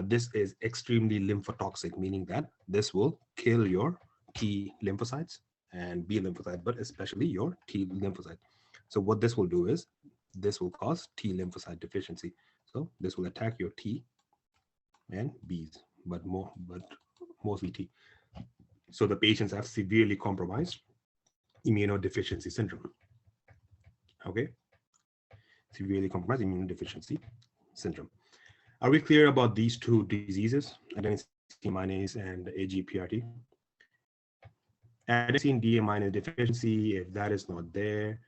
this is extremely lymphotoxic, meaning that this will kill your T lymphocytes and B lymphocyte, but especially your T lymphocyte. So what this will do is this will cause T lymphocyte deficiency. So this will attack your T and Bs, but mostly T. So the patients have severely compromised immunodeficiency syndrome. Okay, severely compromised immunodeficiency syndrome. Are we clear about these two diseases, adenosine deaminase and HGPRT? Adenosine deaminase deficiency, if that is not there,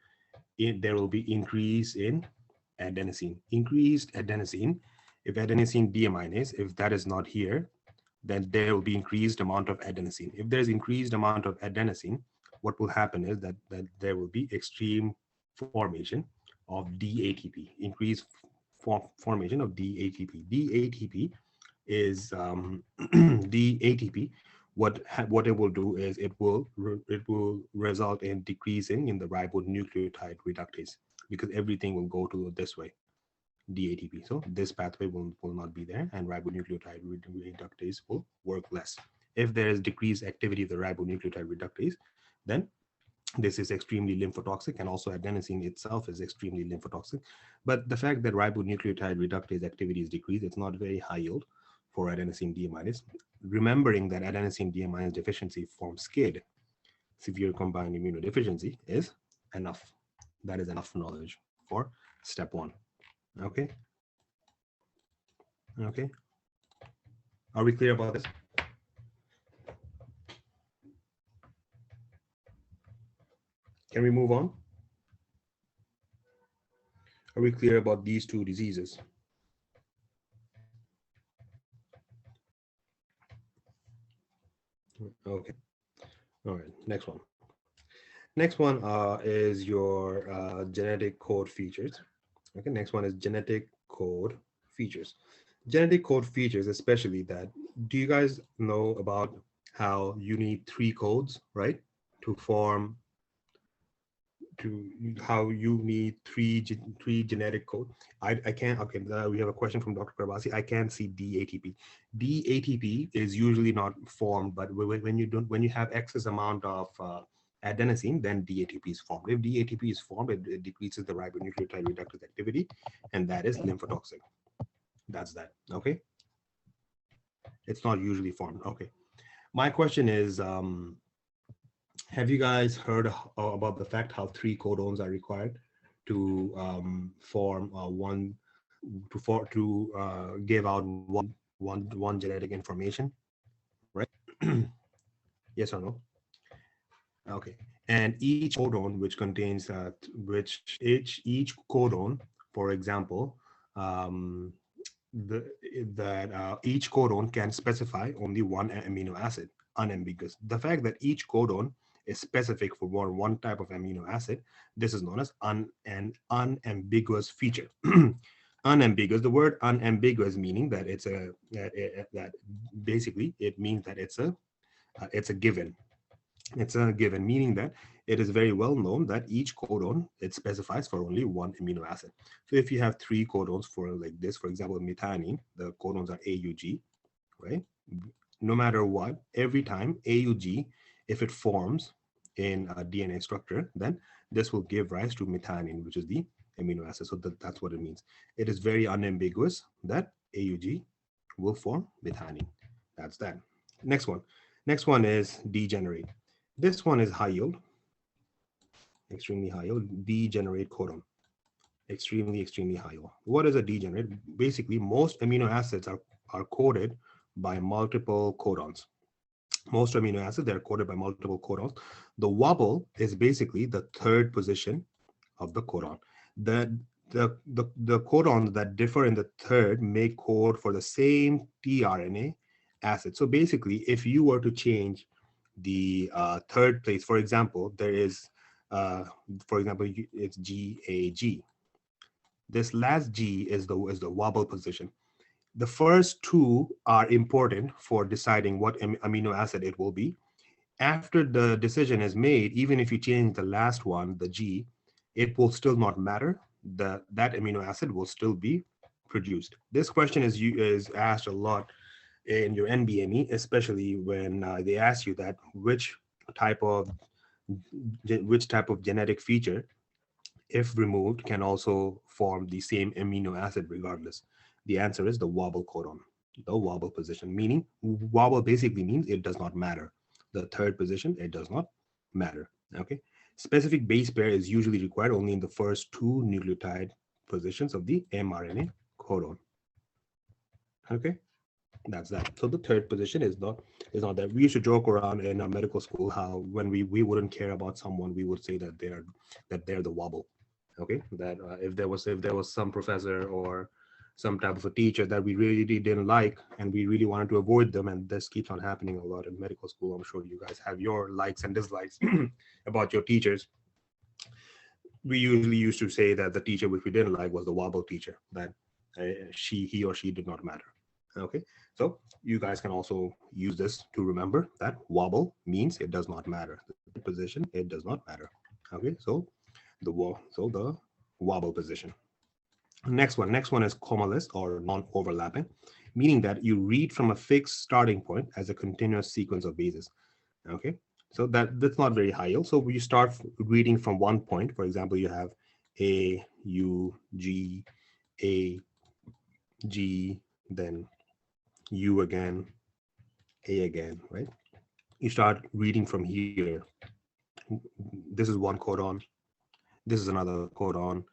there will be increase in adenosine. Increased adenosine, if adenosine deaminase, if that is not here, then there will be increased amount of adenosine. If there's increased amount of adenosine, what will happen is that there will be extreme formation of DATP, increased formation of DATP. DATP is DATP. What it will do is it will result in decreasing in the ribonucleotide reductase, because everything will go to this way, DATP. So this pathway will not be there, and ribonucleotide reductase will work less. If there is decreased activity of the ribonucleotide reductase, then this is extremely lymphotoxic, and also adenosine itself is extremely lymphotoxic. But the fact that ribonucleotide reductase activity is decreased, it's not very high yield for adenosine deaminase. Remembering that adenosine deaminase deficiency forms SCID, severe combined immunodeficiency, is enough. That is enough knowledge for step 1. Okay. Okay. Are we clear about this? Can we move on? Are we clear about these two diseases? Okay. All right. Next one. Next one is your genetic code features. Okay. Next one is genetic code features. Genetic code features, especially that. Do you guys know about how you need 3 codes, right, to form? How you need three genetic code. I can't. Okay, we have a question from Dr. Karbasi. I can't see DATP. DATP is usually not formed, but when you have excess amount of adenosine, then DATP is formed. If DATP is formed, it decreases the ribonucleotide reductase activity, and that is lymphotoxic. That's that. Okay. It's not usually formed. Okay. My question is, have you guys heard about the fact how 3 codons are required to form give out one genetic information, right? Yes or no? Okay. And each codon which contains each codon, for example, each codon can specify only one amino acid, unambiguous. The fact that each codon is specific for one type of amino acid, this is known as an unambiguous feature. Unambiguous, the word unambiguous meaning that it's that basically it means that it's a given. It's a given, meaning that it is very well known that each codon, it specifies for only one amino acid. So if you have 3 codons for like this, for example, methionine, the codons are AUG, right? No matter what, every time AUG, if it forms in a DNA structure, then this will give rise to methionine, which is the amino acid. So that's what it means. It is very unambiguous that AUG will form methionine. That's that. Next one. Next one is degenerate. This one is high yield, extremely high yield, degenerate codon. Extremely high yield. What is a degenerate? Basically, most amino acids are coded by multiple codons. Most amino acids, they're coded by multiple codons. The wobble is basically the 3rd position of the codon. The codons that differ in the 3rd may code for the same tRNA acid. So basically, if you were to change the 3rd place, for example, there is, for example, it's GAG. This last G is the wobble position. The first 2 are important for deciding what amino acid it will be. After the decision is made, even if you change the last one, the G, it will still not matter. That amino acid will still be produced. This question is asked a lot in your NBME, especially when they ask you that which type of genetic feature, if removed, can also form the same amino acid regardless. The answer is the wobble codon, the wobble position, meaning wobble basically means it does not matter. The 3rd position, it does not matter. Okay. Specific base pair is usually required only in the first 2 nucleotide positions of the mRNA codon. Okay. That's that. So the 3rd position is not that. We used to joke around in our medical school how when we wouldn't care about someone, we would say that they're the wobble. Okay, that if there was some professor or some type of a teacher that we really didn't like and we really wanted to avoid them, and this keeps on happening a lot in medical school. I'm sure you guys have your likes and dislikes about your teachers. We usually used to say that the teacher which we didn't like was the wobble teacher, that he or she did not matter. Okay, so you guys can also use this to remember that wobble means it does not matter. The position, it does not matter. Okay, so the wobble position. Next one is commaless or non-overlapping, meaning that you read from a fixed starting point as a continuous sequence of bases. Okay, so that's not very high yield. So you start reading from one point. For example, you have A, U, G, A, G, then U again, A again, right? You start reading from here. This is one codon, this is another codon,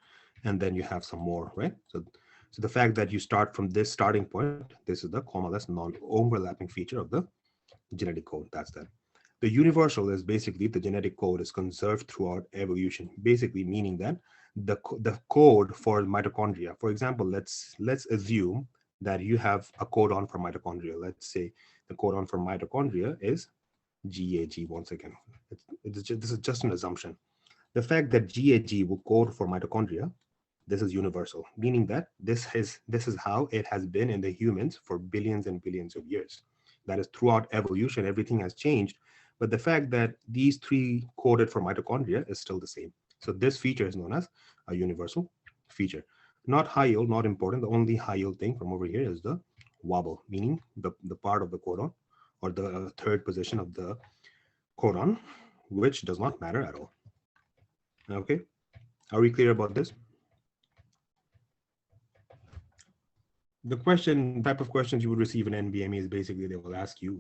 and then you have some more, right? So the fact that you start from this starting point, this is the commaless non-overlapping feature of the genetic code. That's that. The universal is basically the genetic code is conserved throughout evolution, basically meaning that the code for mitochondria, for example, let's assume that you have a codon for mitochondria. Let's say the codon for mitochondria is GAG. Once again, this is just an assumption. The fact that GAG will code for mitochondria, this is universal, meaning that this is how it has been in the humans for billions and billions of years. That is, throughout evolution, everything has changed, but the fact that these three coded for mitochondria is still the same. So this feature is known as a universal feature. Not high yield, not important. The only high yield thing from over here is the wobble, meaning the part of the codon or the third position of the codon, which does not matter at all. Okay, are we clear about this? The type of questions you would receive in NBME is basically they will ask you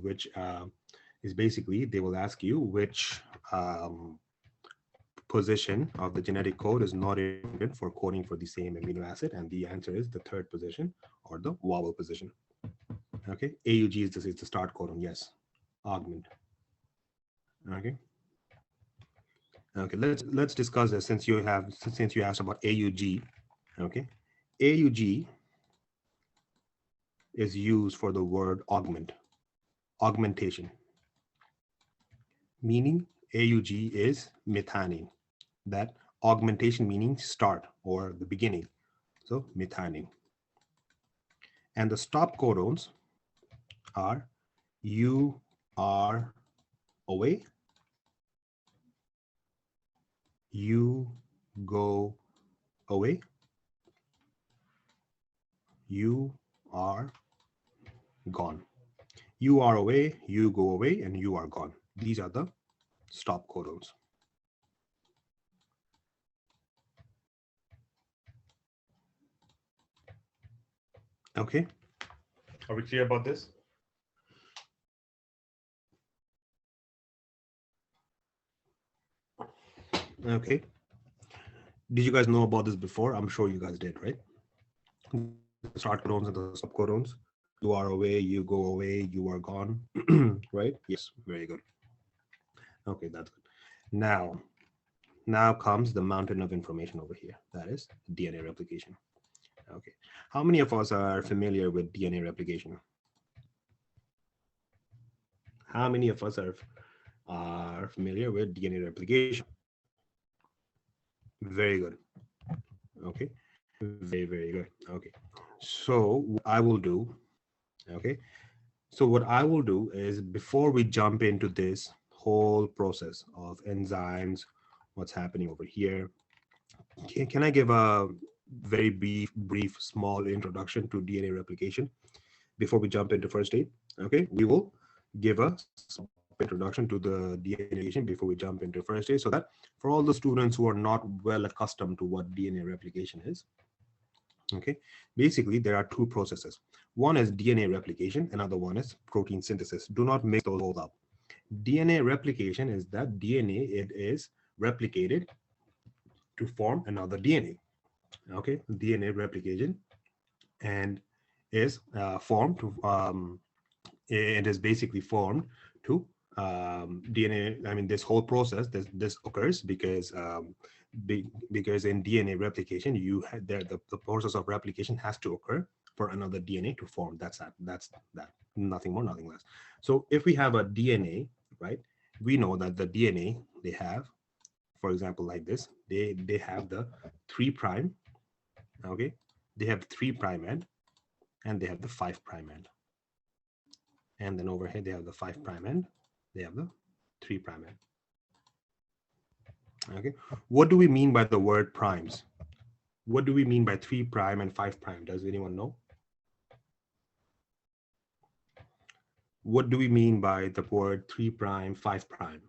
which position of the genetic code is not important for coding for the same amino acid, and the answer is the third position or the wobble position. Okay, AUG is the start codon. Yes, augment. Okay. Okay, let's discuss this since you asked about AUG. Okay, AUG is used for the word augmentation, meaning AUG is methionine. That augmentation meaning start or the beginning, so methionine. And the stop codons are you are away, you go away, you are gone. You are away, you go away, and you are gone. These are the stop codons. Okay, are we clear about this? Okay, did you guys know about this before? I'm sure you guys did, right? The start codons and the stop codons. You are away, you go away, you are gone, right? Yes, very good. Okay, that's good. Now comes the mountain of information over here. That is DNA replication. Okay, how many of us are familiar with DNA replication? How many of us are familiar with DNA replication? Very good. Okay, very good. Okay, so what I will do, okay, so what I will do is before we jump into this whole process of enzymes, what's happening over here, can I give a very brief small introduction to DNA replication before we jump into first aid? Okay, we will give a introduction to the DNA replication before we jump into first aid, so that for all the students who are not well accustomed to what DNA replication is, okay, basically there are two processes. One is DNA replication, another one is protein synthesis. Do not mix those both up. DNA replication is that DNA, it is replicated to form another DNA. Okay, DNA replication and is formed to it is basically formed to DNA. I mean, this whole process this occurs because because in DNA replication, you had the process of replication has to occur for another DNA to form. That's that. Nothing more, nothing less. So if we have a DNA, right, we know that the DNA they have, for example, like this, they have the 3', okay, they have 3' end, and they have the 5' end, and then over here they have the 5' end, they have the 3' end. Okay, what do we mean by the word primes? What do we mean by 3' and 5'? Does anyone know? What do we mean by the word 3', 5'?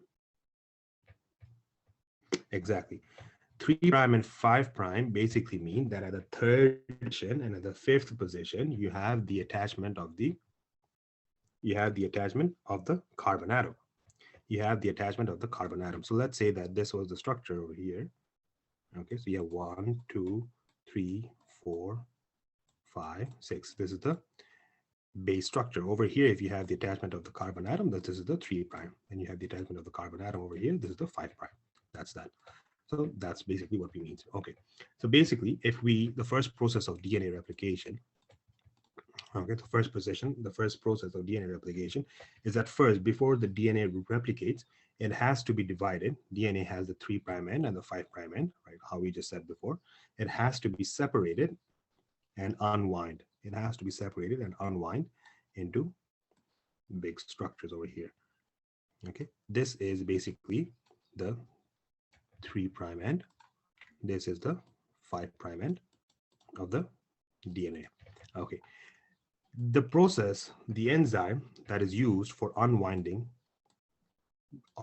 Exactly. 3' and 5' basically mean that at the third position and at the fifth position, you have the attachment of the carbon atom. You have the attachment of the carbon atom. So let's say that this was the structure over here. Okay, so you have 1, 2, 3, 4, 5, 6. This is the base structure. Over here, if you have the attachment of the carbon atom, this is the 3'. And you have the attachment of the carbon atom over here, this is the 5'. That's that. So that's basically what we mean. Okay, so basically, if the first process of DNA replication, okay, the first process of DNA replication is that first, before the DNA replicates, it has to be divided. DNA has the 3' end and the 5' end, right? How we just said before. It has to be separated and unwind. It has to be separated and unwind into big structures over here. Okay, this is basically the 3' end. This is the 5' end of the DNA. Okay, the process, the enzyme that is used for unwinding,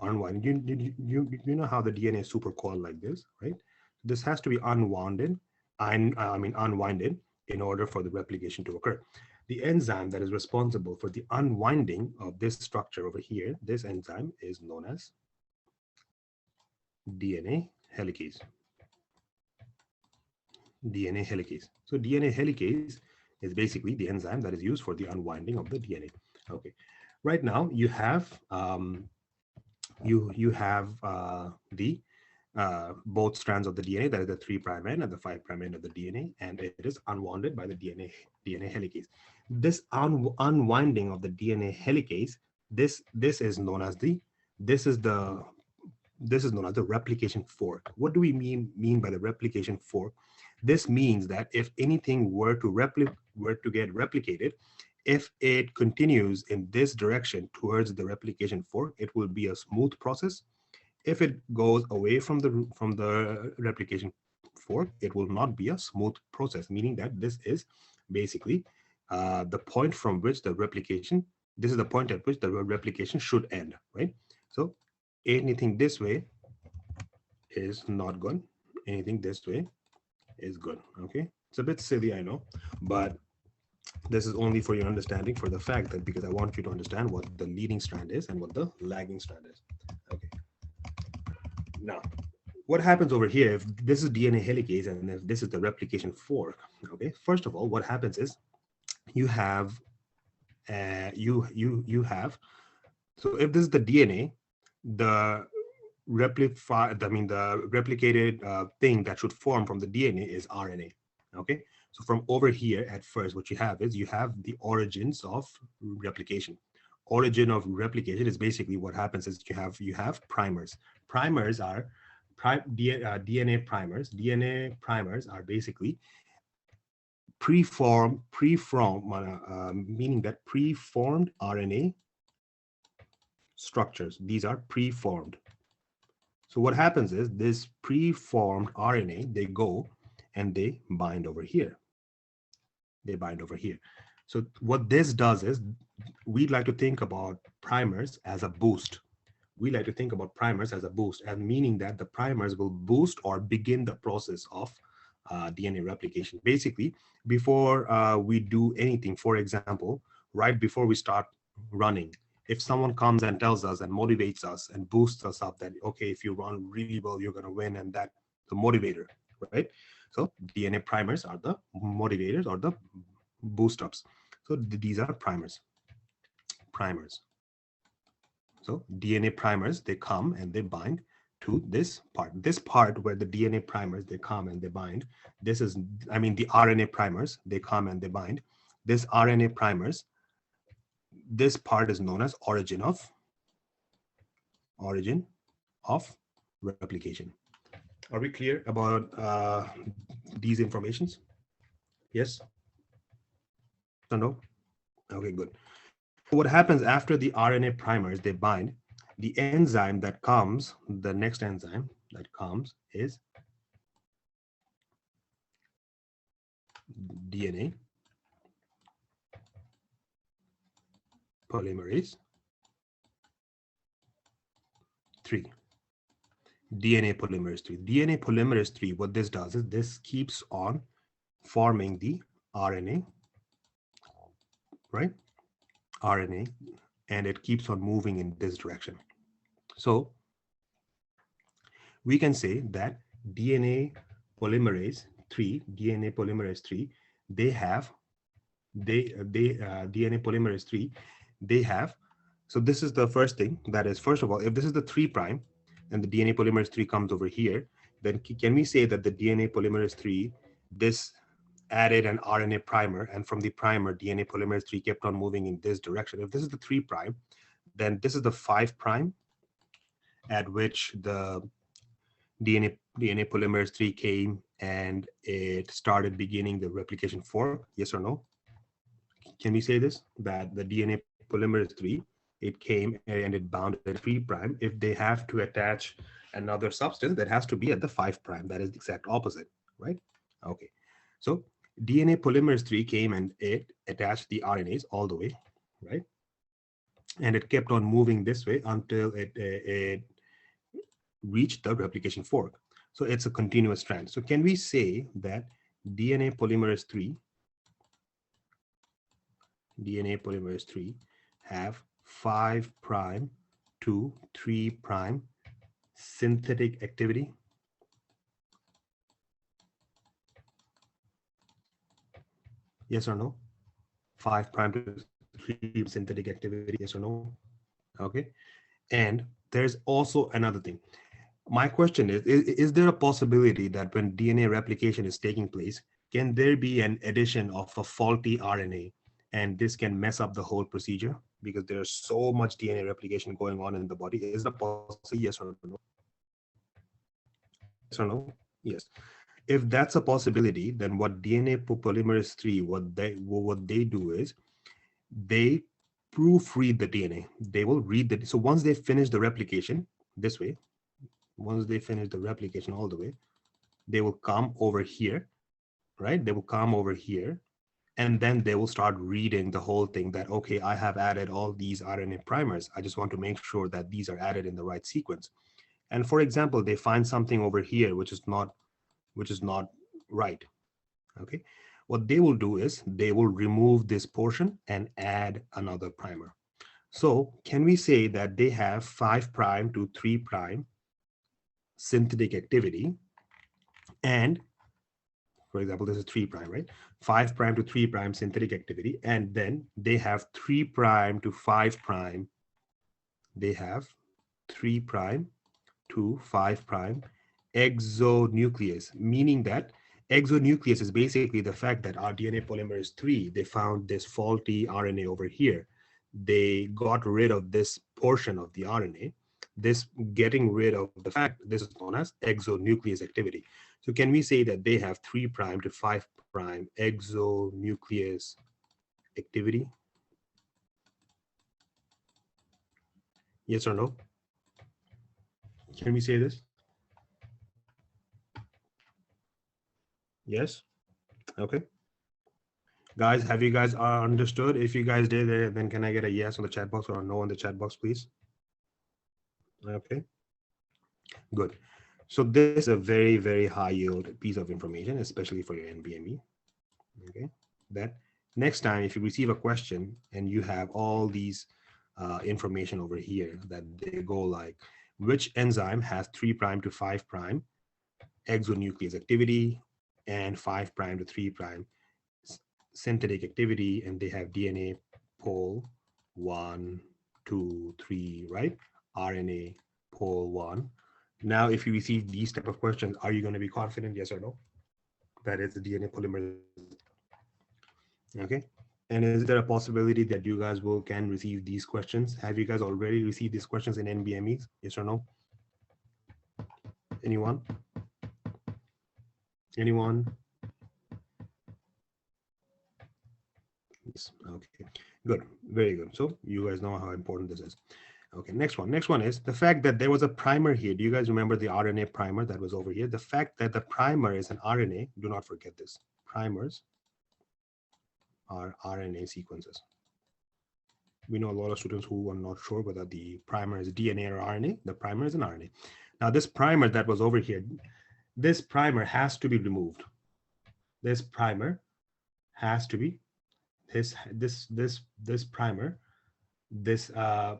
you know how the DNA is super coiled like this, right? This has to be unwinded, unwinded in order for the replication to occur. The enzyme that is responsible for the unwinding of this structure over here, this enzyme is known as DNA helicase. DNA helicase. So DNA helicase is basically the enzyme that is used for the unwinding of the DNA. Okay, right now you have both strands of the DNA, that is the 3' end and the 5' end of the DNA, and it is unwound by the DNA helicase. This unwinding of the DNA helicase, this is known as the replication fork. What do we mean by the replication fork? This means that if anything were to get replicated, if it continues in this direction towards the replication fork, it will be a smooth process. If it goes away from the replication fork, it will not be a smooth process, meaning that this is basically the point from which the replication, this is the point at which the replication should end, right? So anything this way is not good. Anything this way is good. Okay, it's a bit silly, I know, but this is only for your understanding, for the fact that because I want you to understand what the leading strand is and what the lagging strand is. Okay, now what happens over here, if this is DNA helicase and if this is the replication fork, okay, first of all, what happens is you have so if this is the DNA, the replicated thing that should form from the DNA is RNA. Okay, so from over here at first, what you have is you have the origins of replication. Origin of replication is basically what happens is you have primers. Primers are DNA primers. DNA primers are basically meaning that preformed RNA structures. These are preformed. So what happens is this preformed RNA, they go and they bind over here. They bind over here. So what this does is we'd like to think about primers as a boost. We like to think about primers as a boost, and meaning that the primers will boost or begin the process of DNA replication. Basically, before we do anything, for example, right before we start running, if someone comes and tells us and motivates us and boosts us up that, okay, if you run really well, you're going to win, and that the motivator, right? So DNA primers are the motivators or the boost ups. So these are primers. So DNA primers, they come and they bind to this part where the DNA primers, they come and they bind. This is, I mean, the RNA primers, they come and they bind. This RNA primers, this part is known as origin of replication. Are we clear about these informations? Yes? Or no? Okay, good. What happens after the RNA primers, they bind, the enzyme that comes, the next enzyme that comes is DNA polymerase 3. DNA polymerase 3. DNA polymerase 3, what this does is this keeps on forming the RNA, right? RNA, and it keeps on moving in this direction. So we can say that DNA polymerase 3, DNA polymerase 3, they have, so this is the first thing, that is, first of all, if this is the 3' and the DNA polymerase 3 comes over here, then can we say that the DNA polymerase 3, this added an RNA primer, and from the primer, DNA polymerase 3 kept on moving in this direction. If this is the 3', then this is the 5' at which the DNA polymerase 3 came and it started beginning the replication fork. Yes or no? Can we say this, that the DNA polymerase 3, it came and it bound at 3'. If they have to attach another substance, that has to be at the 5'. That is the exact opposite, right? Okay. So DNA polymerase 3 came and it attached the RNAs all the way, right? And it kept on moving this way until it reached the replication fork. So it's a continuous strand. So can we say that DNA polymerase 3 have 5' to 3' synthetic activity? Yes or no? 5' to 3' synthetic activity, yes or no? Okay. And there's also another thing. My question is there a possibility that when DNA replication is taking place, can there be an addition of a faulty RNA, and this can mess up the whole procedure because there's so much DNA replication going on in the body? Is that possible? Yes or no? Yes or no? Yes. If that's a possibility, then what DNA polymerase 3, what they do is they proofread the DNA. They will read the, so once they finish the replication this way, once they finish the replication all the way, they will come over here, right? They will come over here, and then they will start reading the whole thing that, okay, I have added all these RNA primers. I just want to make sure that these are added in the right sequence. And for example, they find something over here which is not right. Okay. What they will do is they will remove this portion and add another primer. So can we say that they have 5' to 3' synthetic activity? And for example, this is 3', right? 5' to 3' synthetic activity. And then they have 3' to 5'. They have 3' to 5' exonuclease, meaning that exonuclease is basically the fact that our DNA polymerase 3, they found this faulty RNA over here. They got rid of this portion of the RNA. This getting rid of the fact, this is known as exonuclease activity. So can we say that they have 3' to 5' exonuclease activity? Yes or no? Can we say this? Yes? Okay. Guys, have you guys understood? If you guys did, then can I get a yes on the chat box or a no on the chat box, please? Okay. Good. So this is a very, very high yield piece of information, especially for your NBME. Okay. That next time, if you receive a question and you have all these information over here, that they go like, which enzyme has 3' to 5' exonuclease activity and 5' to 3' synthetic activity, and they have DNA pol 1, 2, 3, right? RNA pol 1, Now, if you receive these type of questions, are you going to be confident, yes or no, that it's the DNA polymerase? Okay. And is there a possibility that you guys can receive these questions? Have you guys already received these questions in NBMEs? Yes or no? Anyone? Anyone? Yes. Okay. Good. Very good. So you guys know how important this is. Okay. Next one. Next one is the fact that there was a primer here. Do you guys remember the RNA primer that was over here? The fact that the primer is an RNA. Do not forget this. Primers are RNA sequences. We know a lot of students who are not sure whether the primer is DNA or RNA. The primer is an RNA. Now, this primer that was over here, this primer has to be removed. This primer has to be this primer. This primer.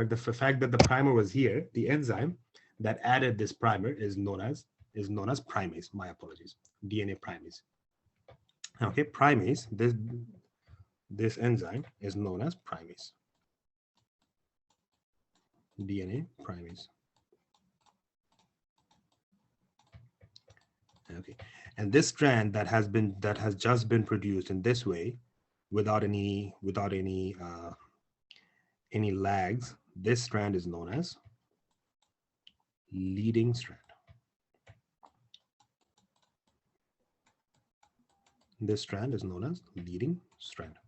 The fact that the primer was here, the enzyme that added this primer is known as primase. My apologies, DNA primase. Okay, primase. This enzyme is known as primase. DNA primase. Okay, and this strand that has just been produced in this way, without any lags, this strand is known as leading strand. This strand is known as leading strand.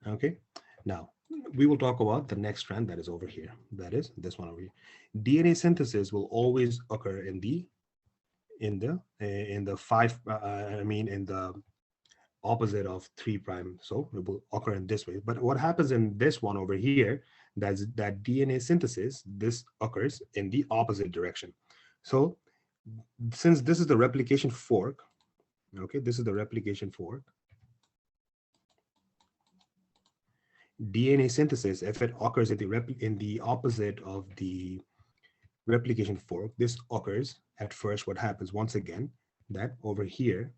Okay, now we will talk about the next strand that is over here. That is this one over here. DNA synthesis will always occur in the opposite of 3 prime. So it will occur in this way. But what happens in this one over here, that DNA synthesis, this occurs in the opposite direction. So since this is the replication fork, okay, this is the replication fork. DNA synthesis, if it occurs in the opposite of the replication fork, this occurs at first. What happens once again, that over here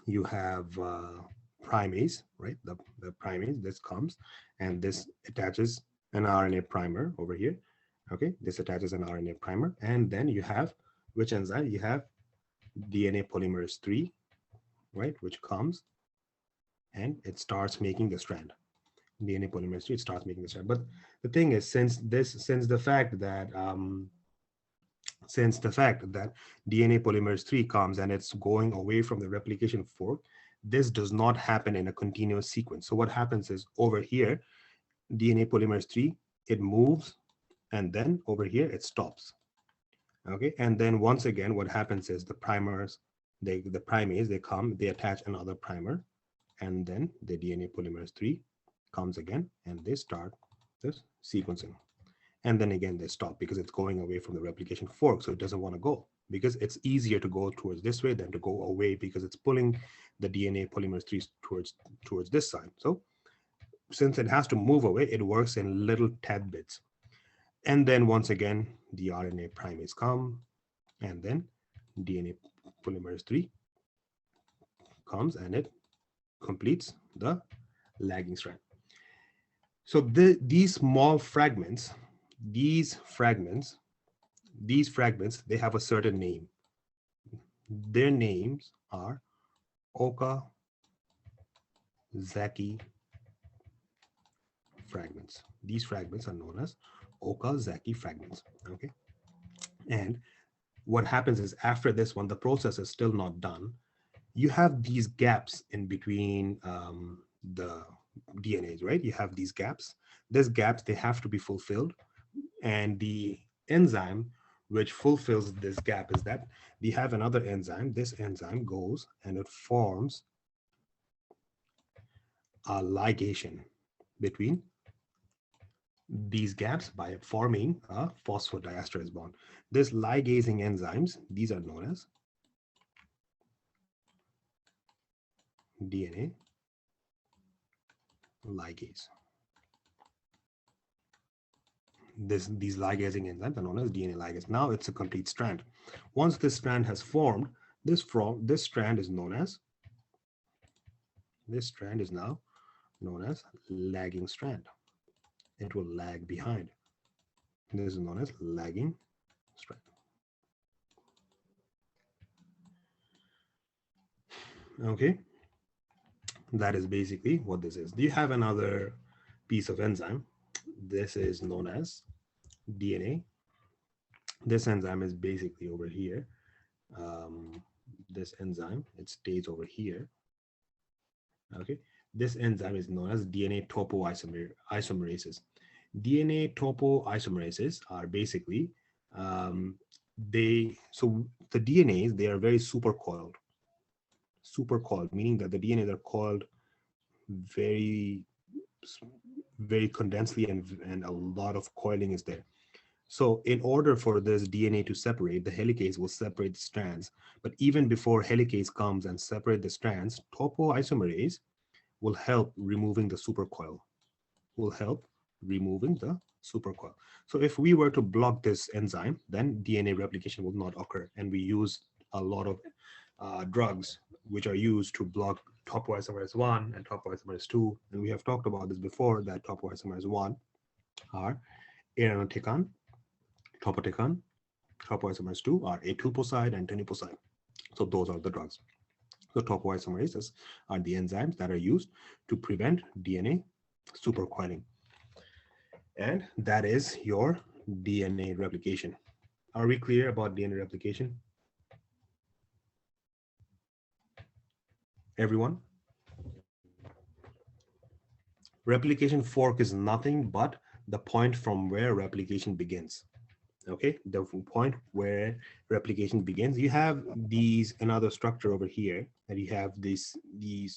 you have primase, right? The primase, this comes and this attaches an RNA primer over here. Okay, this attaches an RNA primer, and then you have which enzyme? You have DNA polymerase 3, right, which comes and it starts making the strand. DNA polymerase 3, it starts making the strand. But the thing is, since the fact that DNA polymerase 3 comes and it's going away from the replication fork, this does not happen in a continuous sequence. So what happens is over here, DNA polymerase 3, it moves, and then over here it stops. Okay, and then once again, what happens is the primase, they come, they attach another primer, and then the DNA polymerase 3 comes again, and they start this sequencing. And then again, they stop because it's going away from the replication fork. So it doesn't want to go, because it's easier to go towards this way than to go away, because it's pulling the DNA polymerase 3 towards this side. So since it has to move away, it works in little tad bits. And then once again, the RNA primase come, and then DNA polymerase 3 comes and it completes the lagging strand. So these small fragments, these fragments, they have a certain name. Their names are Okazaki fragments. These fragments are known as Okazaki fragments. Okay, and what happens is after this one, the process is still not done. You have these gaps in between the DNAs, right? You have these gaps. These gaps, they have to be fulfilled, and the enzyme which fulfills this gap is that we have another enzyme. This enzyme goes and it forms a ligation between these gaps by forming a phosphodiesterase bond. This ligazing enzymes, these are known as DNA ligase. These ligazing enzymes are known as DNA ligase. Now it's a complete strand. Once this strand has formed, this strand is now known as lagging strand. It will lag behind. This is known as lagging strand. Okay, that is basically what this is. Do you have another piece of enzyme? This is known as DNA. This enzyme is basically over here. This enzyme, it stays over here. Okay, this enzyme is known as DNA topoisomerases. DNA topoisomerases are basically the DNAs, they are very supercoiled. Supercoiled, meaning that the DNAs are coiled very condensely, and a lot of coiling is there. So in order for this DNA to separate, the helicase will separate the strands. But even before helicase comes and separate the strands, topoisomerase will help removing the supercoil. So if we were to block this enzyme, then DNA replication will not occur. And we use a lot of drugs which are used to block topoisomerase 1 and topoisomerase 2. And we have talked about this before, that topoisomerase 1 are irinotecan, topotecan, topoisomerase 2 are etoposide and teniposide. So those are the drugs. So topoisomerases are the enzymes that are used to prevent DNA supercoiling. And that is your DNA replication. Are we clear about DNA replication? Everyone? Replication fork is nothing but the point from where replication begins. Okay, the point where replication begins. You have another structure over here, that you have these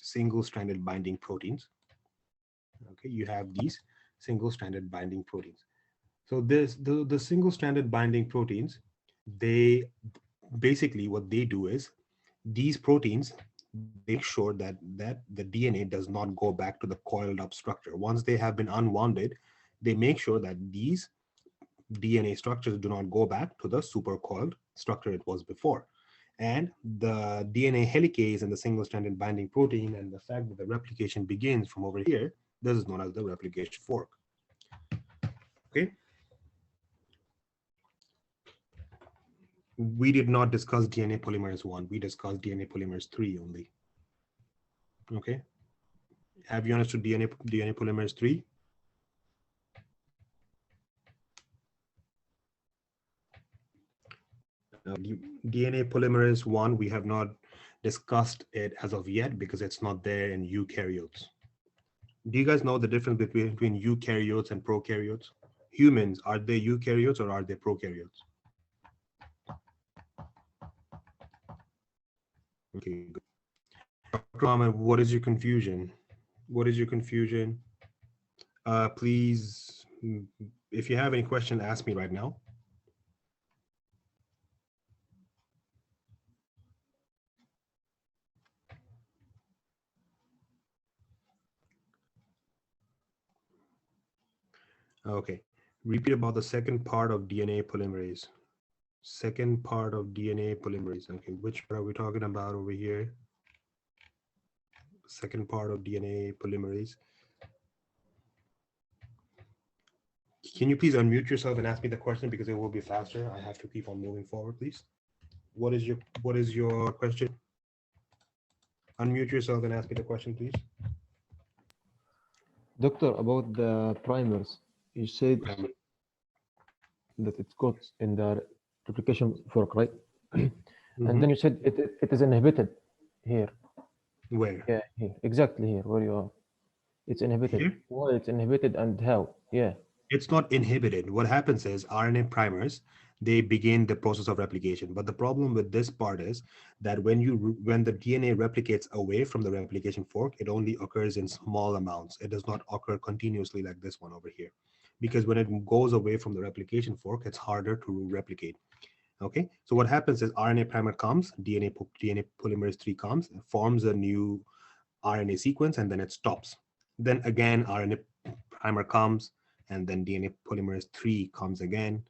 single-stranded binding proteins. Okay, you have these single-stranded binding proteins. So the single-stranded binding proteins, they basically, what they do is, these proteins, they make sure that the DNA does not go back to the coiled up structure. Once they have been unwounded, they make sure that these DNA structures do not go back to the supercoiled structure it was before. And the DNA helicase and the single-stranded binding protein, and the fact that the replication begins from over here, this is known as the replication fork. Okay. We did not discuss DNA polymerase 1. We discussed DNA polymerase 3 only. Okay. Have you understood DNA polymerase 3? DNA polymerase 1, we have not discussed it as of yet because it's not there in eukaryotes. Do you guys know the difference between eukaryotes and prokaryotes? Humans, are they eukaryotes or are they prokaryotes? Okay, good. Dr. Ahmed, what is your confusion? What is your confusion? Please, if you have any question, ask me right now. Okay, repeat about the second part of DNA polymerase. Second part of DNA polymerase. Okay, which part are we talking about over here? Second part of DNA polymerase. Can you please unmute yourself and ask me the question, because it will be faster. I have to keep on moving forward, please. What is your question? Unmute yourself and ask me the question, please. Doctor, about the primers, you said that it's got in the replication fork, right? And then you said it is inhibited here. Where? Yeah, here. Exactly here, where you are. It's inhibited. Here? Why it's inhibited and how? Yeah. It's not inhibited. What happens is RNA primers, they begin the process of replication. But the problem with this part is that when the DNA replicates away from the replication fork, it only occurs in small amounts. It does not occur continuously like this one over here. Because when it goes away from the replication fork, it's harder to replicate. Okay, so what happens is RNA primer comes, DNA polymerase 3 comes, forms a new RNA sequence, and then it stops. Then again, RNA primer comes, and then DNA polymerase 3 comes again,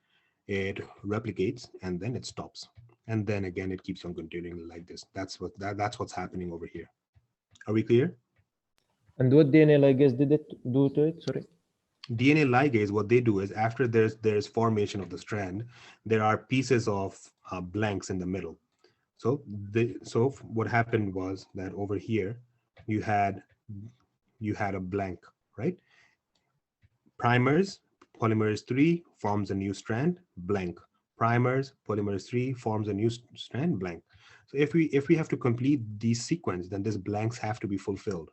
it replicates, and then it stops. And then again, it keeps on continuing like this. That's what's happening over here. Are we clear? And what DNA ligase did it do to it? Sorry. DNA ligase, what they do is after there's formation of the strand, there are pieces of blanks in the middle. So what happened was that over here you had a blank, right? Primers, polymerase 3 forms a new strand, blank. Primers, polymerase 3 forms a new strand, blank. So if we have to complete these sequence, then these blanks have to be fulfilled.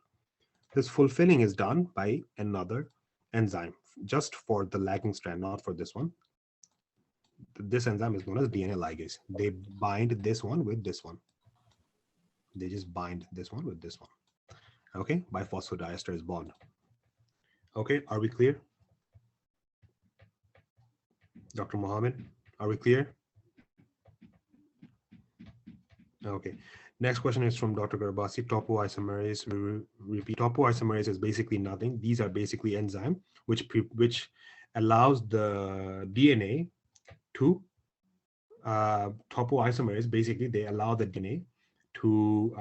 This fulfilling is done by another enzyme, just for the lagging strand, not for this one. This enzyme is known as DNA ligase. They bind this one with this one. They just bind this one with this one. Okay, by phosphodiesterase bond. Okay, are we clear? Dr. Mohammed, are we clear? Okay, next question is from Dr. Garbasi. Topoisomerase, repeat. Topoisomerase is basically nothing. These are basically enzyme which allows the DNA to topoisomerase. Basically, they allow the DNA to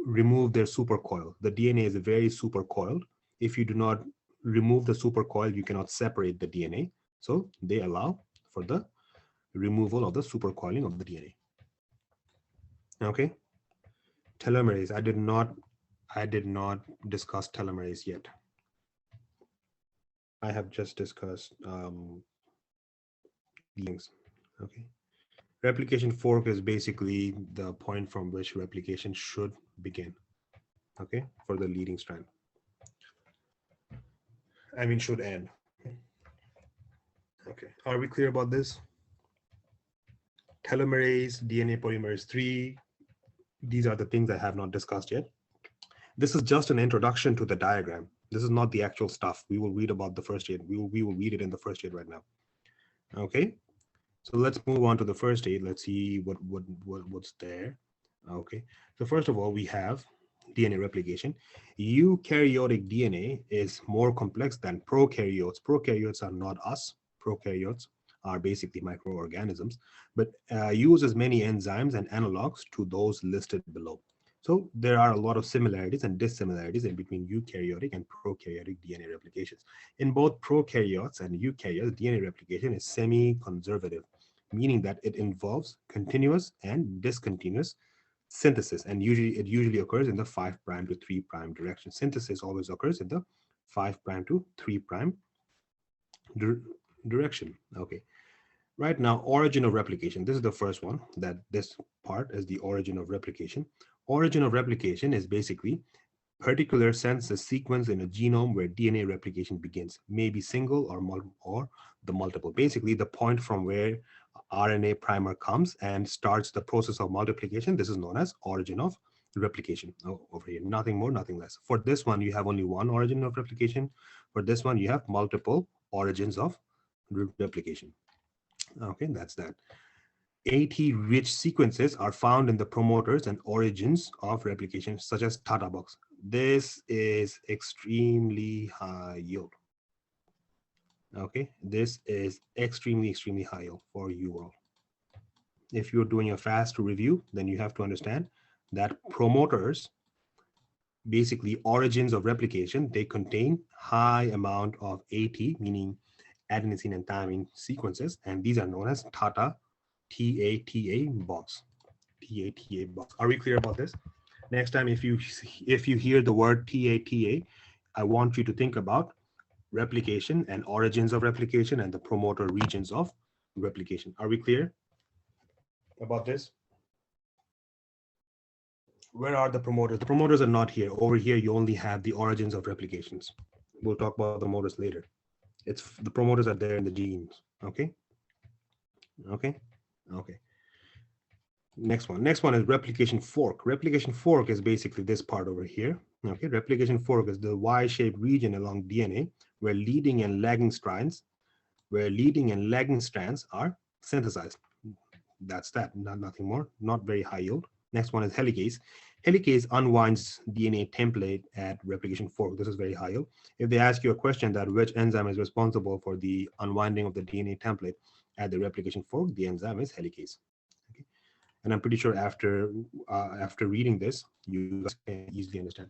remove their supercoil. The DNA is very supercoiled. If you do not remove the supercoil, you cannot separate the DNA. So they allow for the removal of the supercoiling of the DNA. Okay. Telomerase. I did not discuss telomerase yet. I have just discussed links. Okay. Replication fork is basically the point from which replication should begin. Okay, for the leading strand. I mean, should end. Okay, are we clear about this? Telomerase, DNA polymerase 3, these are the things I have not discussed yet. This is just an introduction to the diagram. This is not the actual stuff. We will read about the first aid. We will read it in the first aid right now. Okay, so let's move on to the first aid. Let's see what's there. Okay, so first of all, we have DNA replication. Eukaryotic DNA is more complex than prokaryotes. Prokaryotes are not us. Prokaryotes are basically microorganisms, but uses many enzymes and analogs to those listed below. So there are a lot of similarities and dissimilarities in between eukaryotic and prokaryotic DNA replications. In both prokaryotes and eukaryotes, DNA replication is semi-conservative, meaning that it involves continuous and discontinuous synthesis, and it usually occurs in the 5' to 3' direction. Synthesis always occurs in the 5' to 3' direction. Okay. Right now, origin of replication. This is the first one, that this part is the origin of replication. Origin of replication is basically particular census sequence in a genome where DNA replication begins, maybe single or the multiple. Basically, the point from where RNA primer comes and starts the process of multiplication. This is known as origin of replication. Over here, nothing more, nothing less. For this one, you have only one origin of replication. For this one, you have multiple origins of replication. Okay, that's that. AT-rich sequences are found in the promoters and origins of replication, such as Tata box. This is extremely high yield. Okay, this is extremely high yield for you all. If you're doing a fast review, then you have to understand that promoters, basically origins of replication, they contain high amount of AT, meaning adenosine and thymine sequences, and these are known as TATA box. TATA box. Are we clear about this? Next time, if you hear the word TATA, I want you to think about replication and origins of replication and the promoter regions of replication. Are we clear about this? Where are the promoters? The promoters are not here. Over here, you only have the origins of replications. We'll talk about the promoters later. The promoters are there in the genes. Okay. Okay. Okay. Next one is replication fork. Replication fork is basically this part over here. Okay. Replication fork is the Y-shaped region along DNA where leading and lagging strands are synthesized. That's that. Nothing more. Not very high yield. Next one is helicase. Helicase unwinds DNA template at replication fork. This is very high yield. If they ask you a question that which enzyme is responsible for the unwinding of the DNA template at the replication fork, the enzyme is helicase. Okay. And I'm pretty sure after reading this, you guys can easily understand.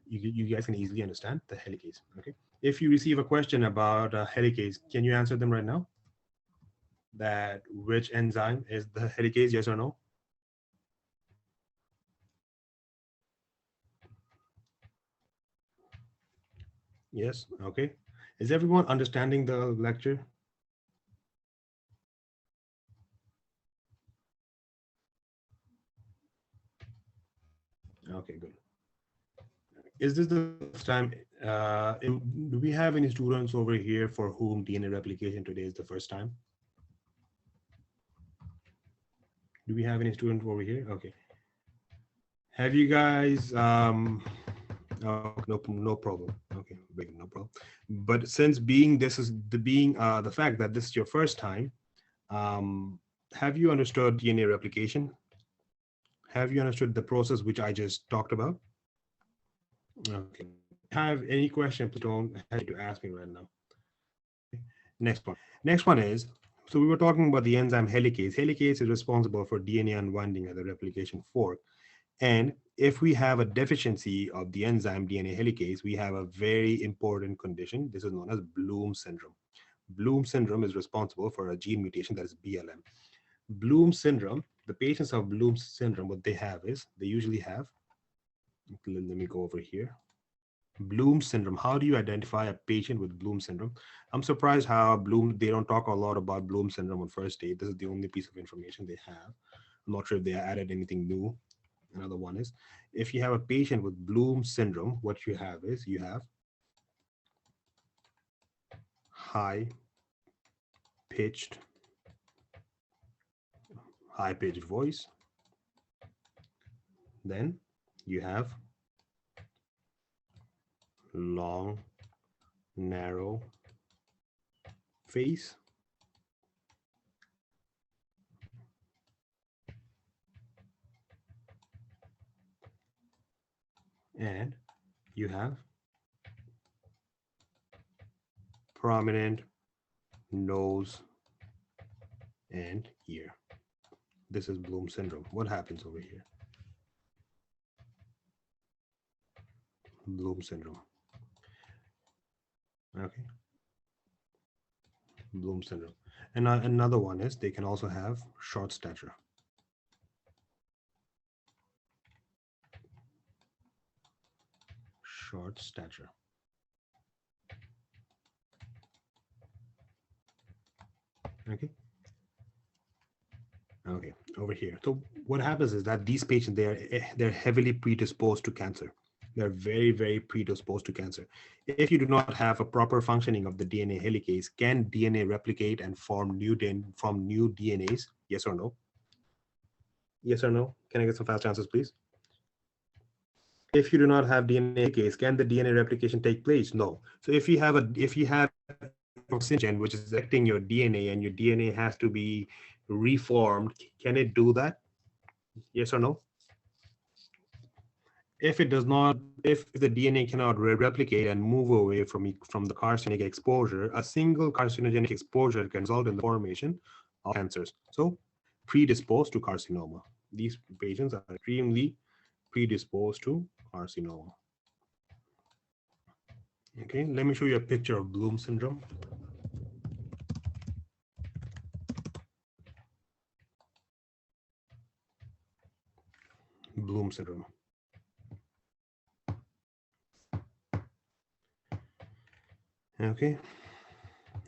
you guys can easily understand the helicase. Okay. If you receive a question about helicase, can you answer them right now? That which enzyme is the helicase? Yes or no? Yes. Okay. Is everyone understanding the lecture? Okay, good. Is this the first time? Do we have any students over here for whom DNA replication today is the first time? Do we have any students over here? Okay. Have you guys? Oh, no problem. Okay, big, no problem. But since the fact that this is your first time, have you understood DNA replication? Have you understood the process which I just talked about? Okay. Have any question, please don't hesitate to ask me right now. Next one. Next one is, so we were talking about the enzyme helicase. Helicase is responsible for DNA unwinding at the replication fork. And if we have a deficiency of the enzyme DNA helicase, we have a very important condition. This is known as Bloom syndrome. Bloom syndrome is responsible for a gene mutation that is BLM. Bloom syndrome, the patients of Bloom syndrome, what they have is, they usually have, let me go over here. Bloom syndrome. How do you identify a patient with Bloom syndrome? I'm surprised how they don't talk a lot about Bloom syndrome on first day. This is the only piece of information they have. I'm not sure if they added anything new. Another one is, if you have a patient with Bloom syndrome, what you have is, you have high-pitched voice. Then you have long, narrow face. And you have prominent nose and ear. This is Bloom syndrome. What happens over here? Bloom syndrome. Okay. Bloom syndrome. And another one is, they can also have short stature. Short stature. Okay. Okay, over here. So what happens is that these patients, they're heavily predisposed to cancer. They're very, very predisposed to cancer. If you do not have a proper functioning of the DNA helicase, can DNA replicate and form new DNAs? Yes or no? Yes or no? Can I get some fast answers, please? If you do not have DNA helicase, can the DNA replication take place? No. So if you have oxygen which is affecting your DNA and your DNA has to be reformed, can it do that? Yes or no? If it does not, if the DNA cannot replicate and move away from the carcinogenic exposure, a single carcinogenic exposure can result in the formation of cancers. So predisposed to carcinoma. These patients are extremely predisposed to carcinoma. Okay, let me show you a picture of Bloom syndrome. Bloom syndrome. Okay,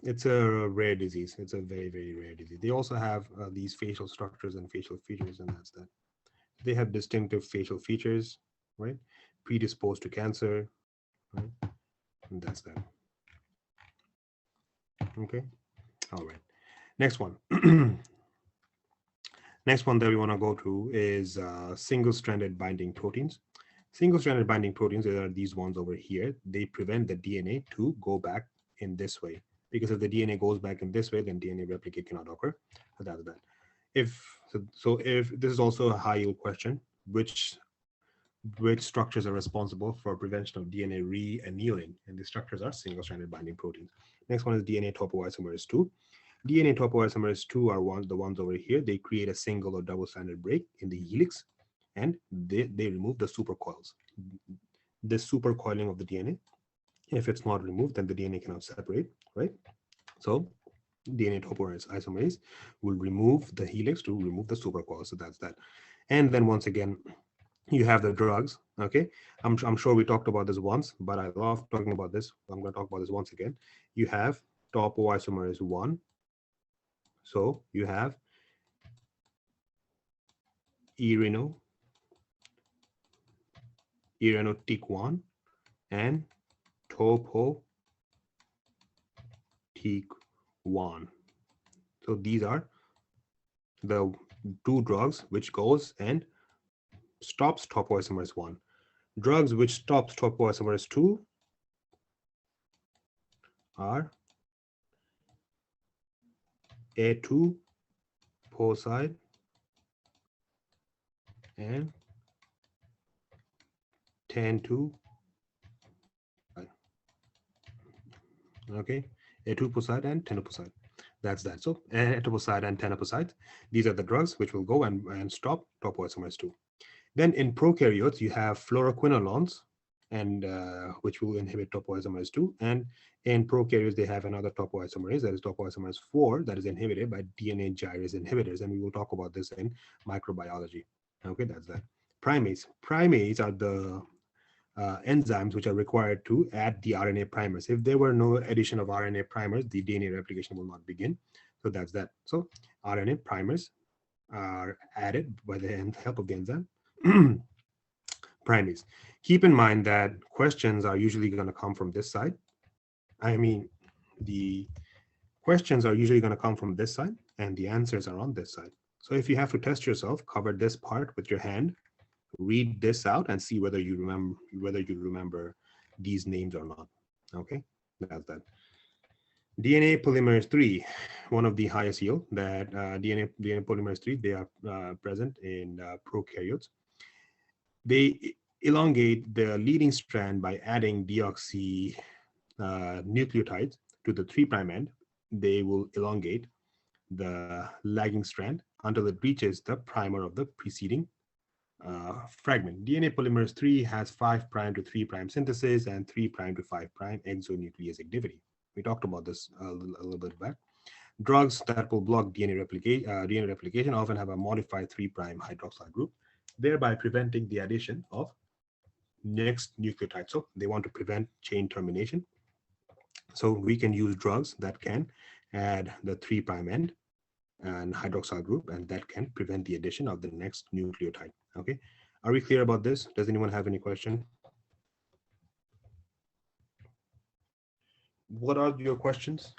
it's a rare disease. It's a very, very rare disease. They also have these facial structures and facial features, and that's that. They have distinctive facial features, right? Predisposed to cancer, right? And that's that. Okay, all right. Next one. Next one that we want to go to is single-stranded binding proteins. Single-stranded binding proteins are these ones over here. They prevent the DNA to go back in this way, because if the DNA goes back in this way, then DNA replicate cannot occur. So that's that. If this is also a high-yield question, which structures are responsible for prevention of DNA re-annealing? And the structures are single-stranded binding proteins. Next one is DNA topoisomerase 2. DNA topoisomerase 2 are the ones over here. They create a single or double-stranded break in the helix, and they remove the supercoils. this supercoiling of the DNA. If it's not removed, then the DNA cannot separate, right? So DNA topoisomerase will remove the helix to remove the supercoil. So that's that. And then once again, you have the drugs. Okay, I'm sure we talked about this once, but I love talking about this. I'm going to talk about this once again. You have topoisomerase 1. So you have irinotecan and topotecan. So these are the two drugs which goes and stops topoisomerase 1. Drugs which stops topoisomerase 2 are atoposide and 10-2. Okay, atoposide and tenoposide. That's that. So atoposide and tenoposide, these are the drugs which will go and stop topoisomerase 2. Then in prokaryotes, you have fluoroquinolones, and which will inhibit topoisomerase 2. And in prokaryotes, they have another topoisomerase, that is topoisomerase 4, that is inhibited by DNA gyrase inhibitors. And we will talk about this in microbiology. Okay, that's that. Primates are the enzymes which are required to add the RNA primers. If there were no addition of RNA primers, the DNA replication will not begin. So that's that. So RNA primers are added by the help of the enzyme. Primates. Keep in mind that questions are usually going to come from this side. I mean, the questions are usually going to come from this side, and the answers are on this side. So if you have to test yourself, cover this part with your hand, read this out, and see whether you remember these names or not. Okay, that's that. DNA polymerase 3, one of the highest yield that DNA polymerase 3, they are present in prokaryotes. They elongate the leading strand by adding deoxy nucleotides to the 3' end. They will elongate the lagging strand until it reaches the primer of the preceding fragment. DNA polymerase 3 has 5' to 3' synthesis and 3' to 5' exonuclease activity. We talked about this a little bit back. Drugs that will block DNA replication often have a modified 3' hydroxyl group, thereby preventing the addition of next nucleotide. So they want to prevent chain termination. So we can use drugs that can add the 3' end and hydroxyl group, and that can prevent the addition of the next nucleotide. Okay, are we clear about this? Does anyone have any question? What are your questions?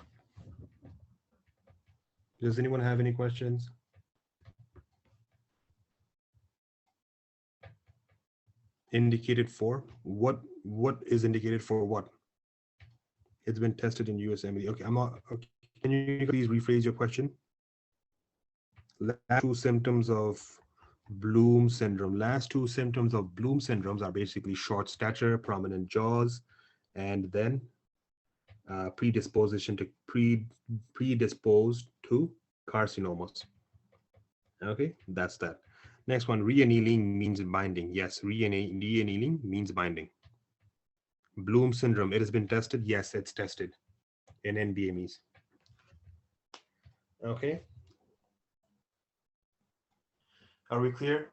Does anyone have any questions? Indicated for what? What is indicated for what? It's been tested in USMLE. Okay, I'm not. Okay. Can you please rephrase your question? Last two symptoms of Bloom syndrome. Last two symptoms of Bloom syndromes are basically short stature, prominent jaws, and then predisposed to carcinomas. Okay, that's that. Next one, re-annealing means binding. Yes, re-annealing means binding. Bloom syndrome, it has been tested. Yes, it's tested in NBMEs. Okay. Are we clear?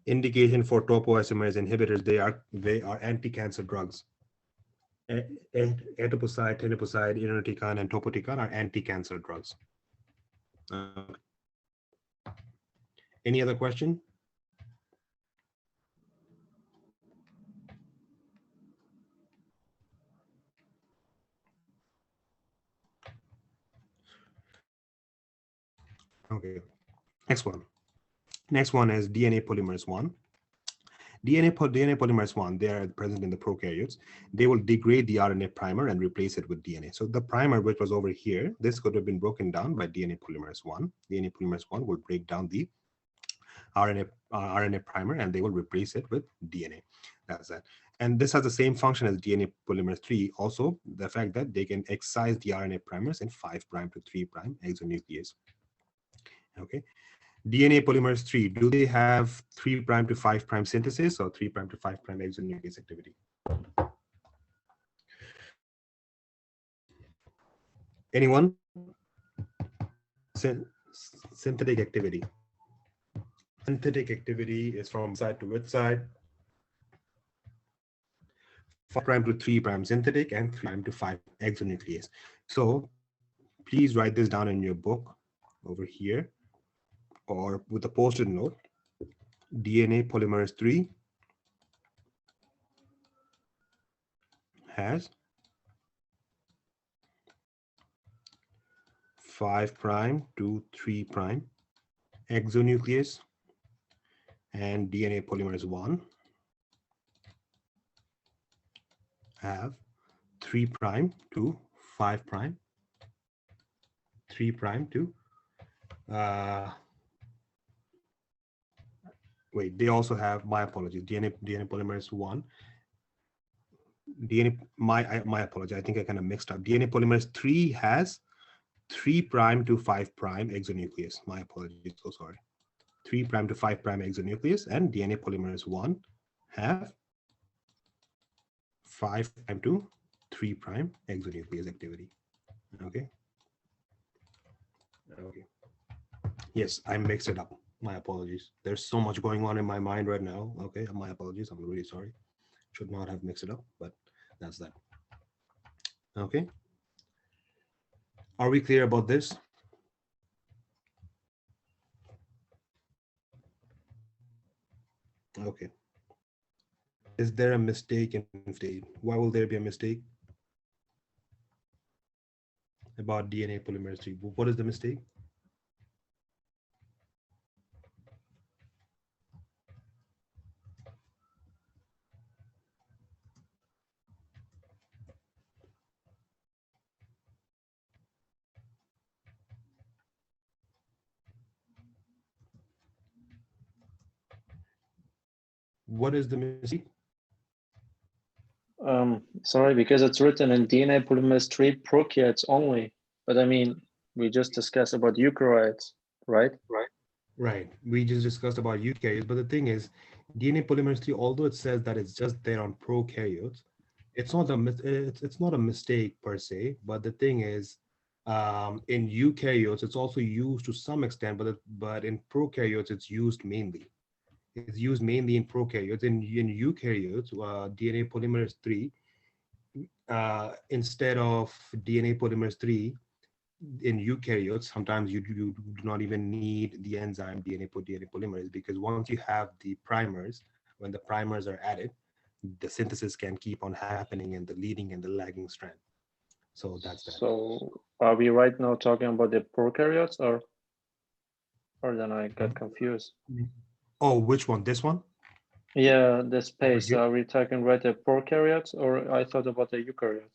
Indication for topoisomerase inhibitors, they are anti-cancer drugs. Etoposide, tenoposide, irinotecan, and topotecan are anti-cancer drugs. Any other question? Okay, next one. Next one is DNA polymerase 1. DNA polymerase 1, they are present in the prokaryotes. They will degrade the RNA primer and replace it with DNA. So the primer, which was over here, this could have been broken down by DNA polymerase 1. DNA polymerase 1 will break down the RNA primer, and they will replace it with DNA. That's that. And this has the same function as DNA polymerase 3. Also, the fact that they can excise the RNA primers in 5' to 3' exonuclease. Okay. DNA polymerase 3, do they have 3' to 5' synthesis or 3' to 5' exonuclease activity? Anyone? Synthetic activity. Synthetic activity is from side to which side? 5' to 3' synthetic and 3' to 5' exonuclease. So please write this down in your book over here or with a post-it note. DNA polymerase 3 has 5' to 3' exonuclease, and DNA polymerase 1 have 3' to 5', 3' to wait, they also have, my apologies, DNA polymerase 1, my apology, I think I kind of mixed up. DNA polymerase 3 has 3' to 5' exonuclease. My apologies, so sorry. 3' to 5' exonuclease, and DNA polymerase 1 have 5' to 3' exonuclease activity. Okay. Okay. Yes, I mixed it up. My apologies. There's so much going on in my mind right now. Okay, my apologies. I'm really sorry. Should not have mixed it up, but that's that. Okay. Are we clear about this? Okay. Is there a mistake in state? Why will there be a mistake about DNA polymerase 3? What is the mistake? What is the mistake? Sorry, because it's written in DNA polymerase 3 prokaryotes only. But I mean, we just discussed about eukaryotes, right? Right. We just discussed about eukaryotes, but the thing is, DNA polymerase 3, although it says that it's just there on prokaryotes, it's not a mistake per se. But the thing is, in eukaryotes, it's also used to some extent, but in prokaryotes, it's used mainly. It's used mainly in prokaryotes. In eukaryotes, DNA polymerase 3, instead of DNA polymerase 3, in eukaryotes, sometimes you do not even need the enzyme DNA polymerase, because once you have the primers, when the primers are added, the synthesis can keep on happening in the leading and the lagging strand. So that's that. So are we right now talking about the prokaryotes, or then I got confused? Oh, which one? This one? Yeah, the space. here? Are we talking about the prokaryotes, or I thought about the eukaryotes?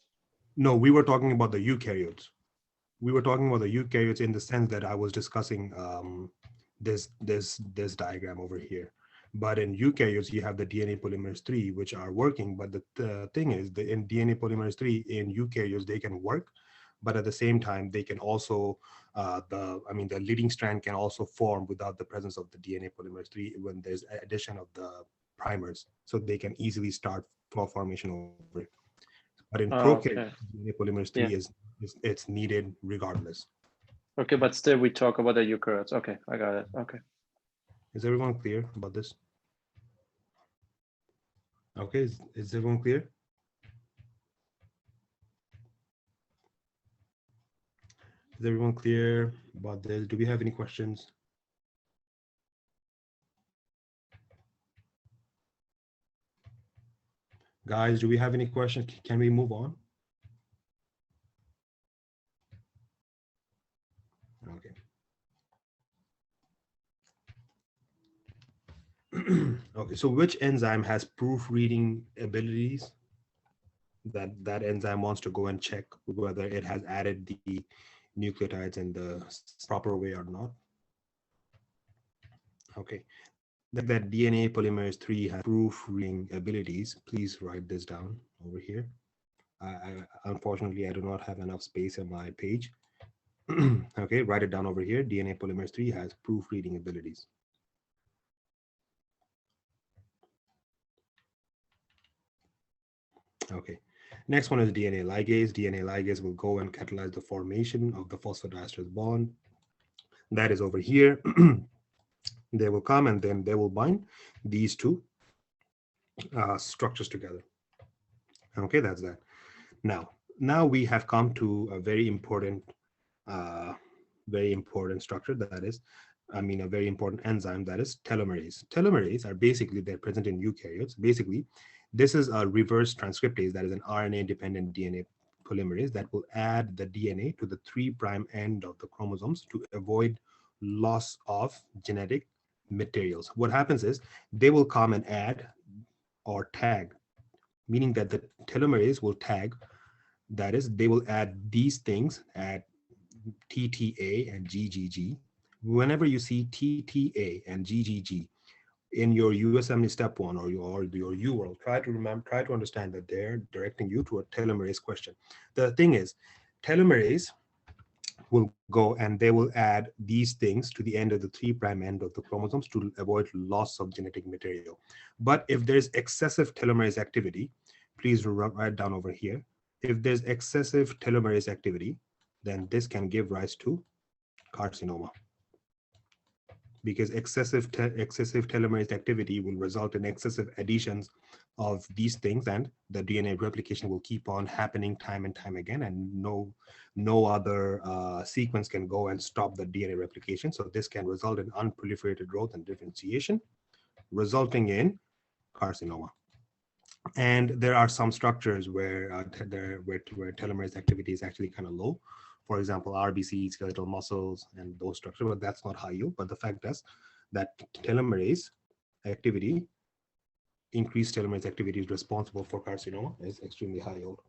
No, we were talking about the eukaryotes. We were talking about the eukaryotes in the sense that I was discussing this diagram over here. But in eukaryotes, you have the DNA polymerase 3, which are working. But the thing is, in DNA polymerase 3 in eukaryotes, they can work, but at the same time, they can also the leading strand can also form without the presence of the DNA polymerase 3 when there's addition of the primers, so they can easily start formation over it. But in prokaryotes, DNA polymerase 3 is it's needed regardless. Okay, but still we talk about the eukaryotes. Okay, I got it. Okay. Is everyone clear about this? Okay, is everyone clear? Is everyone clear about this? Do we have any questions? Guys, do we have any questions? Can we move on? Okay. Okay, so which enzyme has proofreading abilities? That enzyme wants to go and check whether it has added the nucleotides in the proper way or not. Okay, that DNA polymerase 3 has proofreading abilities. Please write this down over here. Unfortunately, I do not have enough space on my page. Okay, write it down over here. DNA polymerase 3 has proofreading abilities. Okay, next one is DNA ligase. DNA ligase will go and catalyze the formation of the phosphodiesterase bond. That is over here. They will come and then they will bind these two structures together. Okay, that's that. Now we have come to a very important structure, that is, a very important enzyme, that is telomerase. Telomerase are basically, they're present in eukaryotes. Basically, this is a reverse transcriptase, that is an RNA-dependent DNA polymerase that will add the DNA to the 3' end of the chromosomes to avoid loss of genetic materials. What happens is they will come and add or tag, meaning that the telomerase will tag, that is, they will add these things at TTA and GGG. Whenever you see TTA and GGG in your USMLE step 1 or your UWorld, try to understand that they're directing you to a telomerase question. The thing is, telomerase will go and they will add these things to the end of the 3' end of the chromosomes to avoid loss of genetic material. But if there's excessive telomerase activity, please write down over here. If there's excessive telomerase activity, then this can give rise to carcinoma, because excessive telomerase activity will result in excessive additions of these things, and the DNA replication will keep on happening time and time again, and no other sequence can go and stop the DNA replication. So this can result in unproliferated growth and differentiation, resulting in carcinoma. And there are some structures where telomerase activity is actually kind of low. For example, RBC, skeletal muscles, and those structures, but that's not high yield. But the fact is that telomerase activity, increased telomerase activity, is responsible for carcinoma, is extremely high yield.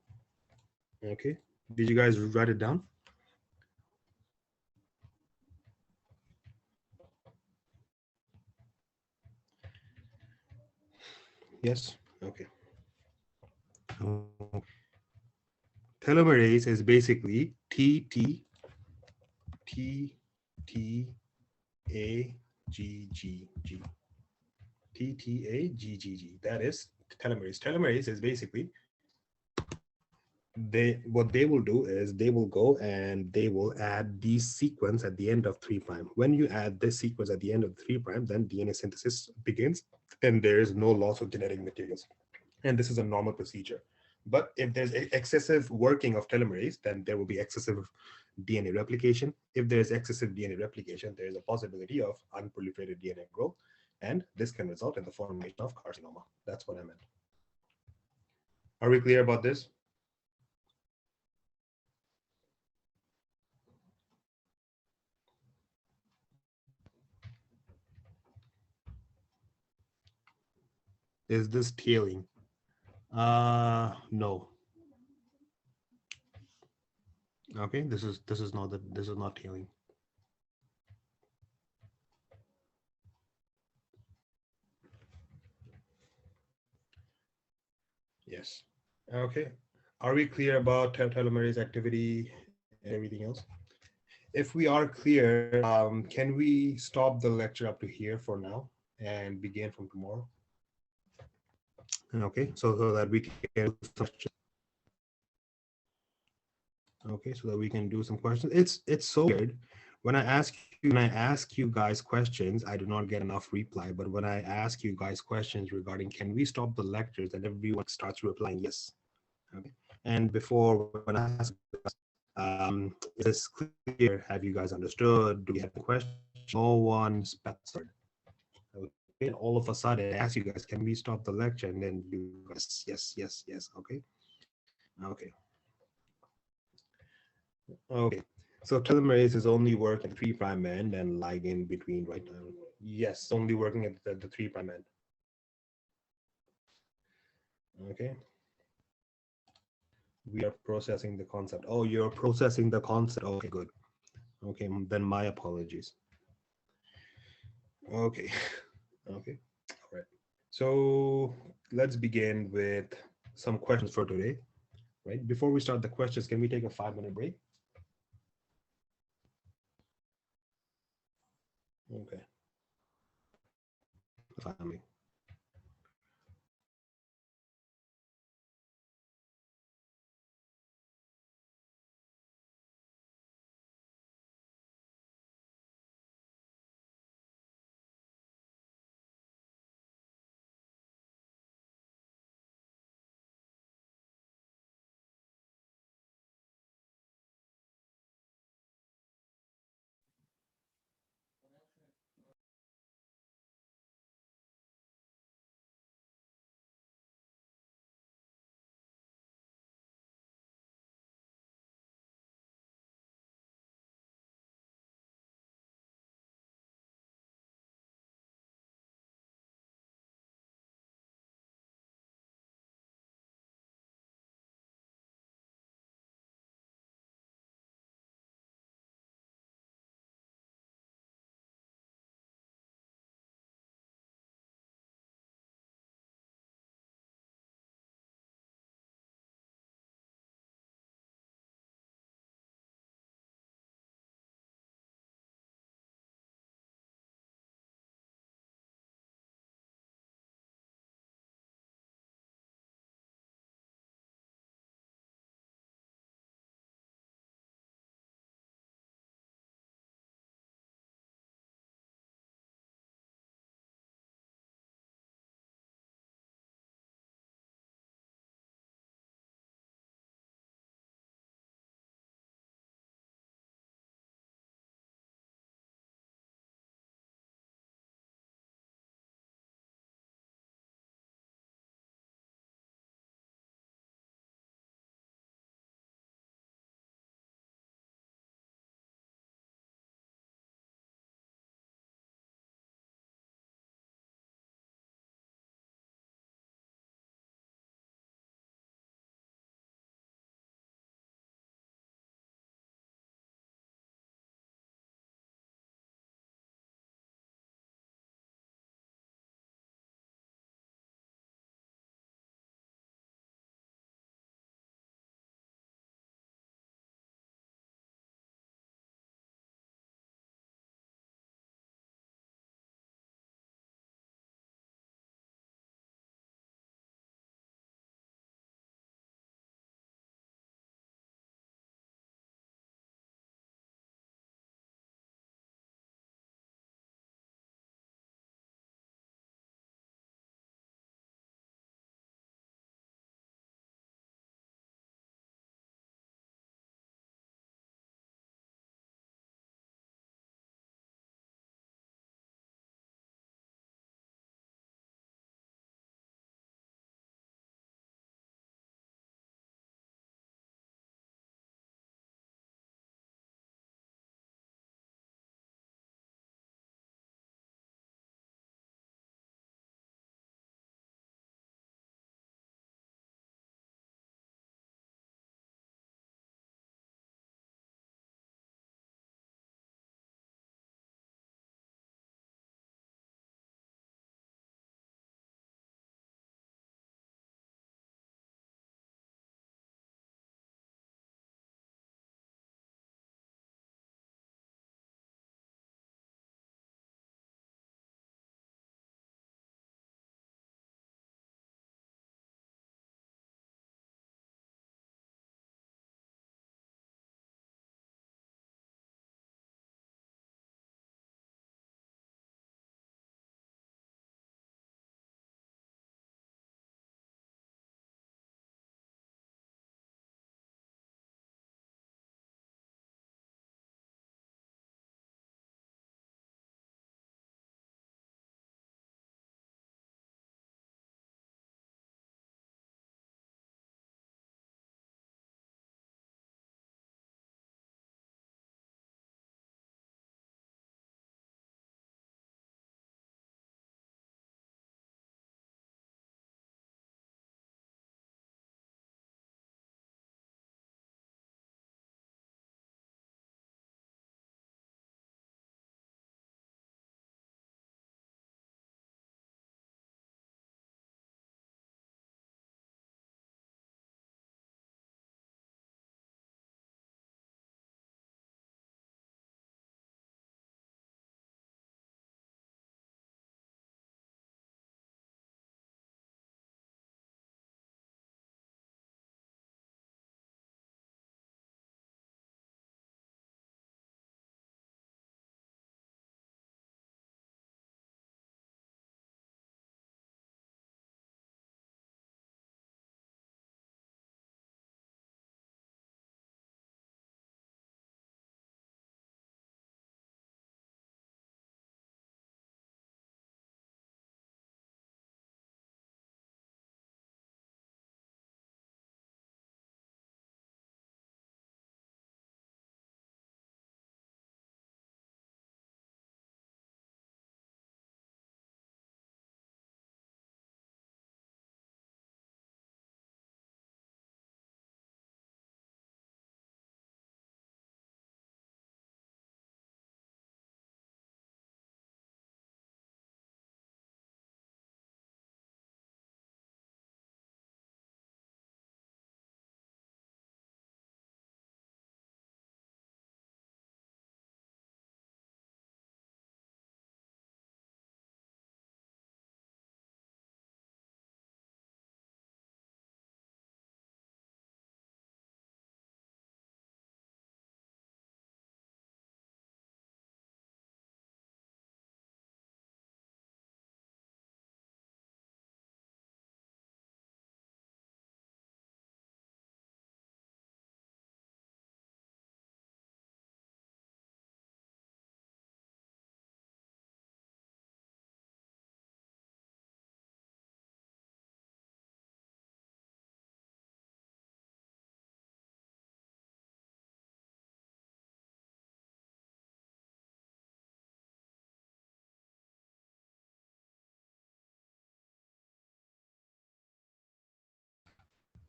Okay, did you guys write it down? Yes, okay. Telomerase is basically TTAGGG. TTAGGG. That is telomerase. Telomerase is basically, what they will do is they will go and they will add these sequence at the end of 3'. When you add this sequence at the end of 3', then DNA synthesis begins and there is no loss of genetic materials. And this is a normal procedure. But if there's excessive working of telomerase, then there will be excessive DNA replication. If there's excessive DNA replication, there is a possibility of unproliferated DNA growth, and this can result in the formation of carcinoma. That's what I meant. Are we clear about this? Is this tailing? No. Okay, this is not tailing. Yes. Okay. Are we clear about telomerase activity and everything else? If we are clear, can we stop the lecture up to here for now and begin from tomorrow? Okay, so that we can do some questions. Okay, so that we can do some questions. It's so weird. When I ask you guys questions, I do not get enough reply. But when I ask you guys questions regarding can we stop the lectures, and everyone starts replying yes. Okay. And before, when I ask is this clear? Have you guys understood? Do we have questions? No one specified. Okay. All of a sudden, I ask you guys, can we stop the lecture? And then you guys, yes. Okay. Okay. Okay. So telomerase is only working at 3' end and ligand between right now. Yes, only working at the 3' end. Okay. We are processing the concept. Oh, you're processing the concept. Okay, good. Okay, then my apologies. Okay. Okay. All right. So let's begin with some questions for today. Right. Before we start the questions, can we take a 5-minute break? Okay. Finally.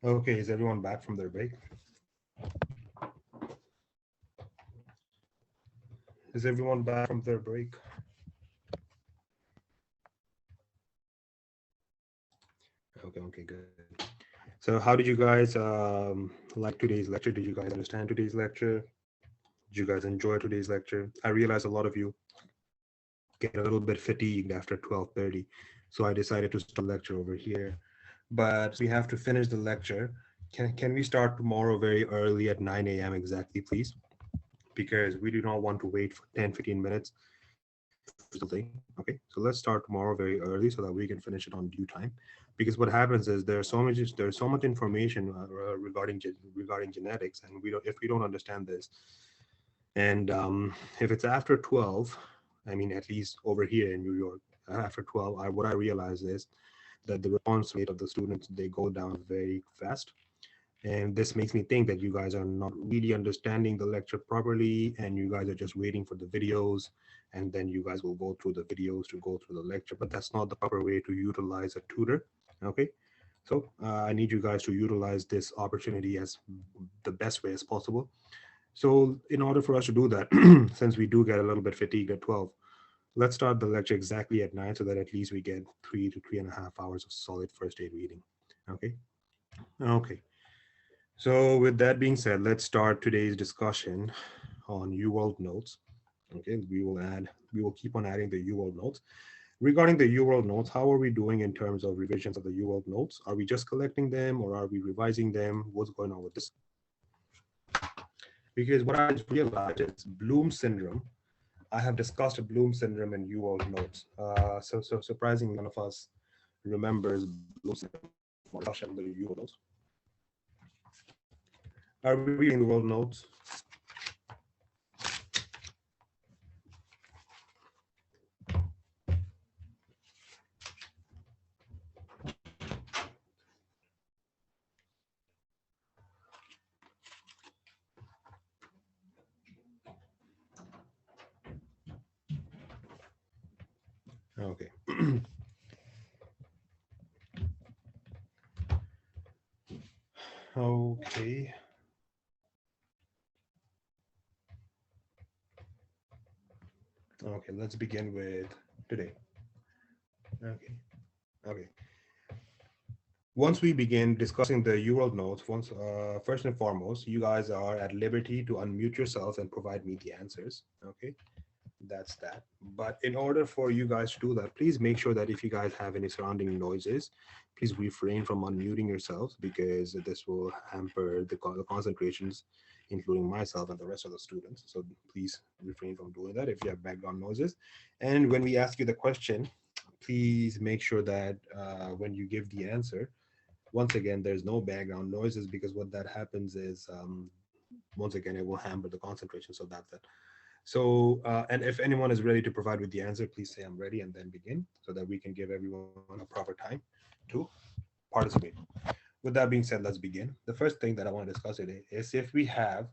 Okay, is everyone back from their break? Is everyone back from their break? Okay, good. So how did you guys like today's lecture? Did you guys understand today's lecture? Did you guys enjoy today's lecture? I realize a lot of you get a little bit fatigued after 12:30, so I decided to start the lecture over here. But we have to finish the lecture. Can we start tomorrow very early at 9 a.m. exactly, please? Because we do not want to wait for 10-15 minutes for the thing. Okay, so let's start tomorrow very early so that we can finish it on due time. Because what happens is there's so much information regarding genetics, and if we don't understand this, and if it's after 12, I mean, at least over here in New York, after 12, what I realize is that the response rate of the students, they go down very fast. And this makes me think that you guys are not really understanding the lecture properly, and you guys are just waiting for the videos, and then you guys will go through the videos to go through the lecture. But that's not the proper way to utilize a tutor. Okay, so I need you guys to utilize this opportunity as the best way as possible. So in order for us to do that, since we do get a little bit fatigued at 12, let's start the lecture exactly at 9 so that at least we get 3 to 3.5 hours of solid first aid reading. Okay. Okay. So with that being said, let's start today's discussion on UWorld notes. Okay, we will keep on adding the UWorld notes. Regarding the UWorld notes, how are we doing in terms of revisions of the UWorld notes? Are we just collecting them or are we revising them? What's going on with this? Because what I just realized is Bloom syndrome. I have discussed Bloom syndrome in UWorld notes. So surprisingly, none of us remembers Bloom syndrome discussion in the UWorld notes. Are we reading the world notes? Okay. Okay. Okay, let's begin with today. Okay. Okay. Once we begin discussing the UWorld notes, first and foremost, you guys are at liberty to unmute yourselves and provide me the answers. Okay. That's that. But in order for you guys to do that, please make sure that if you guys have any surrounding noises, please refrain from unmuting yourselves because this will hamper the concentrations, including myself and the rest of the students. So please refrain from doing that if you have background noises. And when we ask you the question, please make sure that when you give the answer, once again, there's no background noises because what that happens is, once again, it will hamper the concentration. So that's it. So, and if anyone is ready to provide with the answer, please say I'm ready and then begin so that we can give everyone a proper time to participate. With that being said, let's begin. The first thing that I want to discuss today is if we have,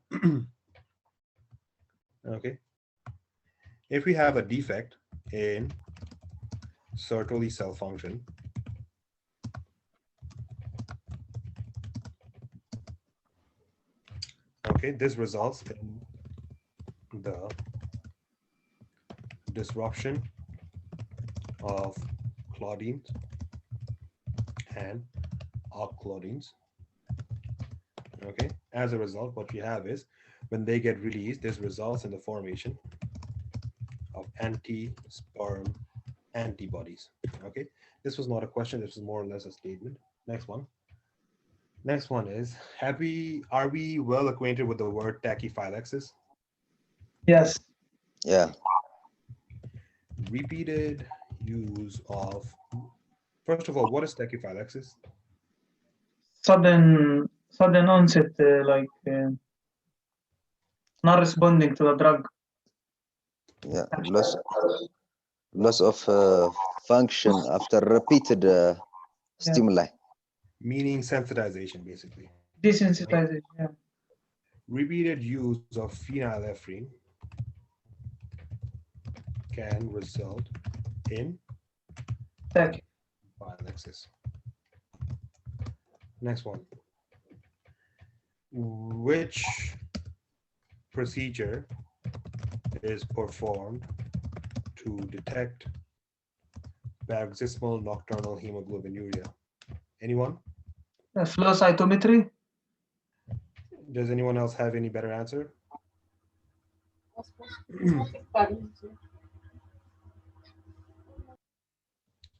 okay, if we have a defect in Sertoli cell function, okay, this results in the disruption of claudines and alkylates. Okay, as a result, what we have is when they get released, this results in the formation of anti-sperm antibodies. Okay, this was not a question, this was more or less a statement. Next one. Next one is, are we well acquainted with the word tachyphylexis? Yes. Yeah. Repeated use of, first of all, what is tachyphylexis? Sudden onset, not responding to the drug. Yeah. Loss of function after repeated stimuli. Meaning sensitization, basically. Desensitization. Yeah. Repeated use of phenylephrine can result in Tachy. tachyphylexis. Next one. which procedure is performed to detect paroxysmal nocturnal hemoglobinuria? Anyone? Flow cytometry. Does anyone else have any better answer?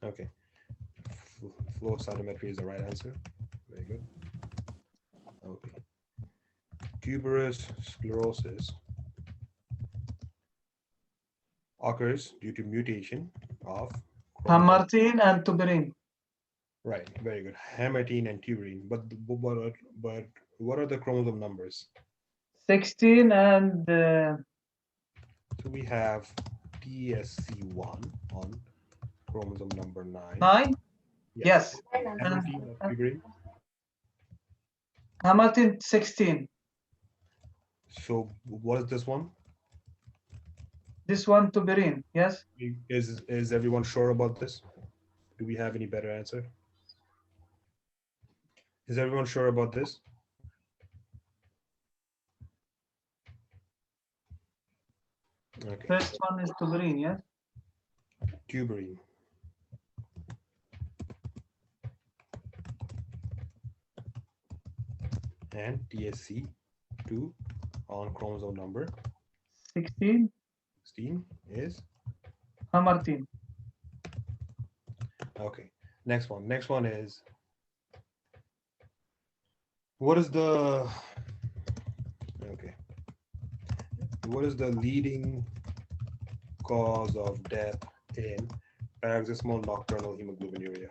Okay. Flow cytometry is the right answer. Very good. Okay. Tuberous sclerosis occurs due to mutation of Chromatin and tuberine. Right, very good. Chromatin and tuberine. But what are the chromosome numbers? 16 and So we have TSC1 on chromosome number 9. 9. Yes. Chromatin or tuberine. Chromatin 16. So what is this one? This one tuberine. Yes. Is everyone sure about this? Do we have any better answer? Is everyone sure about this? Okay. First one is tuberine. Yes. Tuberine. And TSC2 on chromosome number 16. 16 is Chromatin. okay. Next one. Next one is what is the leading cause of death in paroxysmal nocturnal hemoglobinuria?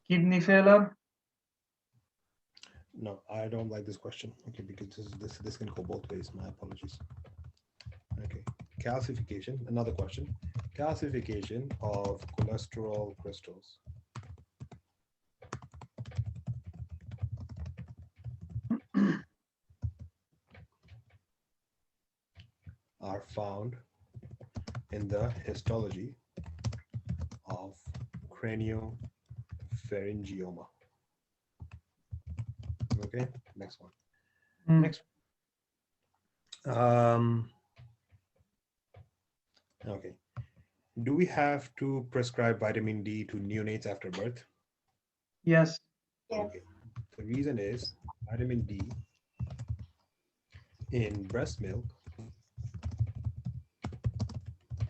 Kidney failure. No, I don't like this question. Okay, because this can go both ways. My apologies. Okay, calcification. Another question. Calcification of cholesterol crystals. Are found in the histology of craniopharyngioma. Okay, next one. Next. Okay. Do we have to prescribe vitamin D to neonates after birth? Yes. Okay. The reason is vitamin D in breast milk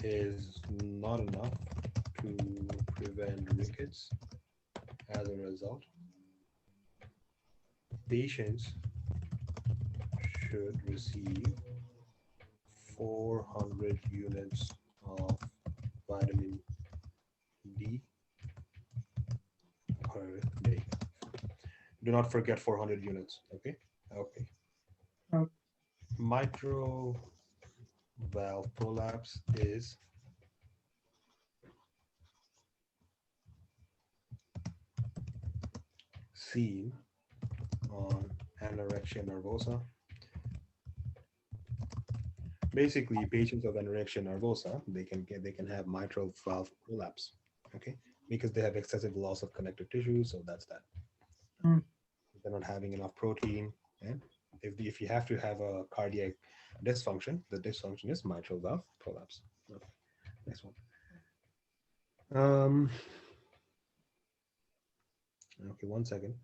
is not enough to prevent rickets. As a result, patients should receive 400 units of vitamin D per day. Do not forget 400 units. Okay. Okay. Okay. Mitral valve prolapse is seen on anorexia nervosa. Basically, patients of anorexia nervosa, they can have mitral valve prolapse, okay, because they have excessive loss of connective tissue. So that's that. They're not having enough protein, and if you have to have a cardiac dysfunction, the dysfunction is mitral valve prolapse. Okay. Next one. Okay, 1 second.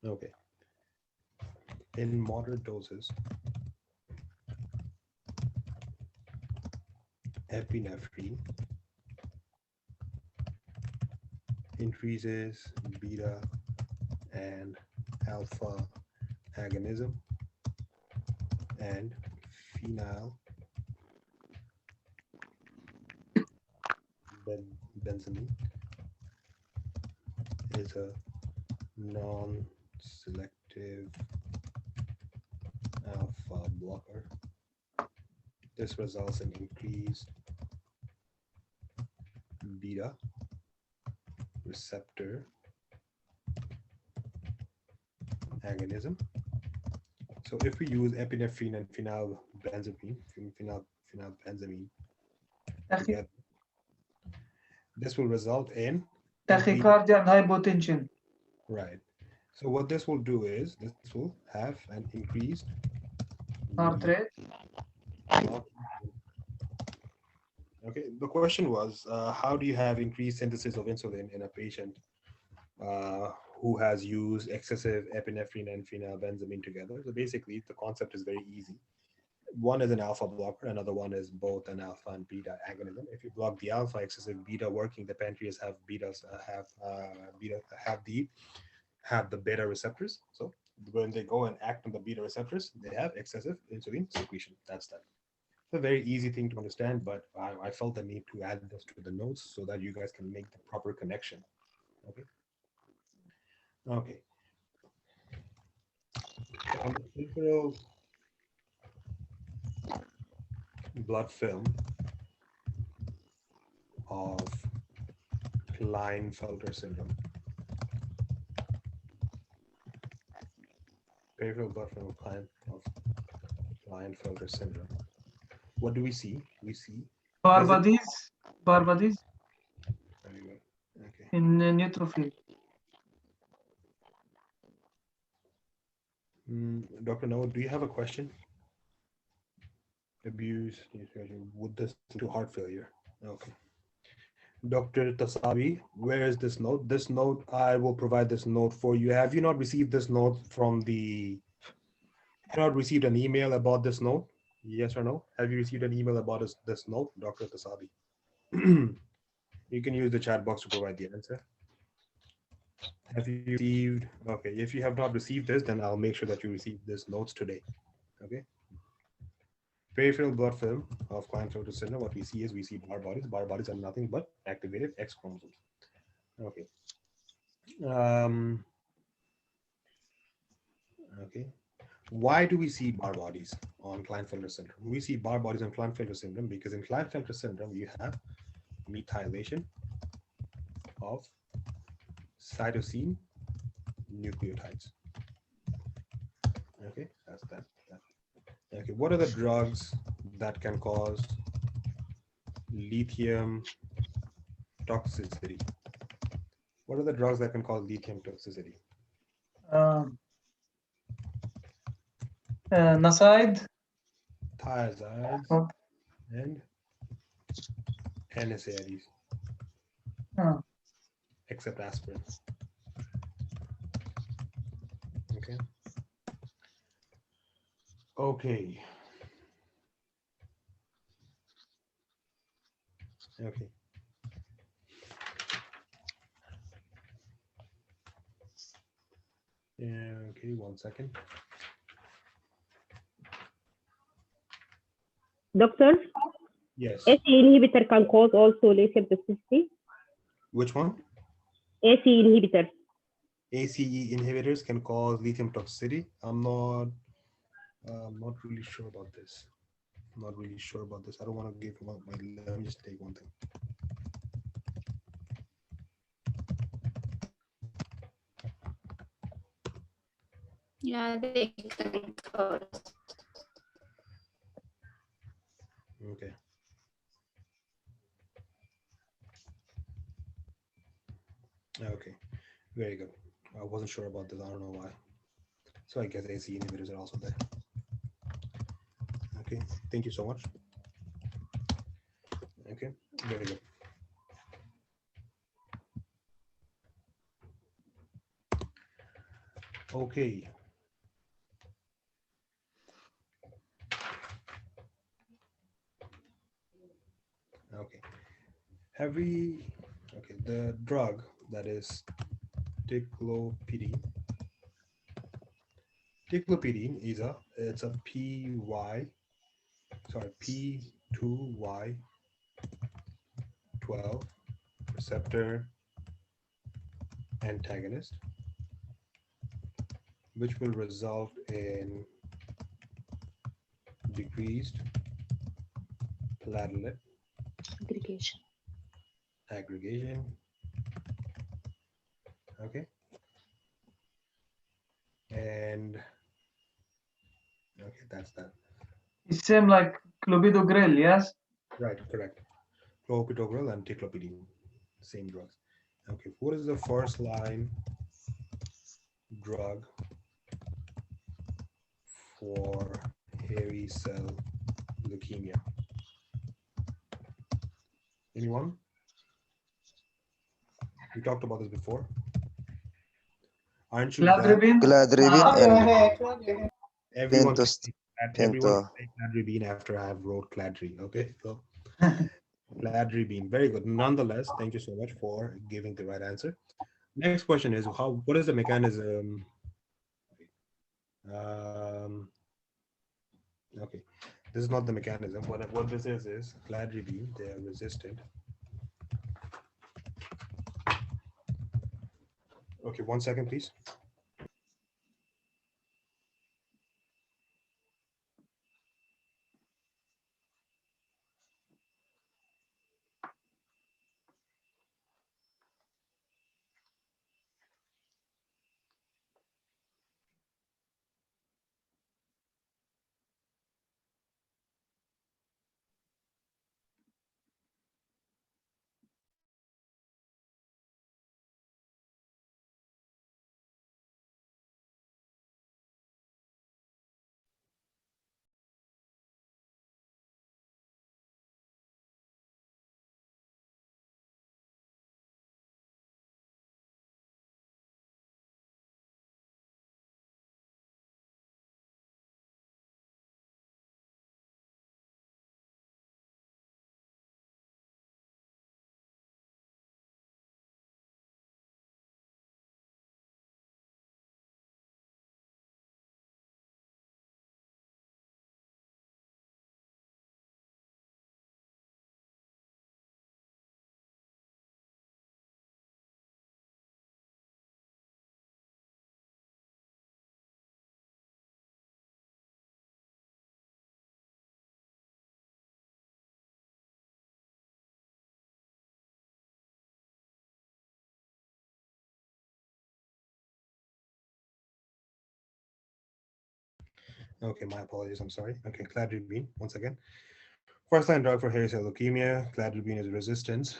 Okay. In moderate doses, epinephrine increases beta and alpha agonism, and phenyl benzamine is a non-selective alpha blocker. This results in increased beta receptor agonism. So if we use epinephrine and phenylbenzamine, phenylbenzamine together, this will result in Tachycardia and hypotension. right. So what this will do is this will have an increased Heart rate. Okay, the question was, how do you have increased synthesis of insulin in a patient who has used excessive epinephrine and phenylbenzamine together? So basically, the concept is very easy. One is an alpha blocker, another one is both an alpha and beta agonism. If you block the alpha, excessive beta working, the pancreas have the beta receptors. So when they go and act on the beta receptors, they have excessive insulin secretion. That's that. It's a very easy thing to understand, but I felt the need to add this to the notes so that you guys can make the proper connection. Okay. Okay. So on the peripheral blood film of Klinefelter syndrome. Peripheral blood film of Klinefelter syndrome. What do we see? We see Barbadies. Barbadies very good. Okay. in neutrophil. Dr. Noah, do you have a question? Abuse, would this lead to heart failure? Okay. Dr. Tasabi, where is this note? This note, I will provide this note for you. Have you not received this note from have you not received an email about this note? Yes or no? Have you received an email about this note, Dr. Tasabi? You can use the chat box to provide the answer. Have you received? Okay, if you have not received this, then I'll make sure that you receive this notes today. Okay. Peripheral blood film of Klinefelter syndrome. What we see is we see bar bodies. Bar bodies are nothing but activated X chromosomes. Okay. Okay. Why do we see bar bodies on Klinefelter syndrome? We see bar bodies on Klinefelter syndrome because in Klinefelter syndrome you have methylation of cytosine nucleotides. Okay, that's that. Okay, what are the drugs that can cause lithium toxicity? What are the drugs that can cause lithium toxicity? NSAID. Thiazides Oh. and NSAIDs, except aspirin. Okay. Okay. Okay. Yeah, okay, 1 second. Doctor, Yes. ACE inhibitor can cause also lithium toxicity. Which one? ACE inhibitor. ACE inhibitors can cause lithium toxicity. I'm not really sure about this. I'm not really sure about this. I don't want to give one. Let me just take one thing. Yeah, they can cause. Okay. Okay. Very good. I wasn't sure about this. I don't know why. So I guess ACE inhibitors are also there. Okay. Thank you so much. Okay. Very good. Okay. Okay. Okay, the drug that is ticlopidine. Ticlopidine is it's a P2Y12 receptor antagonist, which will result in decreased platelet aggregation. Okay. And Okay, that's that. It's same like clopidogrel, yes? Right, correct. Clopidogrel and ticlopidine, same drugs. Okay, what is the first line drug for hairy cell leukemia? Anyone? We talked about this before. Aren't you glad? Cladribine. Cladribine and Everyone can pentos, say everyone can pento. say cladribine after I have wrote cladri. Okay, so cladribine, very good. Nonetheless, thank you so much for giving the right answer. Next question is what is the mechanism? Okay, this is not the mechanism. What this is cladribine. They are resistant. Okay, 1 second, please. Okay, my apologies. I'm sorry. Okay, cladribine, once again. First line drug for hairy cell leukemia. Cladribine is resistant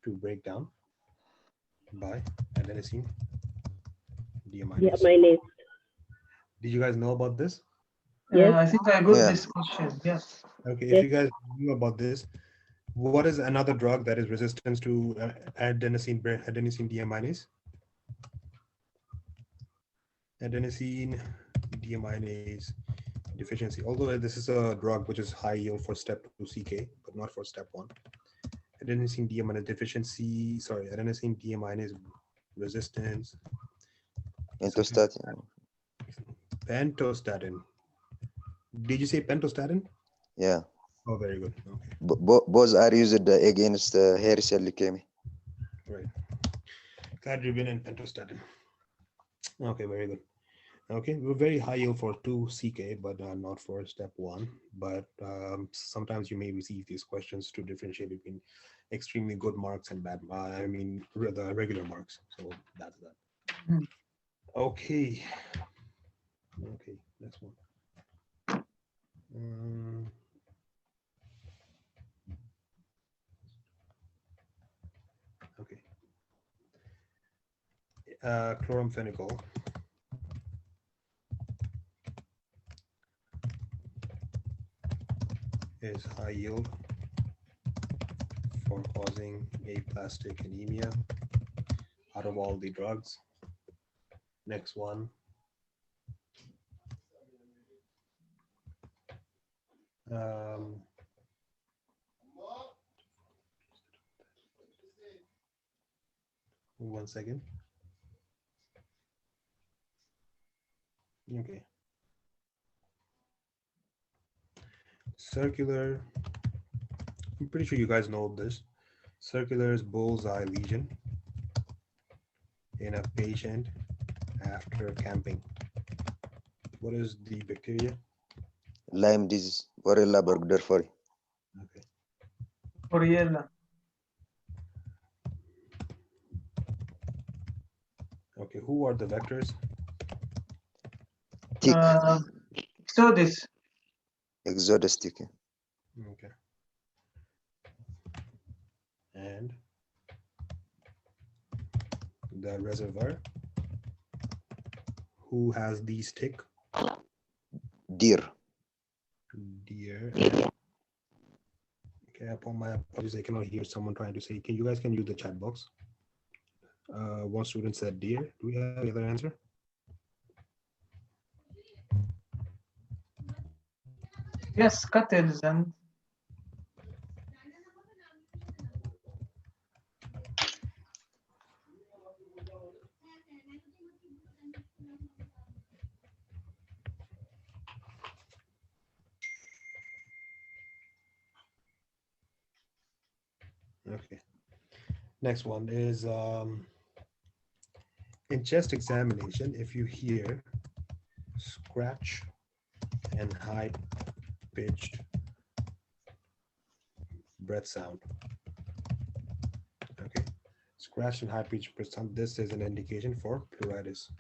to breakdown by adenosine deaminase. Yeah, mayonnaise. Did you guys know about this? Yes. I think I got Yeah. this question. Yes. Okay, if Yes. you guys knew about this, what is another drug that is resistant to adenosine deaminase? Adenosine deaminase deficiency. Although this is a drug which is high yield for step 2 CK, but not for step 1. Adenosine deaminase deficiency, sorry, adenosine deaminase resistance. Pentostatin. Pentostatin. Did you say pentostatin? Yeah. Oh, very good. Okay, Both are used against hairy cell leukemia. right. Cladribine and pentostatin. Okay, very good. Okay, we're very high yield for 2 CK, but not for step 1. But sometimes you may receive these questions to differentiate between extremely good marks and bad. I mean, the regular marks. So that's that. Hmm. Okay. Okay, next one. Okay. Chloramphenicol is high yield for causing aplastic anemia out of all the drugs. Next one. One second. Okay. Circular. I'm pretty sure you guys know this. Circular's bullseye lesion in a patient after camping. What is the bacteria? Lyme disease. Borrelia burgdorferi. Okay. Oriella. Okay. Who are the vectors? Tick. So this. exodus-sticky. Okay. And the reservoir, who has these tick? Deer. Deer. Okay, upon my apologies, I cannot hear someone trying to say, can you guys use the chat box? One student said deer. Do we have any other answer? Yes, cattles and Okay. Next one is in chest examination, if you hear scratch and high-pitched breath sound. Okay. Scratch and high-pitched breath sound. This is an indication for pleuritis.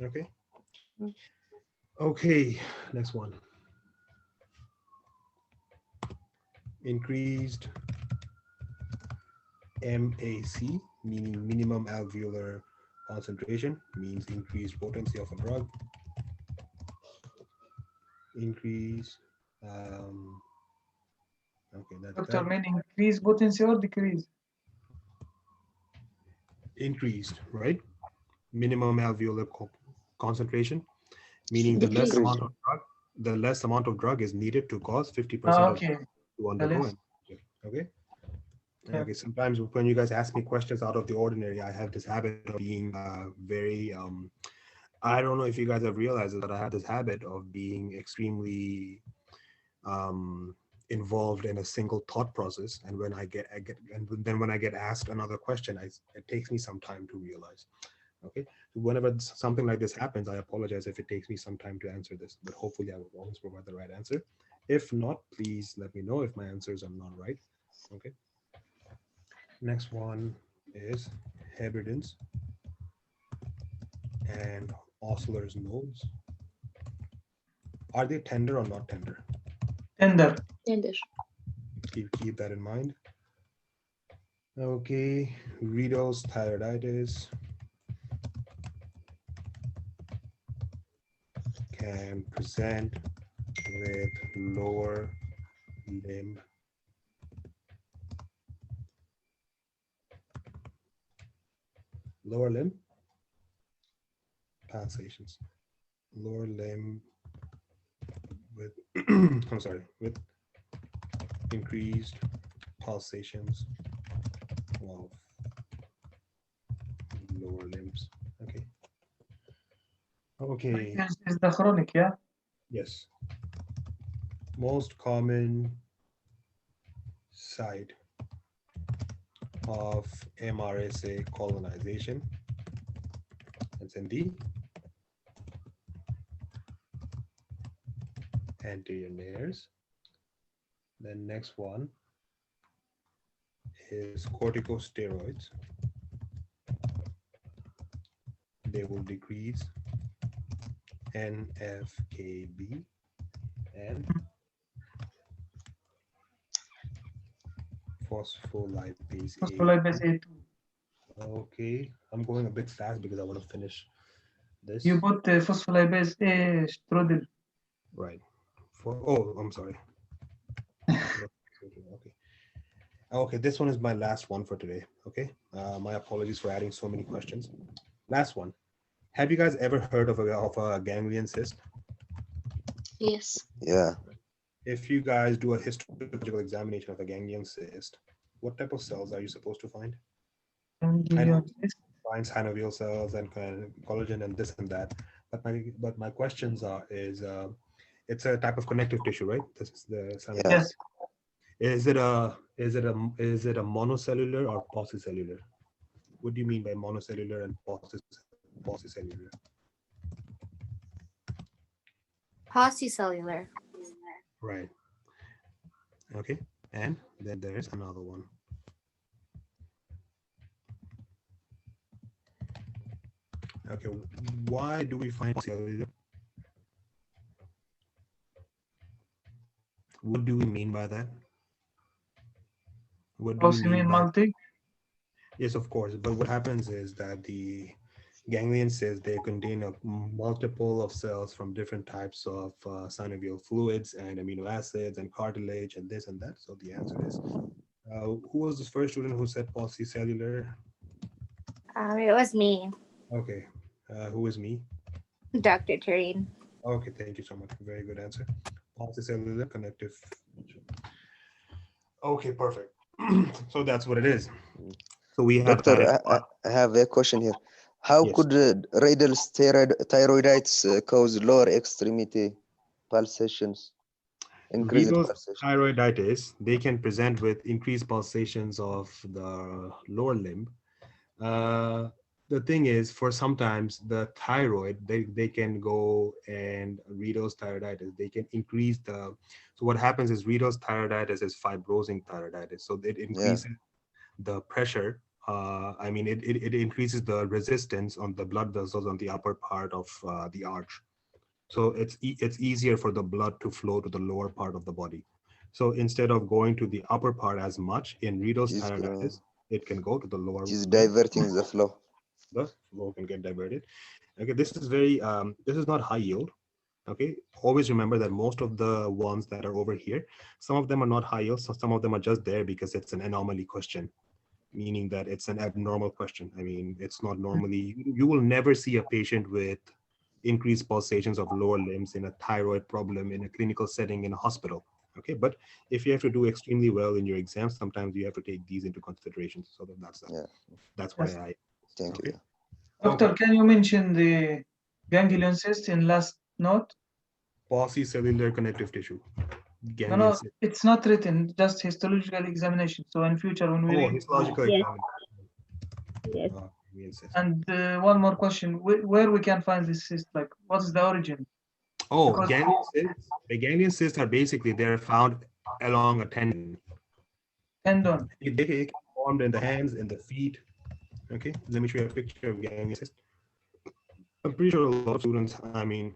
Okay. Okay. Next one. Increased MAC, meaning minimum alveolar concentration, means increased potency of a drug. Increase. Okay, that's doctor, that. meaning increase potency or decrease? Increased, right? Minimum alveolar concentration, meaning the less Decreased. amount of drug, the less amount of drug is needed to cause 50% Okay. to undergo. less. Okay. Yeah. Okay. Sometimes when you guys ask me questions out of the ordinary, I have this habit of being very. I don't know if you guys have realized it, but I have this habit of being extremely involved in a single thought process, and when and then when I get asked another question, it takes me some time to realize. Okay, so whenever something like this happens, I apologize if it takes me some time to answer this, but hopefully I will always provide the right answer. If not, please let me know if my answers are not right. Okay. Next one is hybridins and Osler's nodes. Are they tender or not tender? Tender. Tender. Keep that in mind. Okay, Riedl's thyroiditis can present with lower limb pulsations. Lower limb with I'm sorry, with increased pulsations of lower limbs. Okay. Okay. This is the chronic, yeah? Yes. Most common site of MRSA colonization. It's in the anterior layers. The next one is corticosteroids. They will decrease NF-κB and phospholipase A. Phospholipase A2. Okay, I'm going a bit fast because I want to finish this. You put phospholipase A strudel. Right. I'm sorry. Okay. Okay, this one is my last one for today. Okay. My apologies for adding so many questions. Last one. Have you guys ever heard of a ganglion cyst? Yes. Yeah. If you guys do a histological examination of a ganglion cyst, what type of cells are you supposed to find? I know find synovial cells and collagen and this and that, but my questions is it's a type of connective tissue, right? This is the synovial. Yes. Is it a monocellular or paucicellular? What do you mean by monocellular and paucicellular? Paucicellular. Right. Okay. And then there's another one. Okay. Why do we find cellular? What do we mean by that? What do we Also mean mean by multi. Yes, of course. But what happens is that the ganglion cells, they contain a multiple of cells from different types of synovial fluids and amino acids and cartilage and this and that. So the answer is, who was the first student who said paucicellular? It was me, Okay. Who is me? Dr. Tureen. Okay, thank you so much. Very good answer. Paucicellular connective. Okay, perfect. So that's what it is. So we have Doctor, had I have a question here. How Yes. could radial thyroiditis cause lower extremity pulsations? Increased renal pulsation. thyroiditis, they can present with increased pulsations of the lower limb. The thing is, for sometimes the thyroid, they can go and redox thyroiditis. They can increase the, so what happens is redox thyroiditis is fibrosing thyroiditis. So it increases the pressure. I mean, it increases the resistance on the blood vessels on the upper part of the arch. So it's easier for the blood to flow to the lower part of the body. So instead of going to the upper part as much in redox thyroiditis, it can go to the lower. It is diverting the flow. The flow can get diverted. Okay, this is very this is not high yield. Okay, always remember that most of the ones that are over here, some of them are not high yield, so some of them are just there because it's an anomaly question, meaning that it's an abnormal question. I mean, it's not normally, you will never see a patient with increased pulsations of lower limbs in a thyroid problem in a clinical setting in a hospital. Okay, but if you have to do extremely well in your exams, sometimes you have to take these into consideration. So that's why Yes. I Thank okay. you. Doctor, can you mention the ganglion cyst in last note? Paucicellular connective tissue. No, it's not written, just histological examination. So in future, when we read, histological Yes. examination. Yes. Ganglion cyst. and one more question, where we can find this cyst, like what is the origin? Oh, Because- ganglion cysts. The ganglion cysts are basically, they're found along a tendon. Tendon. They get formed in the hands and the feet. Okay, let me show you a picture of ganglion cyst. I'm pretty sure a lot of students, I mean,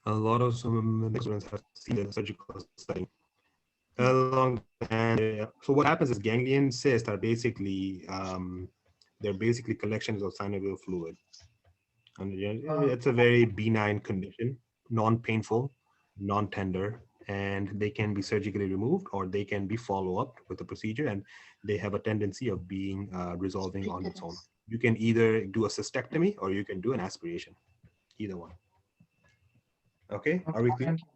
a lot of some students have seen the surgical setting along the hand area. So what happens is ganglion cysts are basically, they're basically collections of synovial fluid. And it's a very benign condition, non-painful, non-tender, and they can be surgically removed or they can be follow-up with a procedure, and they have a tendency of being resolving on its own. You can either do a cystectomy or you can do an aspiration, either one. Okay, are we clear? Thank you.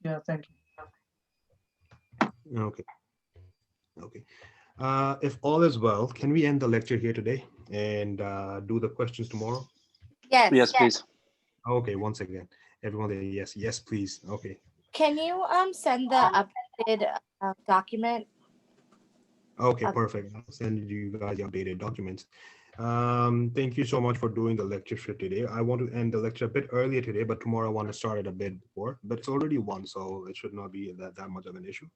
Yeah, thank you. Okay. Okay. If all is well, can we end the lecture here today and do the questions tomorrow? Yes. Yes, please. Okay, once again, everyone, yes, yes, please. Okay. Can you send the updated document? Okay, perfect. I'll send you guys the updated documents. Thank you so much for doing the lecture for today. I want to end the lecture a bit earlier today, but tomorrow I want to start it a bit before, but it's already 1, so it should not be that much of an issue.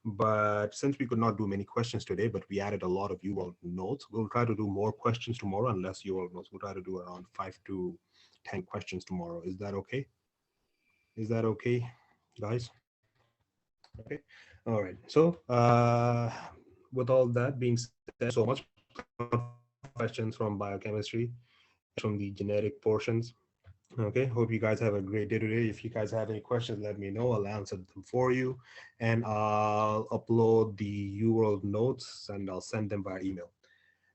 But since we could not do many questions today, but we added a lot of UWorld notes, we'll try to do more questions tomorrow and less UWorld notes. We'll try to do around 5 to 10 questions tomorrow. Is that okay? Is that okay, guys? Okay. All right. So with all that being said, so much questions from biochemistry, from the genetic portions. Okay, hope you guys have a great day today. If you guys have any questions, let me know. I'll answer them for you, and I'll upload the UWorld notes and I'll send them via email.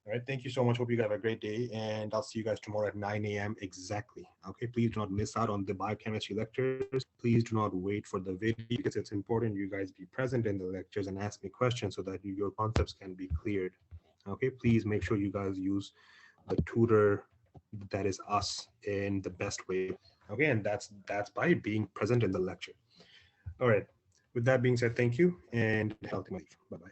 All right, thank you so much. Hope you guys have a great day, and I'll see you guys tomorrow at 9 a.m. exactly. Okay, please do not miss out on the biochemistry lectures. Please do not wait for the video because it's important you guys be present in the lectures and ask me questions so that your concepts can be cleared. Okay, please make sure you guys use the tutor that is us in the best way. Okay, and that's by being present in the lecture. All right, with that being said, thank you and healthy life. Bye-bye.